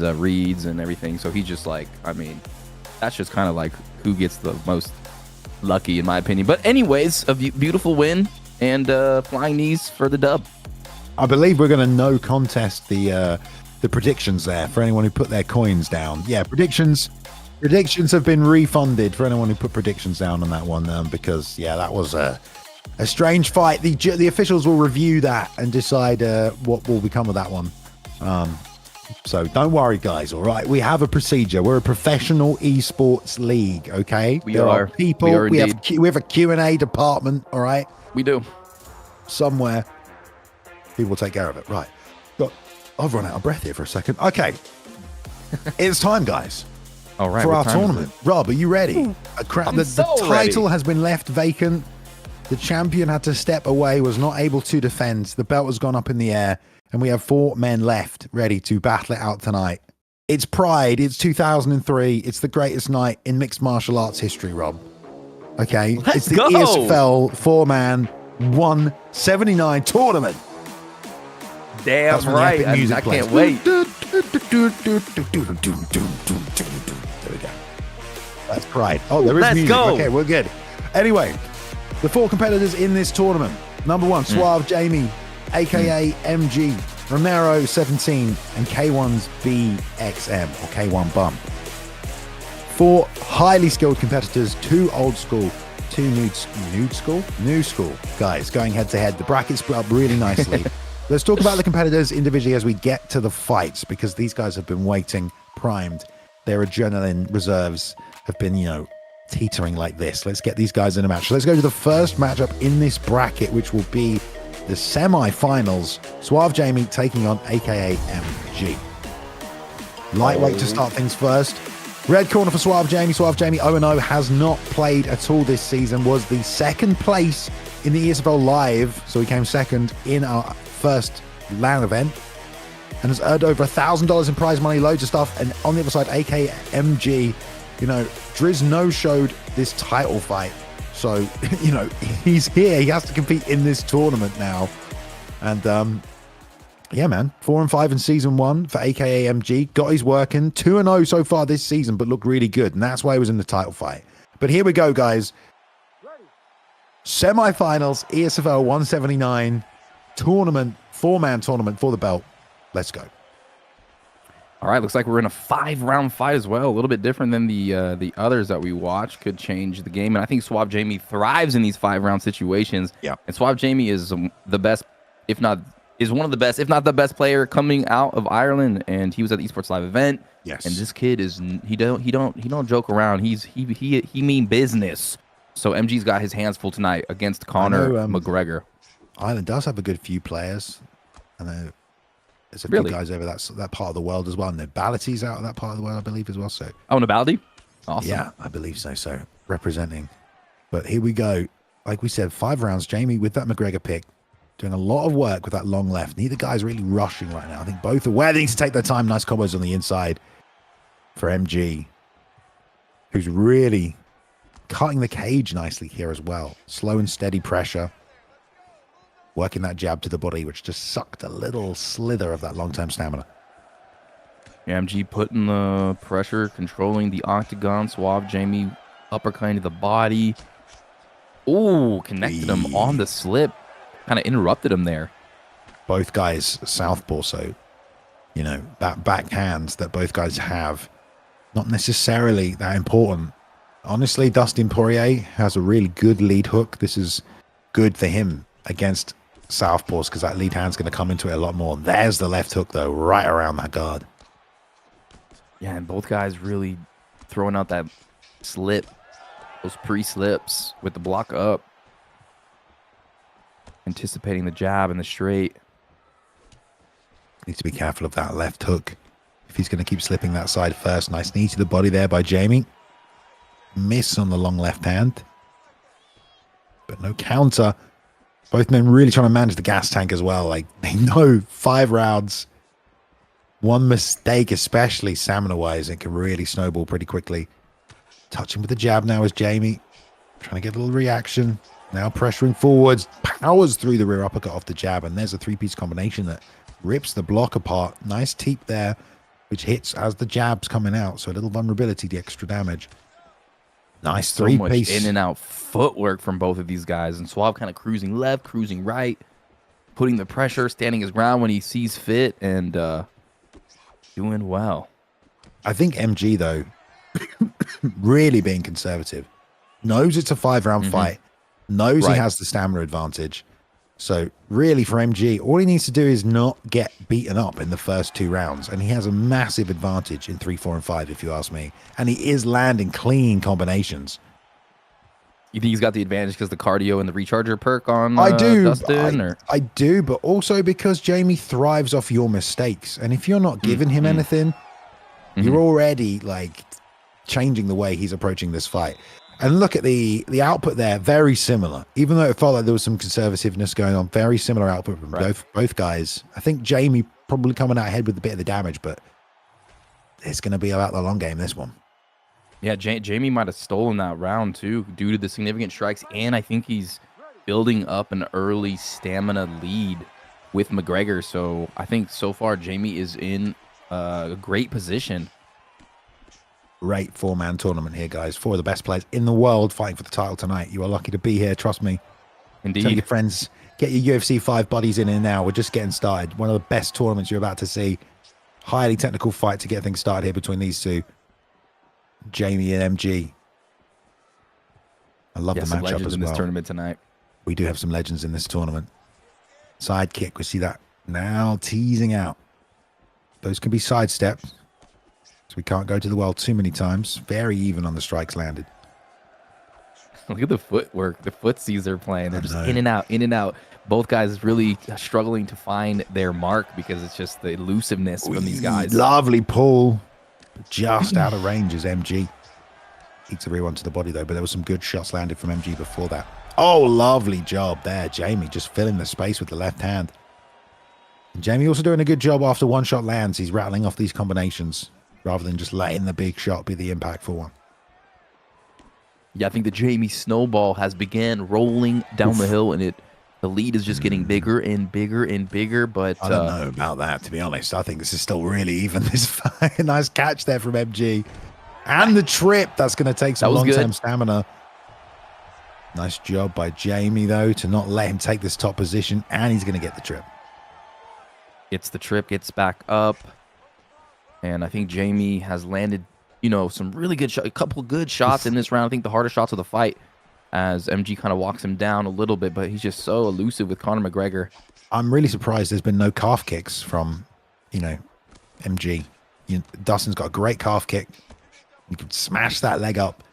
Speaker 2: reads and everything. So he's just like, I mean, that's just kind of like who gets the most lucky, in my opinion. But anyways, a beautiful win and flying knees for the dub.
Speaker 1: I believe we're going to no contest the predictions there for anyone who put their coins down. Yeah, predictions have been refunded for anyone who put predictions down on that one, because that was a strange fight. The officials will review that and decide what will become of that one. So don't worry, guys. All right, we have a procedure. We're a professional esports league. Okay, there are people. We have a Q&A department. All right,
Speaker 2: we do.
Speaker 1: Somewhere people will take care of it. Right. But I've run out of breath here for a second. Okay, it's time, guys.
Speaker 2: All right,
Speaker 1: for our tournament. Rob, are you ready? The title has been left vacant. The champion had to step away, was not able to defend. The belt has gone up in the air, and we have 4 men left ready to battle it out tonight. It's Pride. It's 2003. It's the greatest night in mixed martial arts history, Rob. Okay? It's the ESFL 4-man 179 tournament.
Speaker 2: Damn right. I can't wait.
Speaker 1: There we go. That's Pride. Oh, there is music. Go. Okay, we're good. Anyway, the 4 competitors in this tournament. Number 1, SuaveJamie, AKA MG, RomeroXVII, and K1's BXM, or K1 Bum. 4 highly skilled competitors, 2 old school, 2 new school guys going head to head. The bracket's split up really nicely. Let's talk about the competitors individually as we get to the fights, because these guys have been waiting, primed. Their adrenaline reserves have been, teetering like this. Let's get these guys in a match. So let's go to the first matchup in this bracket, which will be the semi-finals. SuaveJamie taking on AKA MG. Lightweight to start things first. Red corner for SuaveJamie. SuaveJamie 0-0, has not played at all this season. Was the second place in the ESFL Live, so he came second in our first LAN event, and has earned over $1,000 in prize money, loads of stuff. And on the other side, AKA MG, Driz no-showed this title fight. So, he's here. He has to compete in this tournament now. And, yeah, man. 4-5 in season 1 for AKA MG. Got his work in. 2-0 so far this season, but looked really good. And that's why he was in the title fight. But here we go, guys. Semi-finals, ESFL 179 tournament, 4-man tournament for the belt. Let's go.
Speaker 2: All right, looks like we're in a 5-round fight as well. A little bit different than the others that we watched. Could change the game. And I think SuaveJamie thrives in these 5-round situations. Yeah. And SuaveJamie is the best, is one of the best, if not the best player coming out of Ireland. And he was at the Esports Live event.
Speaker 1: Yes.
Speaker 2: And this kid is he don't joke around. He mean business. So MG's got his hands full tonight against Conor McGregor.
Speaker 1: Ireland does have a good few players. I know there's a few guys over that part of the world as well. And Nobality's out of that part of the world, I believe, as well. So
Speaker 2: Nobality? Awesome.
Speaker 1: Yeah, I believe so. So representing. But here we go. Like we said, 5 rounds. Jamie with that McGregor pick, doing a lot of work with that long left. Neither guy's really rushing right now. I think both are where they need to take their time. Nice combos on the inside for MG, who's really cutting the cage nicely here as well. Slow and steady pressure. working that jab to the body, which just sucked a little slither of that long-term stamina.
Speaker 2: MG putting the pressure, controlling the octagon. SuaveJamie uppercutting to the body. Ooh, connected him on the slip. Kind of interrupted him there.
Speaker 1: Both guys southpaw, so, you know, that backhand that both guys have, not necessarily that important. Honestly, Dustin Poirier has a really good lead hook. This is good for him against southpaws because that lead hand's going to come into it a lot more. There's the left hook, though, right around that guard.
Speaker 2: Yeah, and both guys really throwing out that slip, those pre-slips with the block up. Anticipating the jab and the straight.
Speaker 1: Needs to be careful of that left hook if he's going to keep slipping that side first. Nice knee to the body there by Jamie. Miss on the long left hand. But no counter. Both men really trying to manage the gas tank as well. Like, they know 5 rounds. One mistake, especially stamina-wise, it can really snowball pretty quickly. Touching with the jab now is Jamie. Trying to get a little reaction. Now pressuring forwards. Powers through the rear uppercut off the jab. And there's a 3-piece combination that rips the block apart. Nice teep there, which hits as the jab's coming out. So a little vulnerability, the extra damage. Nice
Speaker 2: so
Speaker 1: 3-piece.
Speaker 2: much in and out footwork from both of these guys. And Suave kind of cruising left, cruising right. Putting the pressure, standing his ground when he sees fit. And doing well.
Speaker 1: I think MG, though, really being conservative. Knows it's a 5-round fight. Knows he has the stamina advantage. So really for MG, all he needs to do is not get beaten up in the first 2 rounds. And he has a massive advantage in 3, 4, and 5, if you ask me. And he is landing clean combinations.
Speaker 2: You think he's got the advantage because the cardio and the recharger perk on
Speaker 1: I do.
Speaker 2: Dustin?
Speaker 1: I do, but also because Jamie thrives off your mistakes. And if you're not giving him anything, you're already like changing the way he's approaching this fight. And look at the output there, very similar. Even though it felt like there was some conservativeness going on, very similar output from both guys. I think Jamie probably coming out ahead with a bit of the damage, but it's going to be about the long game, this one.
Speaker 2: Yeah, Jamie might have stolen that round, too, due to the significant strikes. And I think he's building up an early stamina lead with McGregor. So I think so far Jamie is in a great position.
Speaker 1: Great 4-man tournament here, guys. 4 of the best players in the world fighting for the title tonight. You are lucky to be here, trust me.
Speaker 2: Indeed.
Speaker 1: Tell your friends, get your UFC 5 buddies in here now. We're just getting started. One of the best tournaments you're about to see. Highly technical fight to get things started here between these two. Jamie and MG. I love the matchup as
Speaker 2: in
Speaker 1: well.
Speaker 2: This tournament tonight.
Speaker 1: We do have some legends in this tournament. Side kick, we see that now teasing out. Those can be sidestepped. So we can't go to the well too many times. Very even on the strikes landed.
Speaker 2: Look at the footwork, the footsies they're playing. They're just in and out, in and out. Both guys really struggling to find their mark because it's just the elusiveness from these guys.
Speaker 1: Lovely pull. Just out of range is MG. Eats a rear one to the body, though, but there was some good shots landed from MG before that. Oh, lovely job there. Jamie just filling the space with the left hand. And Jamie also doing a good job after one shot lands. He's rattling off these combinations rather than just letting the big shot be the impactful one.
Speaker 2: Yeah, I think the Jamie snowball has began rolling down the hill, and the lead is just getting bigger and bigger and bigger. But
Speaker 1: I don't know about that, to be honest. I think this is still really even. This fight. Nice catch there from MG. And the trip. That's going to take some long-term stamina. Nice job by Jamie, though, to not let him take this top position. And he's going to get the trip.
Speaker 2: Gets the trip, gets back up. And I think Jamie has landed, you know, some really good shots, a couple of good shots in this round. I think the hardest shots of the fight as MG kind of walks him down a little bit, but he's just so elusive with Conor McGregor.
Speaker 1: I'm really surprised there's been no calf kicks from, you know, MG. Dustin's got a great calf kick. You can smash that leg up.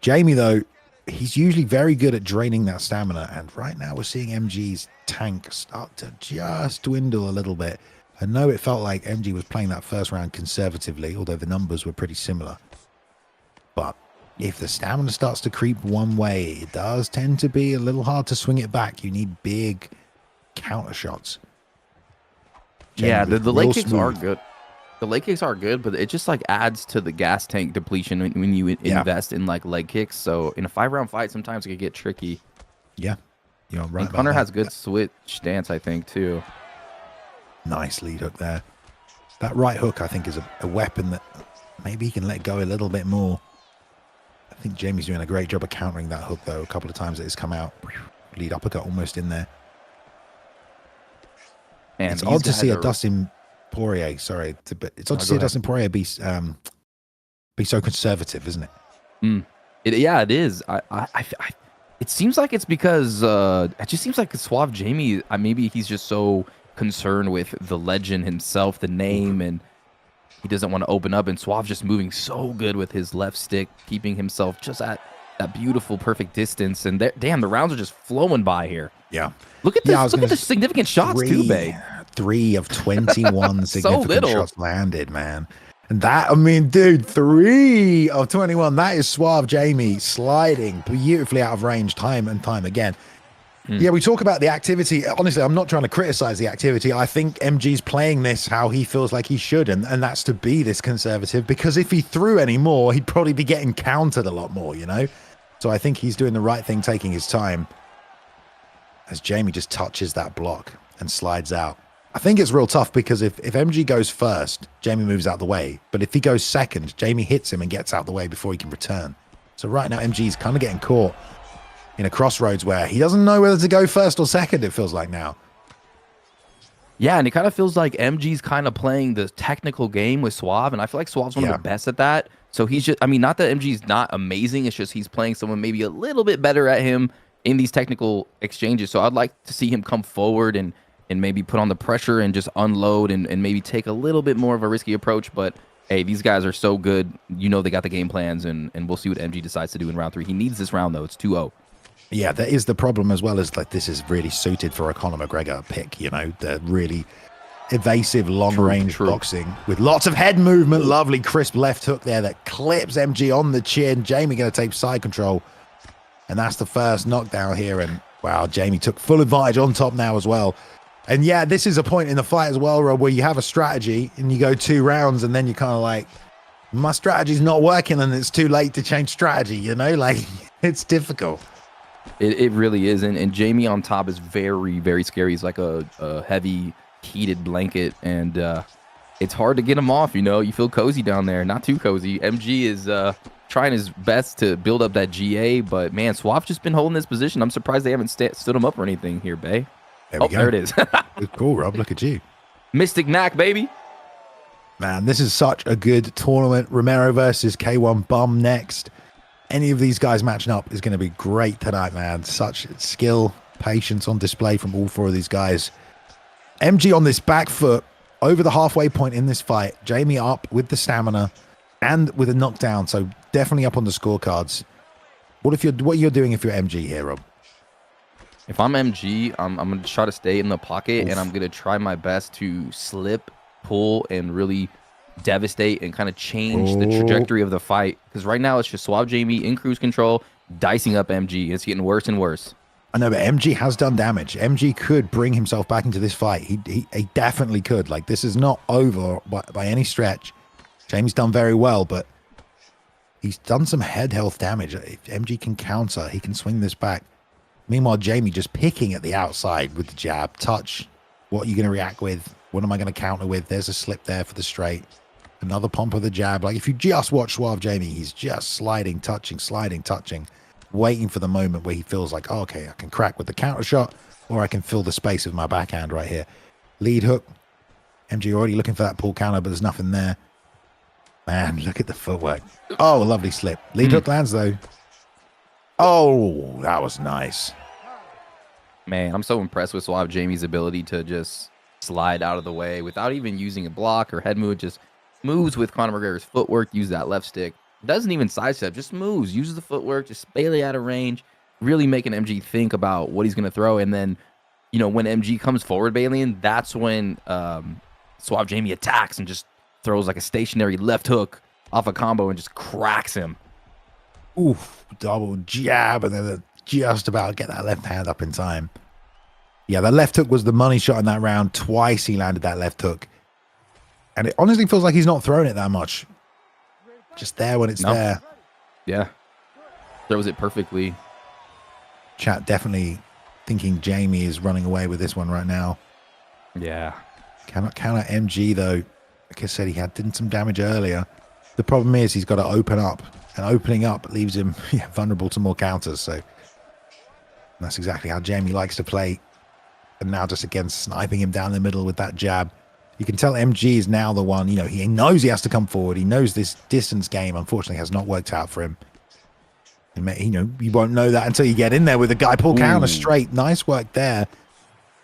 Speaker 1: Jamie, though, he's usually very good at draining that stamina. And right now we're seeing MG's tank start to just dwindle a little bit. I know it felt like MG was playing that first round conservatively, although the numbers were pretty similar. But if the stamina starts to creep one way, it does tend to be a little hard to swing it back. You need big counter shots.
Speaker 2: Yeah, the leg kicks are good. The leg kicks are good, but it just like adds to the gas tank depletion when you invest in like leg kicks. So in a 5-round fight, sometimes it can get tricky.
Speaker 1: Yeah. You're right.
Speaker 2: And Connor has good switch stance, I think, too.
Speaker 1: Nice lead hook there. That right hook, I think, is a weapon that maybe he can let go a little bit more. I think Jamie's doing a great job of countering that hook, though. A couple of times it has come out. Lead uppercut almost in there. And it's odd to see a Dustin Poirier, sorry. It's odd to see a Dustin Poirier be so conservative, isn't it?
Speaker 2: Yeah, it is. It seems like it's because it just seems like SuaveJamie, maybe he's just so concerned with the legend himself, the name, and he doesn't want to open up. And Suave just moving so good with his left stick, keeping himself just at that beautiful, perfect distance. And damn, the rounds are just flowing by here.
Speaker 1: Yeah.
Speaker 2: Look at this. Look at the significant shots too, babe.
Speaker 1: 3 of 21 significant shots landed, man. And that, I mean, dude, 3 of 21. That is SuaveJamie sliding beautifully out of range time and time again. Yeah, we talk about the activity. Honestly, I'm not trying to criticize the activity. I think MG's playing this how he feels like he should, and that's to be this conservative, because if he threw any more, he'd probably be getting countered a lot more, you know? So I think he's doing the right thing, taking his time, as Jamie just touches that block and slides out. I think it's real tough because if MG goes first, Jamie moves out the way. But if he goes second, Jamie hits him and gets out the way before he can return. So right now, MG's kind of getting caught in a crossroads where he doesn't know whether to go first or second, it feels like now.
Speaker 2: Yeah, and it kind of feels like MG's kind of playing the technical game with Suave, and I feel like Suave's one of the best at that. So he's just, I mean, not that MG's not amazing, it's just he's playing someone maybe a little bit better at him in these technical exchanges. So I'd like to see him come forward and maybe put on the pressure and just unload and maybe take a little bit more of a risky approach. But hey, these guys are so good. You know they got the game plans, and we'll see what MG decides to do in round 3. He needs this round, though. It's 2-0.
Speaker 1: Yeah, that is the problem as well, as like this is really suited for a Conor McGregor pick, you know, the really evasive long-range boxing with lots of head movement. Lovely crisp left hook there that clips MG on the chin. Jamie going to take side control, and that's the first knockdown here. And wow, Jamie took full advantage on top now as well. And yeah, this is a point in the fight as well, Rob, where you have a strategy and you go 2 rounds and then you're kind of like, my strategy's not working and it's too late to change strategy, you know, like it's difficult.
Speaker 2: It really is. And Jamie on top is very, very scary. He's like a heavy, heated blanket, and it's hard to get him off, you know. You feel cozy down there. Not too cozy. MG is trying his best to build up that GA, but man, Suave just been holding this position. I'm surprised they haven't stood him up or anything here, Bay.
Speaker 1: There we go.
Speaker 2: There it is.
Speaker 1: Cool, Rob. Look at you.
Speaker 2: Mystic Knack, baby.
Speaker 1: Man, this is such a good tournament. Romero versus K1 Bum next. Any of these guys matching up is going to be great tonight, man. Such skill, patience on display from all 4 of these guys. MG on this back foot over the halfway point in this fight. Jamie up with the stamina and with a knockdown, so definitely up on the scorecards. What you're doing if you're MG here, Rob?
Speaker 2: If I'm MG, I'm going to try to stay in the pocket, and I'm going to try my best to slip, pull, and really devastate and kind of change the trajectory of the fight. Because right now it's just SuaveJamie in cruise control, dicing up MG. It's getting worse and worse.
Speaker 1: I know, but MG has done damage. MG could bring himself back into this fight. He definitely could. Like, this is not over by any stretch. Jamie's done very well, but he's done some head health damage. If MG can counter, he can swing this back. Meanwhile, Jamie just picking at the outside with the jab. Touch. What are you going to react with? What am I going to counter with? There's a slip there for the straight. Another pump of the jab. Like, if you just watch SuaveJamie, he's just sliding, touching, waiting for the moment where he feels like, oh, okay, I can crack with the counter shot, or I can fill the space with my backhand right here. Lead hook. MG already looking for that pull counter, but there's nothing there. Man, look at the footwork. Oh, lovely slip. Lead hook lands, though. Oh, that was nice.
Speaker 2: Man, I'm so impressed with SuaveJamie's ability to just slide out of the way without even using a block or head move. Just moves with Conor McGregor's footwork, use that left stick. Doesn't even sidestep, just moves, uses the footwork, just barely out of range, really making MG think about what he's going to throw. And then, you know, when MG comes forward, Balian, that's when SuaveJamie attacks and just throws like a stationary left hook off a combo and just cracks him.
Speaker 1: Oof, double jab, and then just about get that left hand up in time. Yeah, that left hook was the money shot in that round. Twice he landed that left hook. And it honestly feels like he's not throwing it that much. Just there when it's there.
Speaker 2: Yeah. Throws it perfectly.
Speaker 1: Chat definitely thinking Jamie is running away with this one right now.
Speaker 2: Yeah.
Speaker 1: Cannot count out MG, though. Like I said, he did some damage earlier. The problem is he's got to open up, and opening up leaves him vulnerable to more counters. So that's exactly how Jamie likes to play. And now just again sniping him down the middle with that jab. You can tell MG is now the one, he knows he has to come forward. He knows this distance game, unfortunately, has not worked out for him. And, you won't know that until you get in there with a guy pull counter straight. Nice work there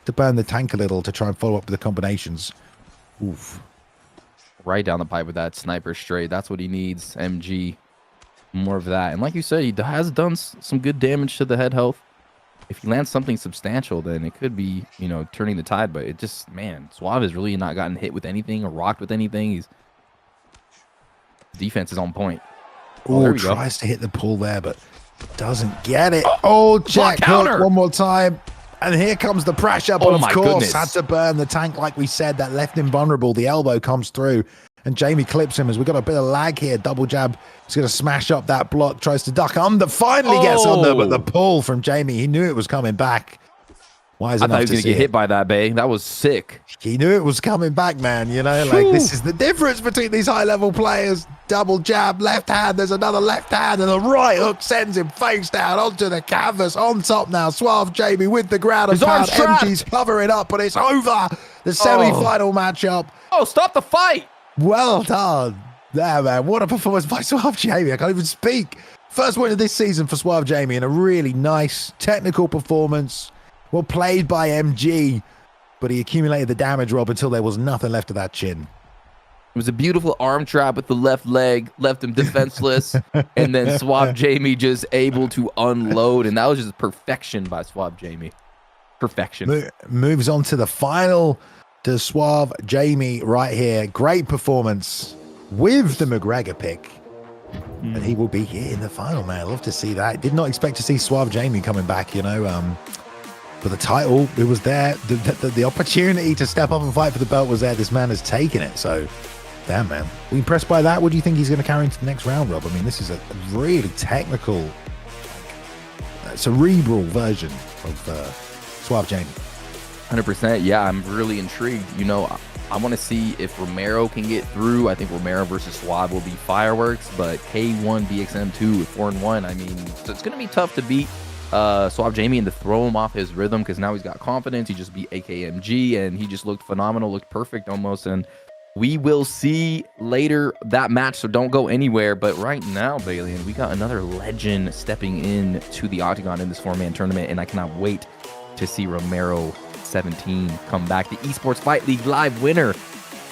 Speaker 1: to burn the tank a little to try and follow up with the combinations. Oof.
Speaker 2: Right down the pipe with that sniper straight. That's what he needs, MG. More of that. And like you said, he has done some good damage to the head health. If he lands something substantial, then it could be, turning the tide. But it just, man, Suave has really not gotten hit with anything or rocked with anything. His defense is on point.
Speaker 1: Oh, tries to hit the pull there, but doesn't get it. Oh, jack hook one more time. And here comes the pressure, but of course, had to burn the tank like we said. That left him vulnerable. The elbow comes through, and Jamie clips him as we got a bit of lag here. Double jab. He's going to smash up that block, tries to duck under, finally gets under, but the pull from Jamie, he knew it was coming back. Why is it? I thought he was going to
Speaker 2: get hit by that, Bay. That was sick.
Speaker 1: He knew it was coming back, man. Like this is the difference between these high-level players. Double jab, left hand. There's another left hand, and the right hook sends him face down onto the canvas. On top now, SuaveJamie with the ground and pound. MG's covering up, but it's over. The semi-final matchup.
Speaker 2: Oh, stop the fight.
Speaker 1: Well done. There, man. What a performance by SuaveJamie. I can't even speak. First win of this season for SuaveJamie, and a really nice technical performance. Well played by MG, but he accumulated the damage, Rob, until there was nothing left of that chin.
Speaker 2: It was a beautiful arm trap with the left leg, left him defenseless, and then SuaveJamie just able to unload, and that was just perfection by SuaveJamie. Perfection.
Speaker 1: Moves on to the final to SuaveJamie right here. Great performance with the McGregor pick. And he will be here in the final, man. I love to see that. Did not expect to see SuaveJamie coming back, but the title, it was there. The opportunity to step up and fight for the belt was there. This man has taken it. So, damn, man. Are you impressed by that? What do you think he's going to carry into the next round, Rob? I mean, this is a really technical, cerebral version of SuaveJamie.
Speaker 2: 100%. Yeah, I'm really intrigued. I want to see if Romero can get through. I think Romero versus Suave will be fireworks, but K1 BXM 2 with 4-1. I mean, so it's going to be tough to beat SuaveJamie and to throw him off his rhythm, because now he's got confidence. He just beat AKA MG, and he just looked phenomenal, looked perfect almost. And we will see later that match, so don't go anywhere. But right now, Bailey, we got another legend stepping in to the octagon in this 4-man tournament, and I cannot wait to see RomeroXVII come back, the Esports Fight League live winner,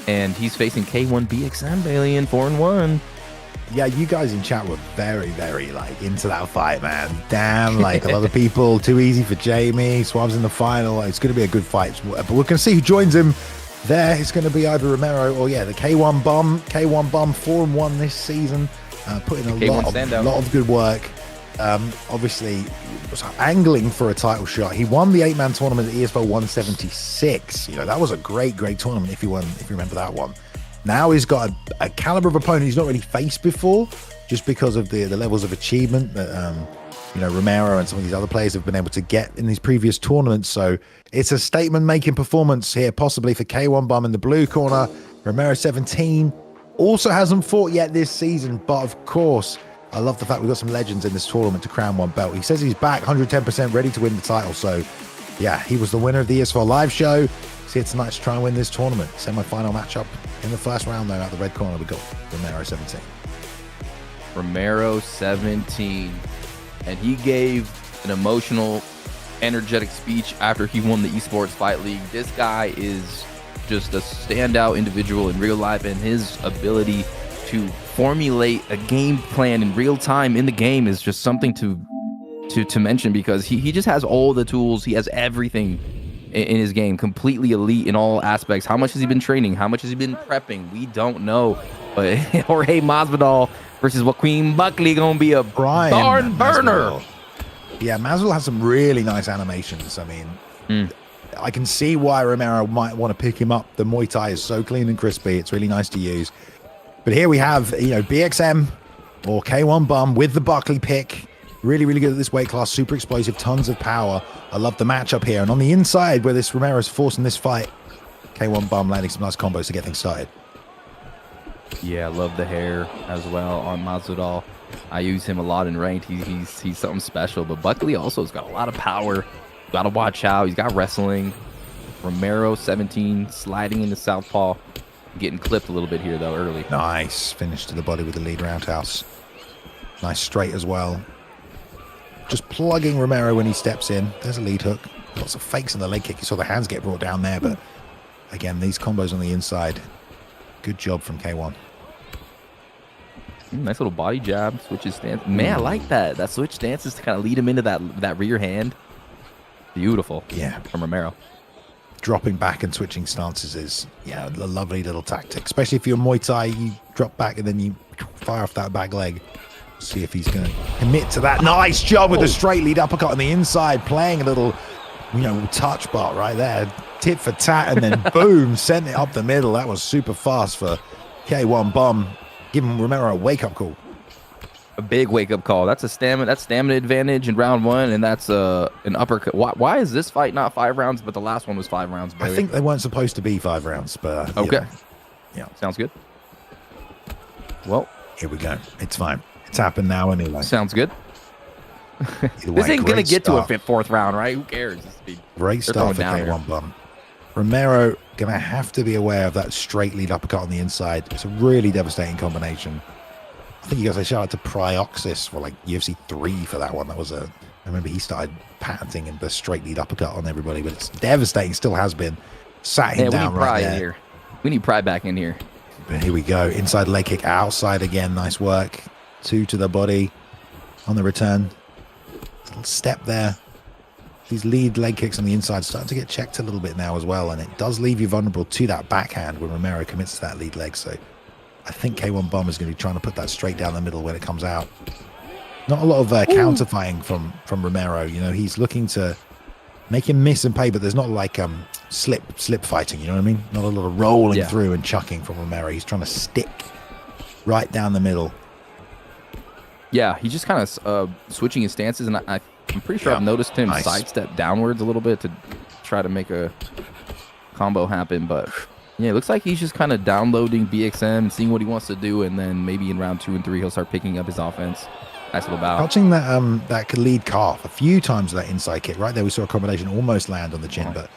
Speaker 2: and he's facing K1 BXM, Bailey, in 4-1.
Speaker 1: Yeah, you guys in chat were very, very into that fight, man. Damn, a lot of people, too easy for Jamie. Suave's in the final. It's going to be a good fight. But we're going to see who joins him there. It's going to be either Romero or, the K1 Bum. K1 Bum 4-1 this season. Putting a lot of good work. Obviously, was angling for a title shot. He won the 8-man tournament at ESFL 176. That was a great tournament if you remember that one. Now he's got a caliber of opponent he's not really faced before, just because of the levels of achievement that Romero and some of these other players have been able to get in these previous tournaments. So it's a statement-making performance here, possibly for K1 Bum in the blue corner. RomeroXVII also hasn't fought yet this season, but of course, I love the fact we've got some legends in this tournament to crown one belt. He says he's back 110% ready to win the title. So yeah, he was the winner of the ESFL live show. He's here tonight to try and win this tournament. Semi-final matchup in the first round, though. Out the red corner, we got RomeroXVII.
Speaker 2: RomeroXVII, and he gave an emotional, energetic speech after he won the Esports Fight League. This guy is just a standout individual in real life, and his ability to formulate a game plan in real time in the game is just something to mention, because he just has all the tools. He has everything in his game, completely elite in all aspects. How much has he been training? How much has he been prepping? We don't know. But Jorge Masvidal versus Joaquin Buckley gonna be a barn burner.
Speaker 1: Yeah, Masvidal has some really nice animations. I mean, I can see why Romero might want to pick him up. The Muay Thai is so clean and crispy. It's really nice to use. But here we have, BXM or K1 Bum with the Buckley pick. Really, really good at this weight class. Super explosive, tons of power. I love the matchup here. And on the inside, where this Romero's forcing this fight, K1 Bum landing some nice combos to get things started.
Speaker 2: Yeah, I love the hair as well on Masvidal. I use him a lot in ranked. He's something special. But Buckley also has got a lot of power. Got to watch out. He's got wrestling. Romero 17 sliding into southpaw. Getting clipped a little bit here though early.
Speaker 1: Nice finish to the body with the lead roundhouse. Nice straight as well. Just plugging Romero when he steps in. There's a lead hook. Lots of fakes in the leg kick. You saw the hands get brought down there, but again, these combos on the inside. Good job from K1.
Speaker 2: Nice little body jab, switches stance. Man, I like that. That switch stance is to kind of lead him into that rear hand. Beautiful.
Speaker 1: Yeah.
Speaker 2: From Romero.
Speaker 1: Dropping back and switching stances is, yeah, a lovely little tactic. Especially if you're Muay Thai, you drop back and then you fire off that back leg. See if he's going to commit to that. Nice job with the straight lead uppercut on the inside. Playing a little, touch bar right there. Tit for tat, and then boom, sent it up the middle. That was super fast for K1 Bum. Giving Romero a wake-up call.
Speaker 2: A big wake-up call. That's stamina advantage in round one, and that's an uppercut. Why is this fight not 5 rounds, but the last one was 5 rounds?
Speaker 1: I think they weren't supposed to be 5 rounds, but
Speaker 2: okay.
Speaker 1: Yeah.
Speaker 2: Sounds good. Well,
Speaker 1: here we go. It's fine. It's happened now anyway.
Speaker 2: Sounds good. This ain't going to get to a 4th round, right? Who cares?
Speaker 1: Great start for K1 Bum. Romero going to have to be aware of that straight lead uppercut on the inside. It's a really devastating combination. I think you guys say shout out to Prioxis for like UFC 3 for that one. That was I remember he started patenting the straight lead uppercut on everybody, but it's devastating. Still has been. Sat him down right there.
Speaker 2: Here. We need Pride back in here.
Speaker 1: But here we go. Inside leg kick, outside again. Nice work. 2 to the body on the return. Little step there. These lead leg kicks on the inside starting to get checked a little bit now as well, and it does leave you vulnerable to that backhand when Romero commits to that lead leg. So I think K1 Bum is going to be trying to put that straight down the middle when it comes out. Not a lot of counter fighting from Romero. He's looking to make him miss and pay, but there's not like slip fighting. You know what I mean? Not a lot of rolling through and chucking from Romero. He's trying to stick right down the middle.
Speaker 2: Yeah, he's just kind of switching his stances, and I'm pretty sure I've noticed him sidestep downwards a little bit to try to make a combo happen. But yeah, it looks like he's just kind of downloading BXM, seeing what he wants to do, and then maybe in round 2 and 3 he'll start picking up his offense. Nice little bow.
Speaker 1: Touching that lead calf a few times with that inside kick. Right there, we saw a combination almost land on the chin, but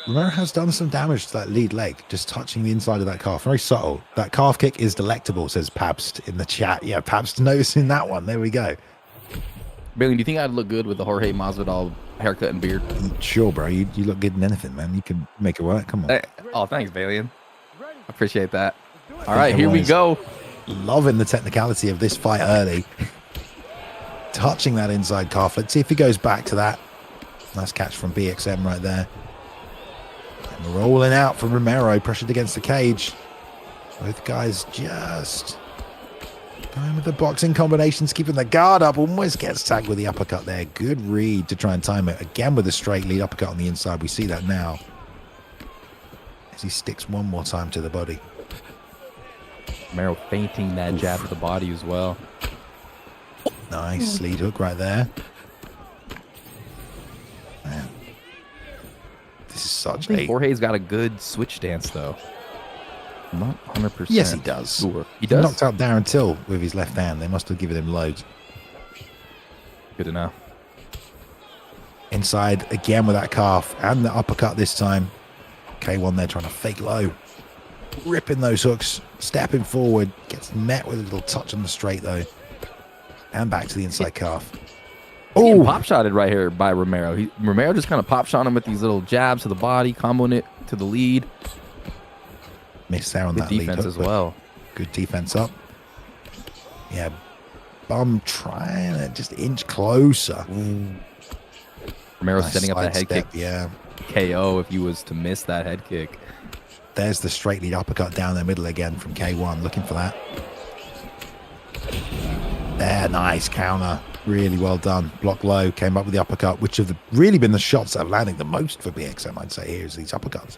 Speaker 1: Romero has done some damage to that lead leg, just touching the inside of that calf. Very subtle. That calf kick is delectable, says Pabst in the chat. Yeah, Pabst noticing that one. There we go.
Speaker 2: Billy, do you think I'd look good with the Jorge Masvidal haircut and beard?
Speaker 1: Sure, bro. You look good in anything, man. You can make it work. Come on.
Speaker 2: Hey, oh, thanks, Balian. Appreciate that. All right, here we go.
Speaker 1: Loving the technicality of this fight early. Touching that inside calf. Let's see if he goes back to that. Nice catch from BXM right there. And rolling out from Romero, pressured against the cage. Both guys just going with the boxing combinations, keeping the guard up. Almost gets tagged with the uppercut there. Good read to try and time it. Again with the straight lead uppercut on the inside. We see that now as he sticks one more time to the body.
Speaker 2: Romero feinting that jab to the body as well.
Speaker 1: Nice lead hook right there. Man, this is such a...
Speaker 2: Jorge's got a good switch stance, though. Not 100%.
Speaker 1: Yes, he does.
Speaker 2: Sure. He does?
Speaker 1: Knocked out Darren Till with his left hand. They must have given him loads.
Speaker 2: Good to know.
Speaker 1: Inside again with that calf and the uppercut this time. K1 there trying to fake low. Ripping those hooks. Stepping forward. Gets met with a little touch on the straight, though. And back to the inside calf.
Speaker 2: Oh, pop shotted right here by Romero. Romero just kind of pop shot him with these little jabs to the body, comboing it to the lead.
Speaker 1: Missed there on that
Speaker 2: defense
Speaker 1: lead hook,
Speaker 2: as well.
Speaker 1: Good defense up. Yeah, Bum trying to just inch closer.
Speaker 2: Romero setting up that head kick.
Speaker 1: Yeah.
Speaker 2: KO if he was to miss that head kick.
Speaker 1: There's the straight lead uppercut down the middle again from K1. Looking for that. There, nice counter. Really well done. Block low, came up with the uppercut, which have really been the shots that have landing the most for BXM, I'd say, here is these uppercuts.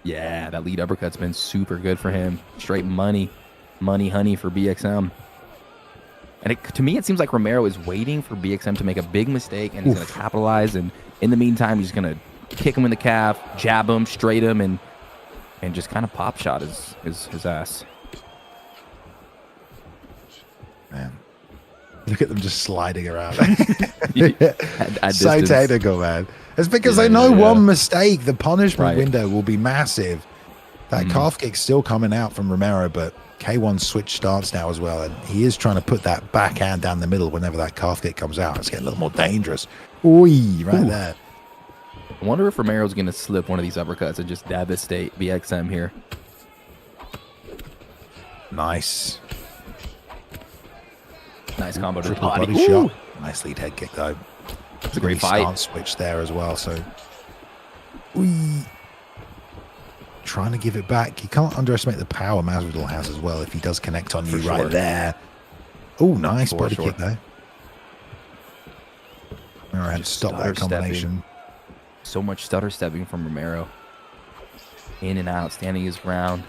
Speaker 2: Yeah, that lead uppercut's been super good for him. Straight money honey for BXM. And to me, it seems like Romero is waiting for BXM to make a big mistake, and he's going to capitalize. And in the meantime, he's going to kick him in the calf, jab him, straight him, and just kind of pop shot his ass.
Speaker 1: Man, look at them just sliding around.
Speaker 2: at
Speaker 1: So
Speaker 2: distance.
Speaker 1: technical, man. It's because they know one mistake, the punishment
Speaker 2: Right.
Speaker 1: window will be massive. That calf kick's still coming out from Romero, but K1 switched stance now as well, and he is trying to put that backhand down the middle whenever that calf kick comes out. It's getting a little more dangerous. Oi, right there.
Speaker 2: I wonder if Romero's going to slip one of these uppercuts and just devastate BXM here.
Speaker 1: Nice.
Speaker 2: Nice combo to the
Speaker 1: Triple
Speaker 2: body.
Speaker 1: body shot. Nice lead head kick, though.
Speaker 2: It's a great fight.
Speaker 1: Stance switch there as well, so... Oi. Trying to give it back. You can't underestimate the power Masvidal has as well if he does connect on you right there. Oh, nice body kick there. Romero had to stop that combination.
Speaker 2: So much stutter stepping from Romero. In and out, standing his ground.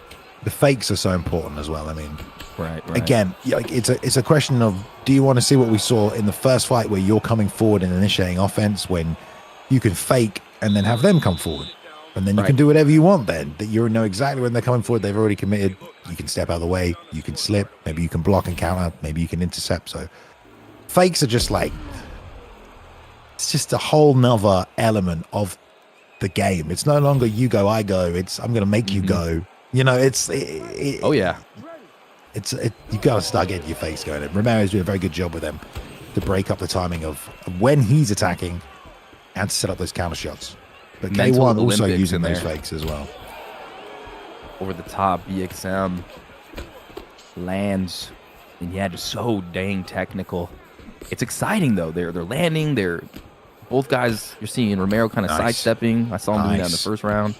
Speaker 1: The fakes are so important as well. I mean,
Speaker 2: right.
Speaker 1: Again, like it's a question of, do you want to see what we saw in the first fight where you're coming forward and initiating offense, when you can fake and then have them come forward? And then you can do whatever you want then. That you know exactly when they're coming forward, they've already committed. You can step out of the way. You can slip. Maybe you can block and counter. Maybe you can intercept. So fakes are just like, it's just a whole nother element of the game. It's no longer you go, I go. It's I'm going to make you go. You know,
Speaker 2: Oh, yeah.
Speaker 1: You got to start getting your face going. And Romero's doing a very good job with them to break up the timing of when he's attacking and to set up those counter shots. But
Speaker 2: Mental
Speaker 1: K1 also
Speaker 2: Olympics
Speaker 1: using
Speaker 2: in
Speaker 1: those
Speaker 2: there.
Speaker 1: fakes as well.
Speaker 2: Over the top, BXM lands, and yeah, just so dang technical. It's exciting though. They're landing. They're both guys. You're seeing Romero kind of sidestepping. I saw him doing that in the first round.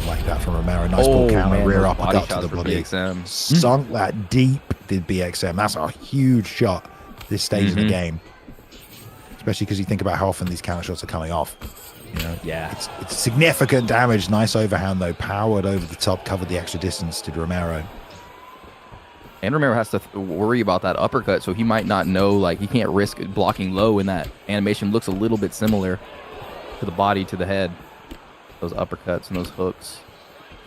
Speaker 1: Like that from Romero. Nice ball counter,
Speaker 2: man,
Speaker 1: rear
Speaker 2: those
Speaker 1: uppercut
Speaker 2: body
Speaker 1: to the
Speaker 2: shots for
Speaker 1: body.
Speaker 2: BXM.
Speaker 1: Sunk that deep, did BXM. That's a huge shot this stage in the game. Especially because you think about how often these counter shots are coming off. You know, it's significant damage. Nice overhand though, powered over the top, covered the extra distance to Romero.
Speaker 2: And Romero has to worry about that uppercut, so he might not know, like, he can't risk blocking low, and that animation looks a little bit similar to the body, to the head. Those uppercuts and those hooks.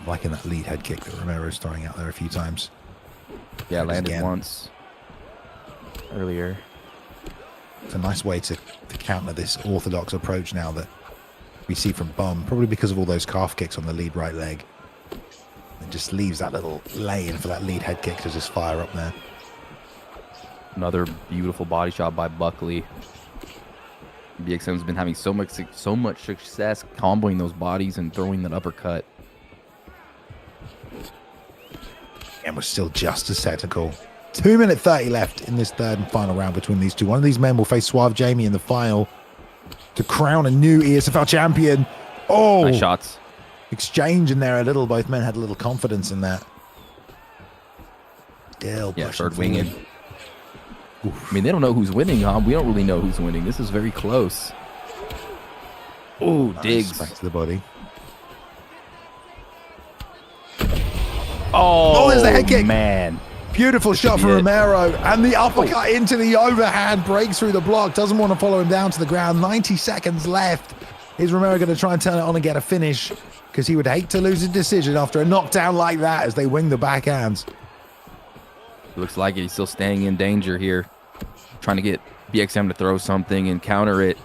Speaker 1: I'm liking that lead head kick that Romero's throwing out there a few times.
Speaker 2: Yeah, landed once earlier.
Speaker 1: It's a nice way to counter this orthodox approach now that we see from Bum, probably because of all those calf kicks on the lead right leg. It just leaves that little lane for that lead head kick to just fire up there.
Speaker 2: Another beautiful body shot by Buckley. BXM's been having so much success comboing those bodies and throwing that uppercut.
Speaker 1: And we're still just as technical. 2 minute 30 left in this third and final round between these two. One of these men will face SuaveJamie in the final to crown a new ESFL champion. Oh,
Speaker 2: nice shots.
Speaker 1: Exchange in there a little. Both men had a little confidence in that. Still pushing
Speaker 2: third winging.
Speaker 1: forward.
Speaker 2: I mean, they don't know who's winning, huh? We don't really know who's winning. This is very close. Oh,
Speaker 1: Nice,
Speaker 2: digs.
Speaker 1: back to the body.
Speaker 2: Oh,
Speaker 1: there's the head kick.
Speaker 2: Man.
Speaker 1: Beautiful shot from
Speaker 2: it.
Speaker 1: Romero, and the uppercut into the overhand, breaks through the block, doesn't want to follow him down to the ground. 90 seconds left. Is Romero going to try and turn it on and get a finish? Because he would hate to lose a decision after a knockdown like that as they wing the backhands.
Speaker 2: Looks like it. He's still staying in danger here. Trying to get BXM to throw something and counter it.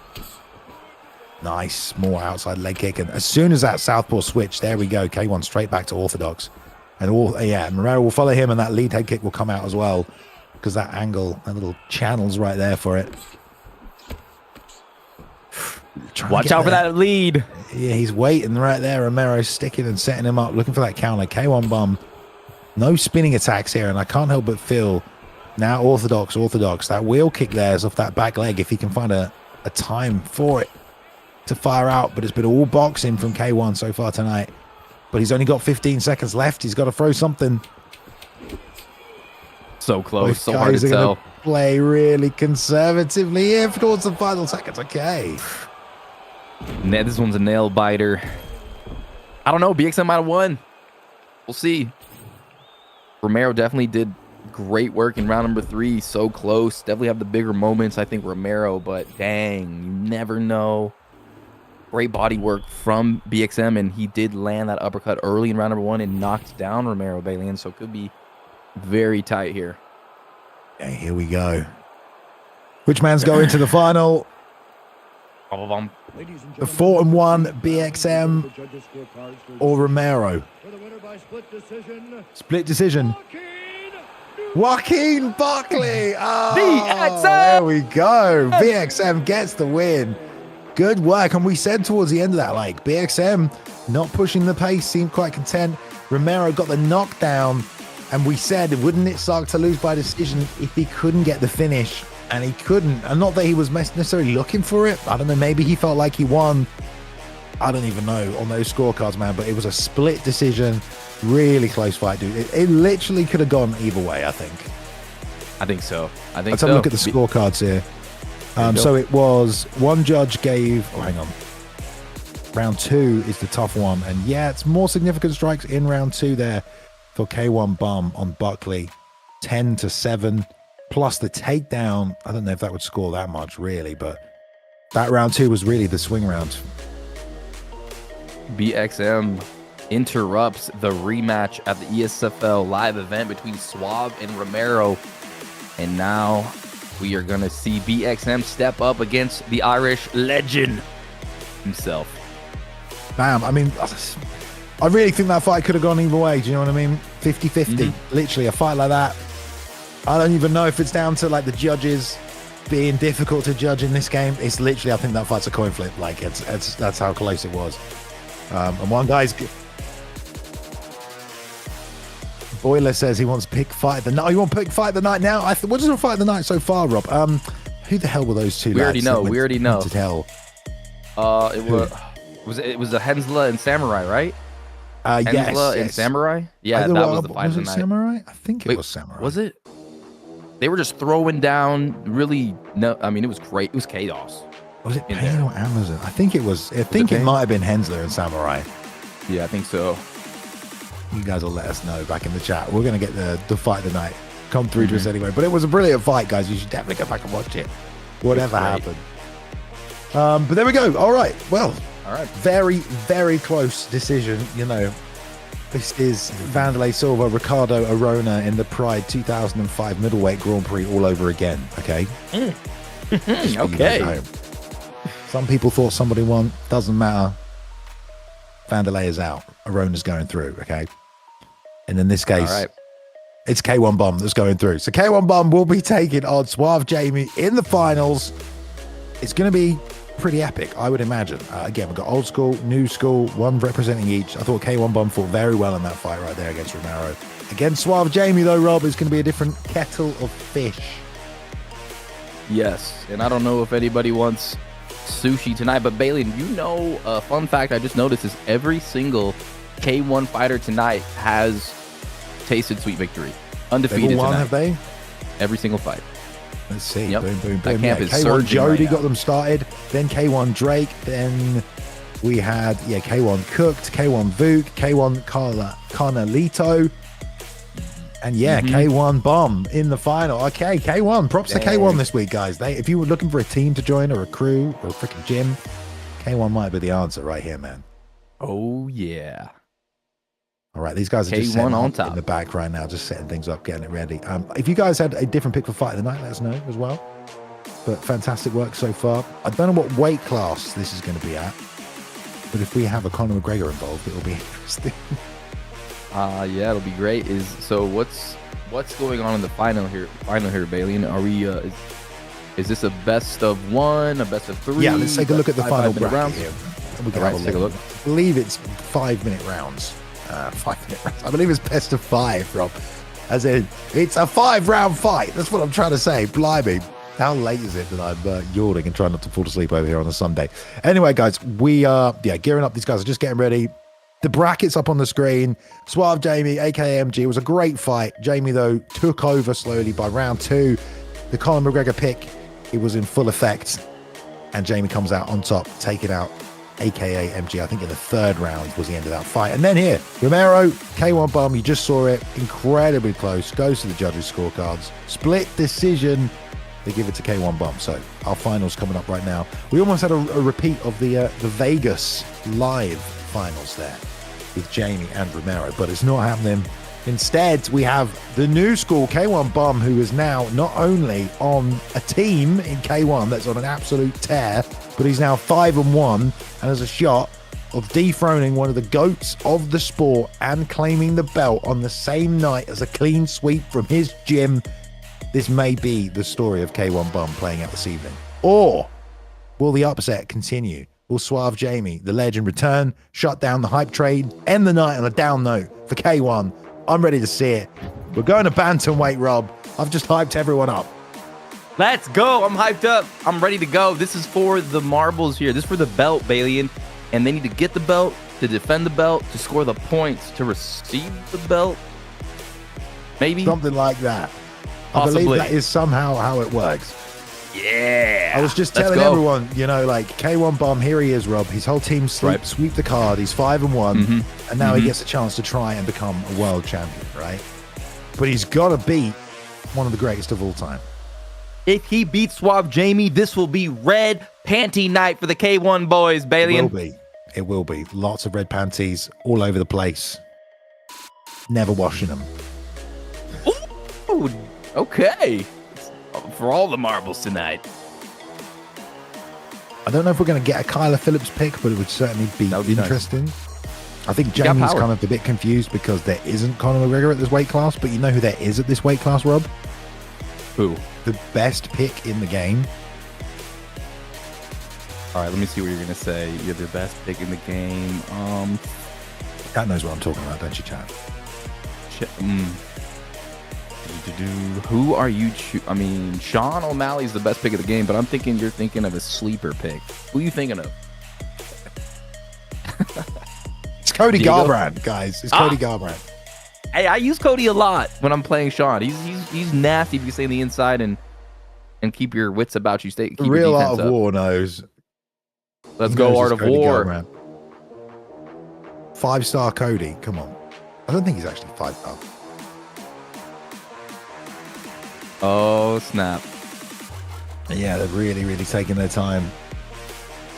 Speaker 1: Nice, more outside leg kick. And as soon as that southpaw switch, there we go. K1 straight back to orthodox. And Romero will follow him, and that lead head kick will come out as well. Because that angle, that little channel's right there for it.
Speaker 2: Watch out for that lead.
Speaker 1: Yeah, he's waiting right there. Romero's sticking and setting him up, looking for that counter. K1 Bum. No spinning attacks here, and I can't help but feel now orthodox. That wheel kick there is off that back leg. If he can find a time for it to fire out, but it's been all boxing from K1 so far tonight. But he's only got 15 seconds left. He's got to throw something.
Speaker 2: So close,
Speaker 1: Both
Speaker 2: so hard
Speaker 1: guys
Speaker 2: to
Speaker 1: are gonna
Speaker 2: tell.
Speaker 1: play really conservatively here towards the final seconds. Okay.
Speaker 2: This one's a nail biter. I don't know. BXM might have won. We'll see. Romero definitely did great work in round number 3. So close. Definitely have the bigger moments, I think, Romero. But dang, you never know. Great body work from BXM, and he did land that uppercut early in round number 1 and knocked down Romero Balian. So it could be very tight here.
Speaker 1: Okay, here we go. Which man's going to the final? The 4-1 BXM or Romero? Split decision. Joaquin Buckley. Oh,
Speaker 2: BXM!
Speaker 1: there we go. BXM gets the win. Good work. And we said towards the end of that, like, BXM not pushing the pace, seemed quite content. Romero got the knockdown. And we said, wouldn't it suck to lose by decision if he couldn't get the finish? And he couldn't. And not that he was necessarily looking for it. I don't know. Maybe he felt like he won. I don't even know on those scorecards, man. But it was a split decision. Really close fight, dude. It literally could have gone either way, I think.
Speaker 2: I think so.
Speaker 1: Let's have a look at the scorecards here. So it was one judge gave... Oh, hang on. Round 2 is the tough one. And yeah, it's more significant strikes in round 2 there for K1 Bum on Buckley. 10-7. Plus the takedown. I don't know if that would score that much, really. But that round 2 was really the swing round.
Speaker 2: BXM interrupts the rematch at the ESFL live event between Suave and Romero. And now we are going to see BXM step up against the Irish legend himself.
Speaker 1: Bam. I mean, I really think that fight could have gone either way. Do you know what I mean? 50-50. Literally, a fight like that. I don't even know if it's down to like the judges being difficult to judge in this game. It's literally, I think that fight's a coin flip. Like, that's how close it was. And one guy's... Boiler says he wants pick fight of the night. Oh, you want pick fight of the night now? What is a fight of the night so far, Rob? Who the hell were those two?
Speaker 2: We already know.
Speaker 1: To tell.
Speaker 2: It was a Hensla and Samurai, right?
Speaker 1: Hensla
Speaker 2: and Samurai. Yeah, that was the fight of the night.
Speaker 1: Samurai? I think it was Samurai.
Speaker 2: Was it? They were just throwing down. Really, no. I mean, it was great. It was chaos.
Speaker 1: Was it Pain or Amazon? I think it was. I think it might have been Hensler and Samurai.
Speaker 2: Yeah, I think so.
Speaker 1: You guys will let us know back in the chat. We're going to get the fight of the night come through to us anyway. But it was a brilliant fight, guys. You should definitely go back and watch it. Whatever happened. But there we go. All right. Well, very, very close decision. You know, this is Vanderlei Silva, Ricardo Arona in the Pride 2005 middleweight Grand Prix all over again. Okay.
Speaker 2: Okay.
Speaker 1: Some people thought somebody won. Doesn't matter. Vanderlei is out. Arona's going through. Okay. And in this case, it's K1 Bum that's going through. So K1 Bum will be taking on SuaveJamie in the finals. It's going to be pretty epic, I would imagine. Again, we've got old school, new school, one representing each. I thought K1 Bum fought very well in that fight right there against Romero. Against SuaveJamie, though, Rob, it's going to be a different kettle of fish.
Speaker 2: Yes, and I don't know if anybody wants sushi tonight, but Bailey, you know, a fun fact I just noticed is every single K1 fighter tonight has tasted sweet victory. Undefeated tonight.
Speaker 1: Have they?
Speaker 2: Every single fight.
Speaker 1: Let's see.
Speaker 2: Yep.
Speaker 1: Boom, boom, boom.
Speaker 2: That camp is
Speaker 1: K1
Speaker 2: surging
Speaker 1: Jody
Speaker 2: right
Speaker 1: got
Speaker 2: now.
Speaker 1: them started. Then K1 Drake. Then we had, K1 Cooked, K1 Vuk, K1 Carnalito. And K1 Bum in the final. Okay, K1. Props to K1 this week, guys. If you were looking for a team to join or a crew or a freaking gym, K1 might be the answer right here, man.
Speaker 2: Oh, yeah.
Speaker 1: All right, these guys are just setting on top in the back right now, just setting things up, getting it ready. If you guys had a different pick for fight of the night, let us know as well. But fantastic work so far. I don't know what weight class this is going to be at, but if we have a Conor McGregor involved, it'll be interesting.
Speaker 2: Yeah, it'll be great. So what's going on in the final here, Bailey? And are we? Is this a best of one, a best of three?
Speaker 1: Yeah, let's take a look at the final bracket
Speaker 2: rounds
Speaker 1: here. We can
Speaker 2: let's take a look.
Speaker 1: I believe it's 5-minute rounds. 5-minute rounds. I believe it's best of 5, Rob. As in, it's a 5-round fight. That's what I'm trying to say. Blimey. How late is it that I'm yawning and trying not to fall asleep over here on a Sunday? Anyway, guys, we are gearing up. These guys are just getting ready. The bracket's up on the screen. SuaveJamie, AKA MG, was a great fight. Jamie, though, took over slowly by round 2. The Conor McGregor pick, it was in full effect. And Jamie comes out on top, taking out AKA MG. I think in the third round was the end of that fight. And then here, Romero, K1 Bum, you just saw it, incredibly close, goes to the judges' scorecards, split decision. They give it to K1 Bum. So our finals coming up right now. We almost had a repeat of the Vegas live finals there with Jamie and Romero, but it's not happening. Instead, we have the new school, K1 Bum, who is now not only on a team in K1 that's on an absolute tear, but he's now 5-1 and has a shot of dethroning one of the GOATs of the sport and claiming the belt on the same night as a clean sweep from his gym. This may be the story of K1 Bum playing out this evening. Or will the upset continue? Will SuaveJamie, the legend, return, shut down the hype trade, end the night on a down note for K1? I'm ready to see it. We're going to bantamweight, Rob. I've just hyped everyone up.
Speaker 2: Let's go. I'm hyped up. I'm ready to go. This is for the marbles here. This is for the belt, Balian. And they need to get the belt, to defend the belt, to score the points, to receive the belt. Maybe.
Speaker 1: Something like that.
Speaker 2: Possibly.
Speaker 1: I believe that is somehow how it works.
Speaker 2: Yeah.
Speaker 1: I was just telling everyone, you know, like K1 Bum, here he is, Rob. His whole team sweep the card. He's 5-1. And now he gets a chance to try and become a world champion, right? But he's got to beat one of the greatest of all time.
Speaker 2: If he beats SuaveJamie, this will be red panty night for the K1 boys, Balian.
Speaker 1: It will be. It will be. Lots of red panties all over the place. Never washing them.
Speaker 2: Ooh, okay. For all the marbles tonight.
Speaker 1: I don't know if we're going to get a Kyler Phillips pick, but it would certainly be interesting. Nice. I think Jamie's kind of a bit confused because there isn't Conor McGregor at this weight class, but you know who there is at this weight class, Rob?
Speaker 2: Who?
Speaker 1: The best pick in the game.
Speaker 2: All right, let me see what you're going to say. You're the best pick in the game.
Speaker 1: Cat knows what I'm talking about, don't you, Chad?
Speaker 2: Who are you? I mean, Sean O'Malley's the best pick of the game, but I'm thinking you're thinking of a sleeper pick. Who are you thinking of?
Speaker 1: It's Cody Garbrandt, guys. It's Cody Garbrandt.
Speaker 2: Hey, I use Cody a lot when I'm playing Sean. He's nasty if you stay on the inside and keep your wits about you. Keep
Speaker 1: Real Art of War knows.
Speaker 2: Let's go, Art of War.
Speaker 1: 5-star Cody. Come on. I don't think he's actually 5-star.
Speaker 2: Oh, snap.
Speaker 1: Yeah, they're really, really taking their time.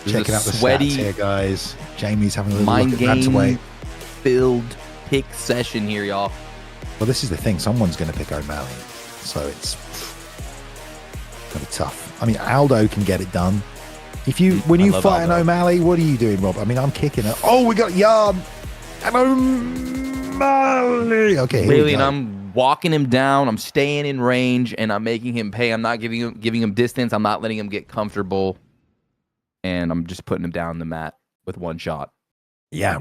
Speaker 1: Checking out the
Speaker 2: sweaty
Speaker 1: stats here, guys. Jamie's having a little
Speaker 2: mind
Speaker 1: look at
Speaker 2: game filled pick session here, y'all.
Speaker 1: Well, this is the thing. Someone's going to pick O'Malley. So it's going to be tough. I mean, Aldo can get it done. When you fight an O'Malley, what are you doing, Rob? I mean, I'm kicking it. Oh, we got Yarn and O'Malley. Okay,
Speaker 2: really, and I'm walking him down. I'm staying in range, and I'm making him pay. I'm not giving him distance. I'm not letting him get comfortable, and I'm just putting him down the mat with one shot.
Speaker 1: Yeah,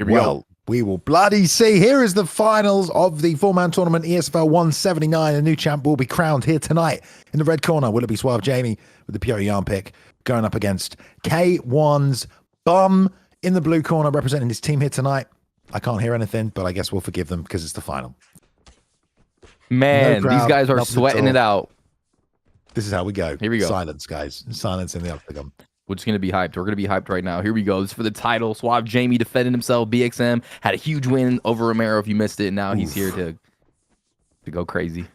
Speaker 1: we will bloody see. Here is the finals of the 4-man tournament, ESFL 179. A new champ will be crowned here tonight. In the red corner, will it be SuaveJamie with the Pure Yarn pick going up against K1's Bum in the blue corner representing his team here tonight. I can't hear anything, but I guess we'll forgive them because it's the final.
Speaker 2: Man, no crowd, these guys are sweating it out.
Speaker 1: This is how we go.
Speaker 2: Here we go.
Speaker 1: Silence, guys. Silence in the octagon.
Speaker 2: We're just going to be hyped. We're going to be hyped right now. Here we go. This is for the title. SuaveJamie defending himself. BXM had a huge win over Romero if you missed it. Now he's here to go crazy.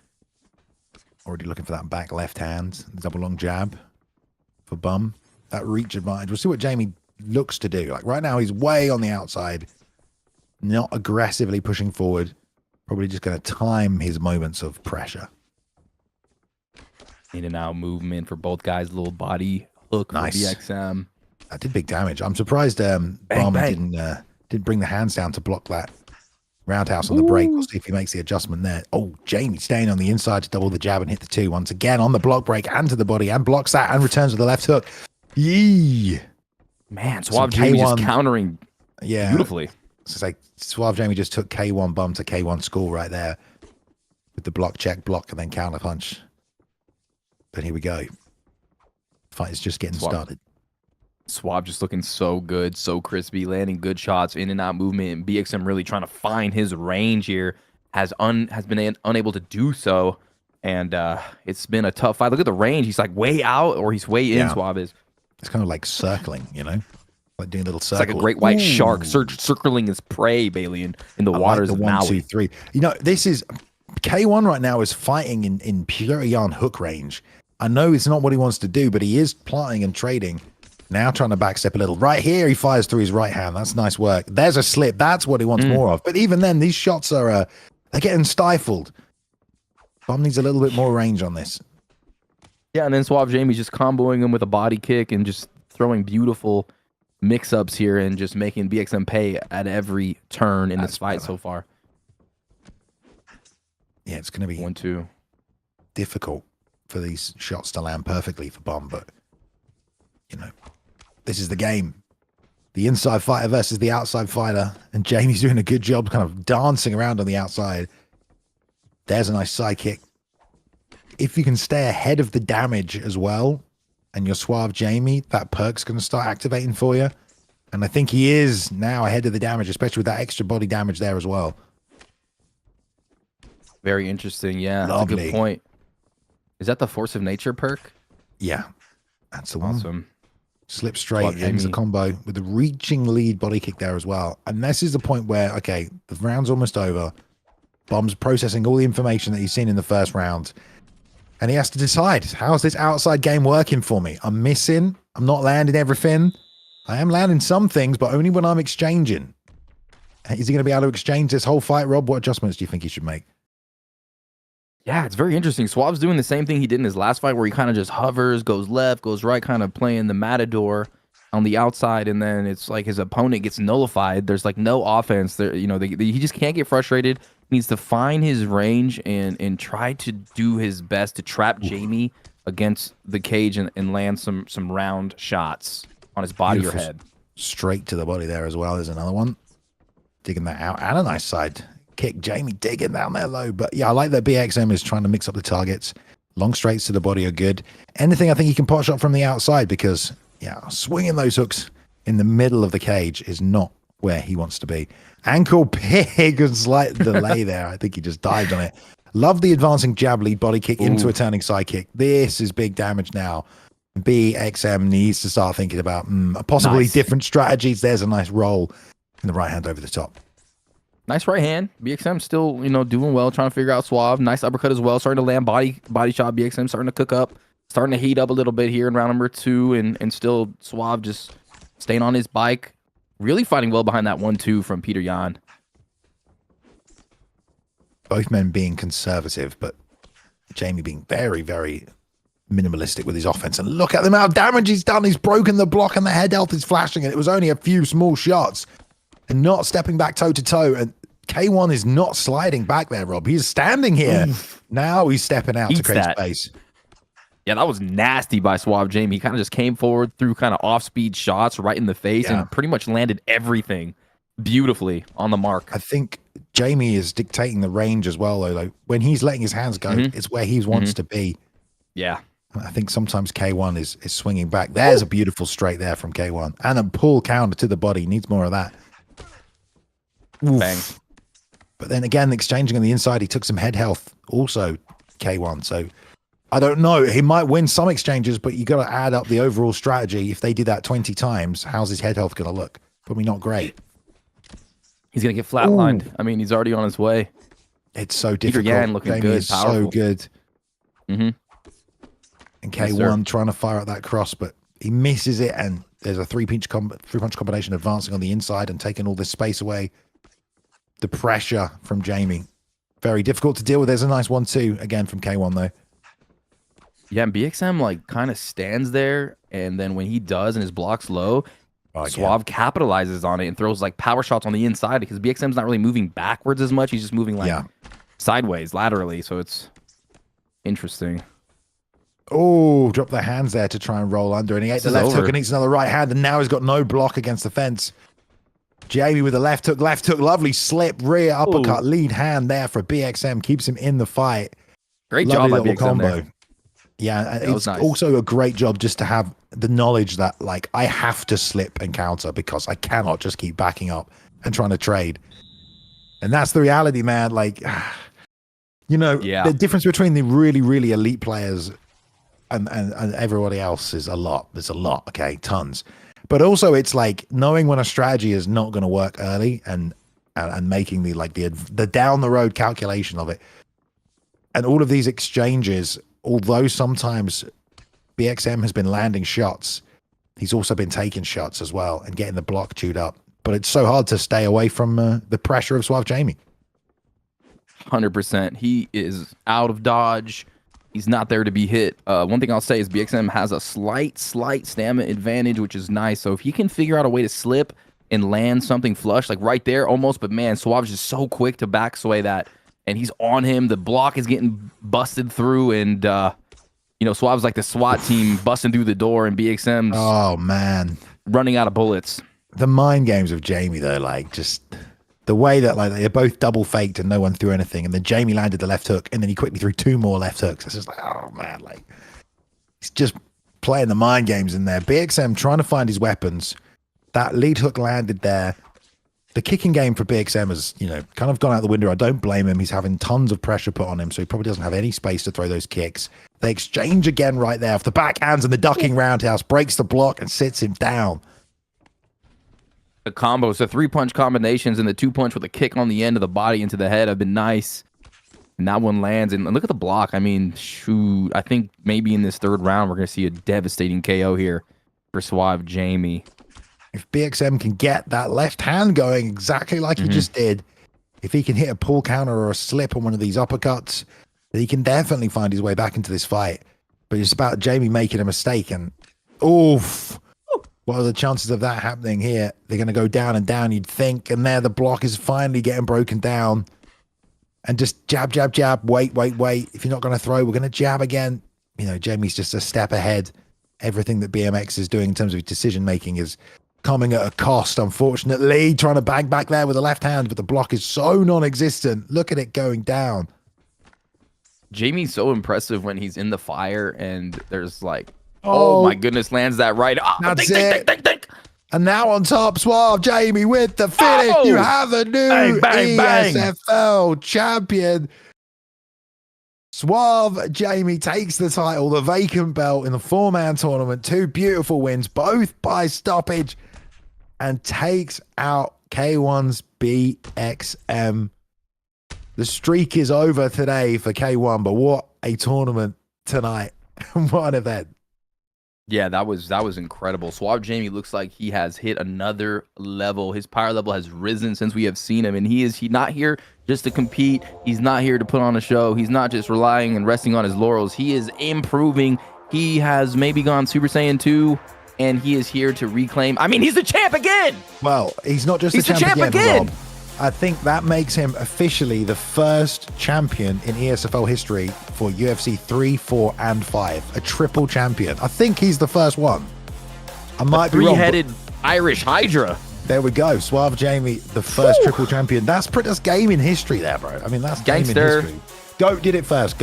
Speaker 1: Already looking for that back left hand. Double long jab for Bum. That reach advantage. We'll see what Jamie looks to do. Like right now, he's way on the outside. Not aggressively pushing forward. Probably just going to time his moments of pressure.
Speaker 2: In and out movement for both guys. Little body hook for BXM.
Speaker 1: That did big damage. I'm surprised Bum didn't bring the hands down to block that roundhouse on the break. We'll see if he makes the adjustment there. Oh, Jamie staying on the inside to double the jab and hit the 2 once again on the block break and to the body and blocks that and returns with the left hook. Yee.
Speaker 2: Man, SuaveJamie just countering beautifully.
Speaker 1: It's like SuaveJamie just took K1 Bum to K1 school right there with the block, check, block, and then counter punch. But here we go. Fight is just getting started.
Speaker 2: Suave just looking so good, so crispy, landing good shots, in and out movement, and BXM really trying to find his range here. Has been unable to do so, and it's been a tough fight. Look at the range. He's like way out, or he's way in. Suave is.
Speaker 1: It's kind of like circling, you know? like doing little
Speaker 2: It's
Speaker 1: circles.
Speaker 2: like a great white shark circling his prey, Balian, in the waters
Speaker 1: like
Speaker 2: of
Speaker 1: the 1,
Speaker 2: Maui.
Speaker 1: 2, 3. You know, this is K1 right now is fighting in pure yarn hook range. I know it's not what he wants to do, but he is plotting and trading. Now trying to backstep a little. Right here, he fires through his right hand. That's nice work. There's a slip. That's what he wants more of. But even then, these shots are they're getting stifled. Bum needs a little bit more range on this.
Speaker 2: Yeah, and then SuaveJamie's just comboing him with a body kick and just throwing beautiful mix-ups here and just making BXM pay at every turn in this fight so far.
Speaker 1: Yeah, it's going to be
Speaker 2: 1-2.
Speaker 1: difficult for these shots to land perfectly for Bum, but you know, this is the game. The inside fighter versus the outside fighter, and Jamie's doing a good job kind of dancing around on the outside. There's a nice side kick. If you can stay ahead of the damage as well, and you're SuaveJamie, that perk's going to start activating for you. And I think he is now ahead of the damage, especially with that extra body damage there as well.
Speaker 2: Very interesting. Yeah, that's a good point. Is that the Force of Nature perk?
Speaker 1: Yeah, that's the one.
Speaker 2: Awesome.
Speaker 1: Slip straight, ends the combo with a reaching lead body kick there as well. And this is the point where, okay, the round's almost over. Bum's processing all the information that he's seen in the first round. And he has to decide, how's this outside game working for me? I'm missing. I'm not landing everything. I am landing some things, but only when I'm exchanging. Is he going to be able to exchange this whole fight, Rob? What adjustments do you think he should make?
Speaker 2: Yeah, it's very interesting. Suave's doing the same thing he did in his last fight where he kind of just hovers, goes left, goes right, kind of playing the matador on the outside, and then it's like his opponent gets nullified. There's like no offense there. You know, he just can't get frustrated. He needs to find his range and try to do his best to trap Jamie against the cage and land some round shots on his body or head.
Speaker 1: Straight to the body there as well. There's another one. Digging that out. And a nice side kick. Jamie digging down there low. But yeah, I like that BXM is trying to mix up the targets. Long straights to the body are good. Anything I think he can pot shot from the outside, because yeah, swinging those hooks in the middle of the cage is not where he wants to be. Ankle pig and slight delay there. I think he just dived on it. Love the advancing jab lead body kick into a turning side kick. This is big damage now. BXM needs to start thinking about possibly different strategies. There's a nice roll in the right hand over the top.
Speaker 2: Nice right hand. BXM still, you know, doing well, trying to figure out Suave. Nice uppercut as well. Starting to land body shot. BXM starting to cook up. Starting to heat up a little bit here in round number 2. And still Suave just staying on his bike. Really fighting well behind that 1-2 from Peter Yan.
Speaker 1: Both men being conservative, but Jamie being very, very minimalistic with his offense. And look at the amount of damage he's done. He's broken the block and the head health is flashing. And it was only a few small shots. And not stepping back toe-to-toe. And K1 is not sliding back there, Rob. He's standing here. Now he's stepping out to create space.
Speaker 2: Yeah, that was nasty by SuaveJamie. He kind of just came forward through kind of off-speed shots right in the face and pretty much landed everything beautifully on the mark.
Speaker 1: I think Jamie is dictating the range as well, though. Like, when he's letting his hands go, it's where he wants to be.
Speaker 2: Yeah.
Speaker 1: I think sometimes K1 is swinging back. There's a beautiful straight there from K1. And a pull counter to the body. Needs more of that.
Speaker 2: Bang.
Speaker 1: But then again, exchanging on the inside, he took some head health also, K1. So I don't know. He might win some exchanges, but you got to add up the overall strategy. If they did that 20 times, how's his head health going to look? Probably not great.
Speaker 2: He's going to get flatlined. I mean, he's already on his way.
Speaker 1: It's so difficult.
Speaker 2: Peter Yan looking good, powerful.
Speaker 1: So good. And K1 trying to fire at that cross, but he misses it. And there's a three-punch combination advancing on the inside and taking all this space away. The pressure from Jamie. Very difficult to deal with. There's a nice 1-2 again from K1, though.
Speaker 2: Yeah, and BXM like kind of stands there, and then when he does and his block's low, Suave capitalizes on it and throws like power shots on the inside because BXM's not really moving backwards as much. He's just moving like sideways, laterally. So it's interesting.
Speaker 1: Oh, drop the hands there to try and roll under, and he ate the left hook and eats another right hand, and now he's got no block against the fence. Jamie with the left hook, lovely slip, rear uppercut, lead hand there for BXM, keeps him in the fight.
Speaker 2: Great job by BXM combo there.
Speaker 1: Yeah, it's also a great job just to have the knowledge that, like, I have to slip and counter because I cannot just keep backing up and trying to trade. And that's the reality, man. Like, you know, the difference between the really, really elite players and everybody else is a lot. There's a lot, okay, tons. But also, it's like knowing when a strategy is not going to work early and making the down the road calculation of it. And all of these exchanges, although sometimes BXM has been landing shots, he's also been taking shots as well and getting the block chewed up. But it's so hard to stay away from the pressure of SuaveJamie.
Speaker 2: 100%. He is out of dodge. He's not there to be hit. One thing I'll say is BXM has a slight stamina advantage, which is nice. So if he can figure out a way to slip and land something flush, like right there almost, but man, Suave's just so quick to back sway that. And he's on him. The block is getting busted through, and Suave's like the SWAT team busting through the door, and BXM's running out of bullets.
Speaker 1: The mind games of Jamie, though, like just the way that like they're both double faked and no one threw anything, and then Jamie landed the left hook, and then he quickly threw 2 more left hooks. It's just like, oh man, like he's just playing the mind games in there. BXM trying to find his weapons. That lead hook landed there. The kicking game for BXM has, kind of gone out the window. I don't blame him. He's having tons of pressure put on him, so he probably doesn't have any space to throw those kicks. They exchange again right there off the backhands, and the ducking roundhouse breaks the block and sits him down.
Speaker 2: The combos, the 3-punch combinations and the 2-punch with a kick on the end of the body into the head have been nice. And that one lands. And look at the block. I mean, shoot. I think maybe in this 3rd round, we're going to see a devastating KO here for SuaveJamie.
Speaker 1: If BXM can get that left hand going exactly like he just did, if he can hit a pull counter or a slip on one of these uppercuts, then he can definitely find his way back into this fight. But it's about Jamie making a mistake, and oof, what are the chances of that happening here? They're going to go down and down, you'd think, and there the block is finally getting broken down. And just jab, jab, jab, wait. If you're not going to throw, we're going to jab again. Jamie's just a step ahead. Everything that BMX is doing in terms of decision-making is coming at a cost, unfortunately. Trying to bang back there with the left hand, but the block is so non-existent. Look at it going down.
Speaker 2: Jamie's so impressive when he's in the fire, and there's like, oh my goodness, lands that right. Oh,
Speaker 1: that's it. And now on top, SuaveJamie with the finish. You have a new ESFL champion. SuaveJamie takes the title, the vacant belt in the 4-man tournament. 2 beautiful wins, both by stoppage, and takes out K1's BXM. The streak is over today for K1, but what a tournament tonight. What an event.
Speaker 2: Yeah, that was incredible. SuaveJamie looks like he has hit another level. His power level has risen since we have seen him, and he's not here just to compete. He's not here to put on a show. He's not just relying and resting on his laurels. He is improving. He has maybe gone Super Saiyan 2, and he is here to reclaim. I mean, he's the champ again.
Speaker 1: Well, he's not just the champ again. Rob. I think that makes him officially the first champion in ESFL history for UFC 3, 4, and 5. A triple champion. I think he's the first one. I might be wrong.
Speaker 2: Three-headed Irish Hydra.
Speaker 1: There we go. SuaveJamie, the first triple champion. That's gaming history there, bro. I mean, that's gaming history. Goat did it first.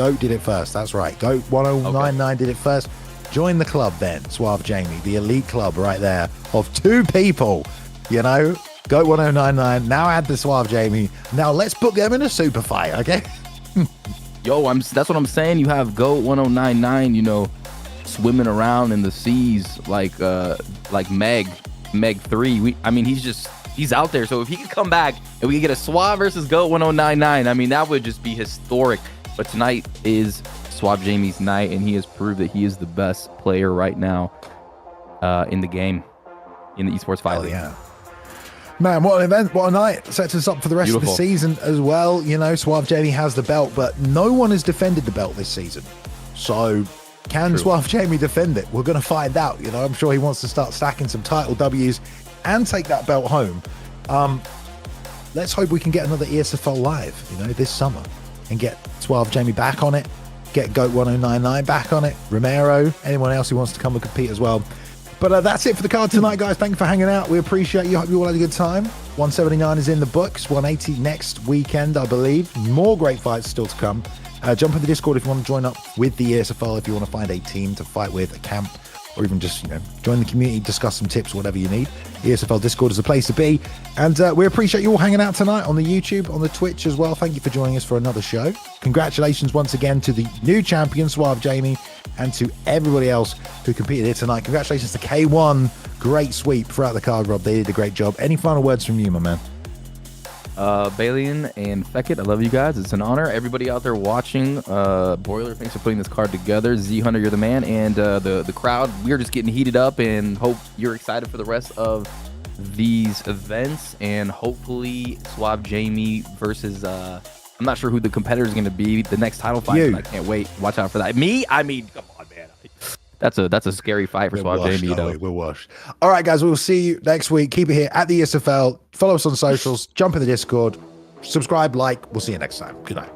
Speaker 1: That's right. Goat 1099 did it first. Join the club then, SuaveJamie, the elite club right there of 2 people, Goat 1099. Now add the SuaveJamie. Now let's put them in a super fight, okay?
Speaker 2: Yo, that's what I'm saying. You have Goat 1099, swimming around in the seas like Meg 3. He's out there. So if he could come back and we could get a Suave versus Goat 1099, I mean, that would just be historic. But tonight is SuaveJamie's night, and he has proved that he is the best player right now in the game, in the esports fight league.
Speaker 1: Yeah. Man, what an event, what a night. Sets us up for the rest of the season as well. SuaveJamie has the belt, but no one has defended the belt this season. So can SuaveJamie defend it? We're going to find out. I'm sure he wants to start stacking some title W's and take that belt home. Let's hope we can get another ESFL live, this summer, and get SuaveJamie back on it, get Goat 1099 back on it, Romero, anyone else who wants to come and compete as well. But that's it for the card tonight, guys. Thank you for hanging out. We appreciate you. Hope you all had a good time. 179 is in the books. 180 next weekend, I believe. More great fights still to come. Jump in the Discord if you want to join up with the ESFL, if you want to find a team to fight with, a camp, or even just, join the community, discuss some tips, whatever you need. ESFL Discord is the place to be. And we appreciate you all hanging out tonight on the YouTube, on the Twitch as well. Thank you for joining us for another show. Congratulations once again to the new champion, SuaveJamie, and to everybody else who competed here tonight. Congratulations to K1 Great sweep throughout the card, Rob. They did a great job. Any final words from you, my man?
Speaker 2: Balian and Feckett, I love you guys. It's an honor. Everybody out there watching, Broiler, thanks for putting this card together. Z Hunter, you're the man. And the crowd, we're just getting heated up and hope you're excited for the rest of these events. And hopefully SuaveJamie versus, I'm not sure who the competitor is going to be. The next title fight, I can't wait. Watch out for that. Me? I mean, come on, man. That's a scary fight for SuaveJamie, though.
Speaker 1: We're washed. All right, guys, we'll see you next week. Keep it here at the ESFL. Follow us on socials. Jump in the Discord. Subscribe, like. We'll see you next time. Good night.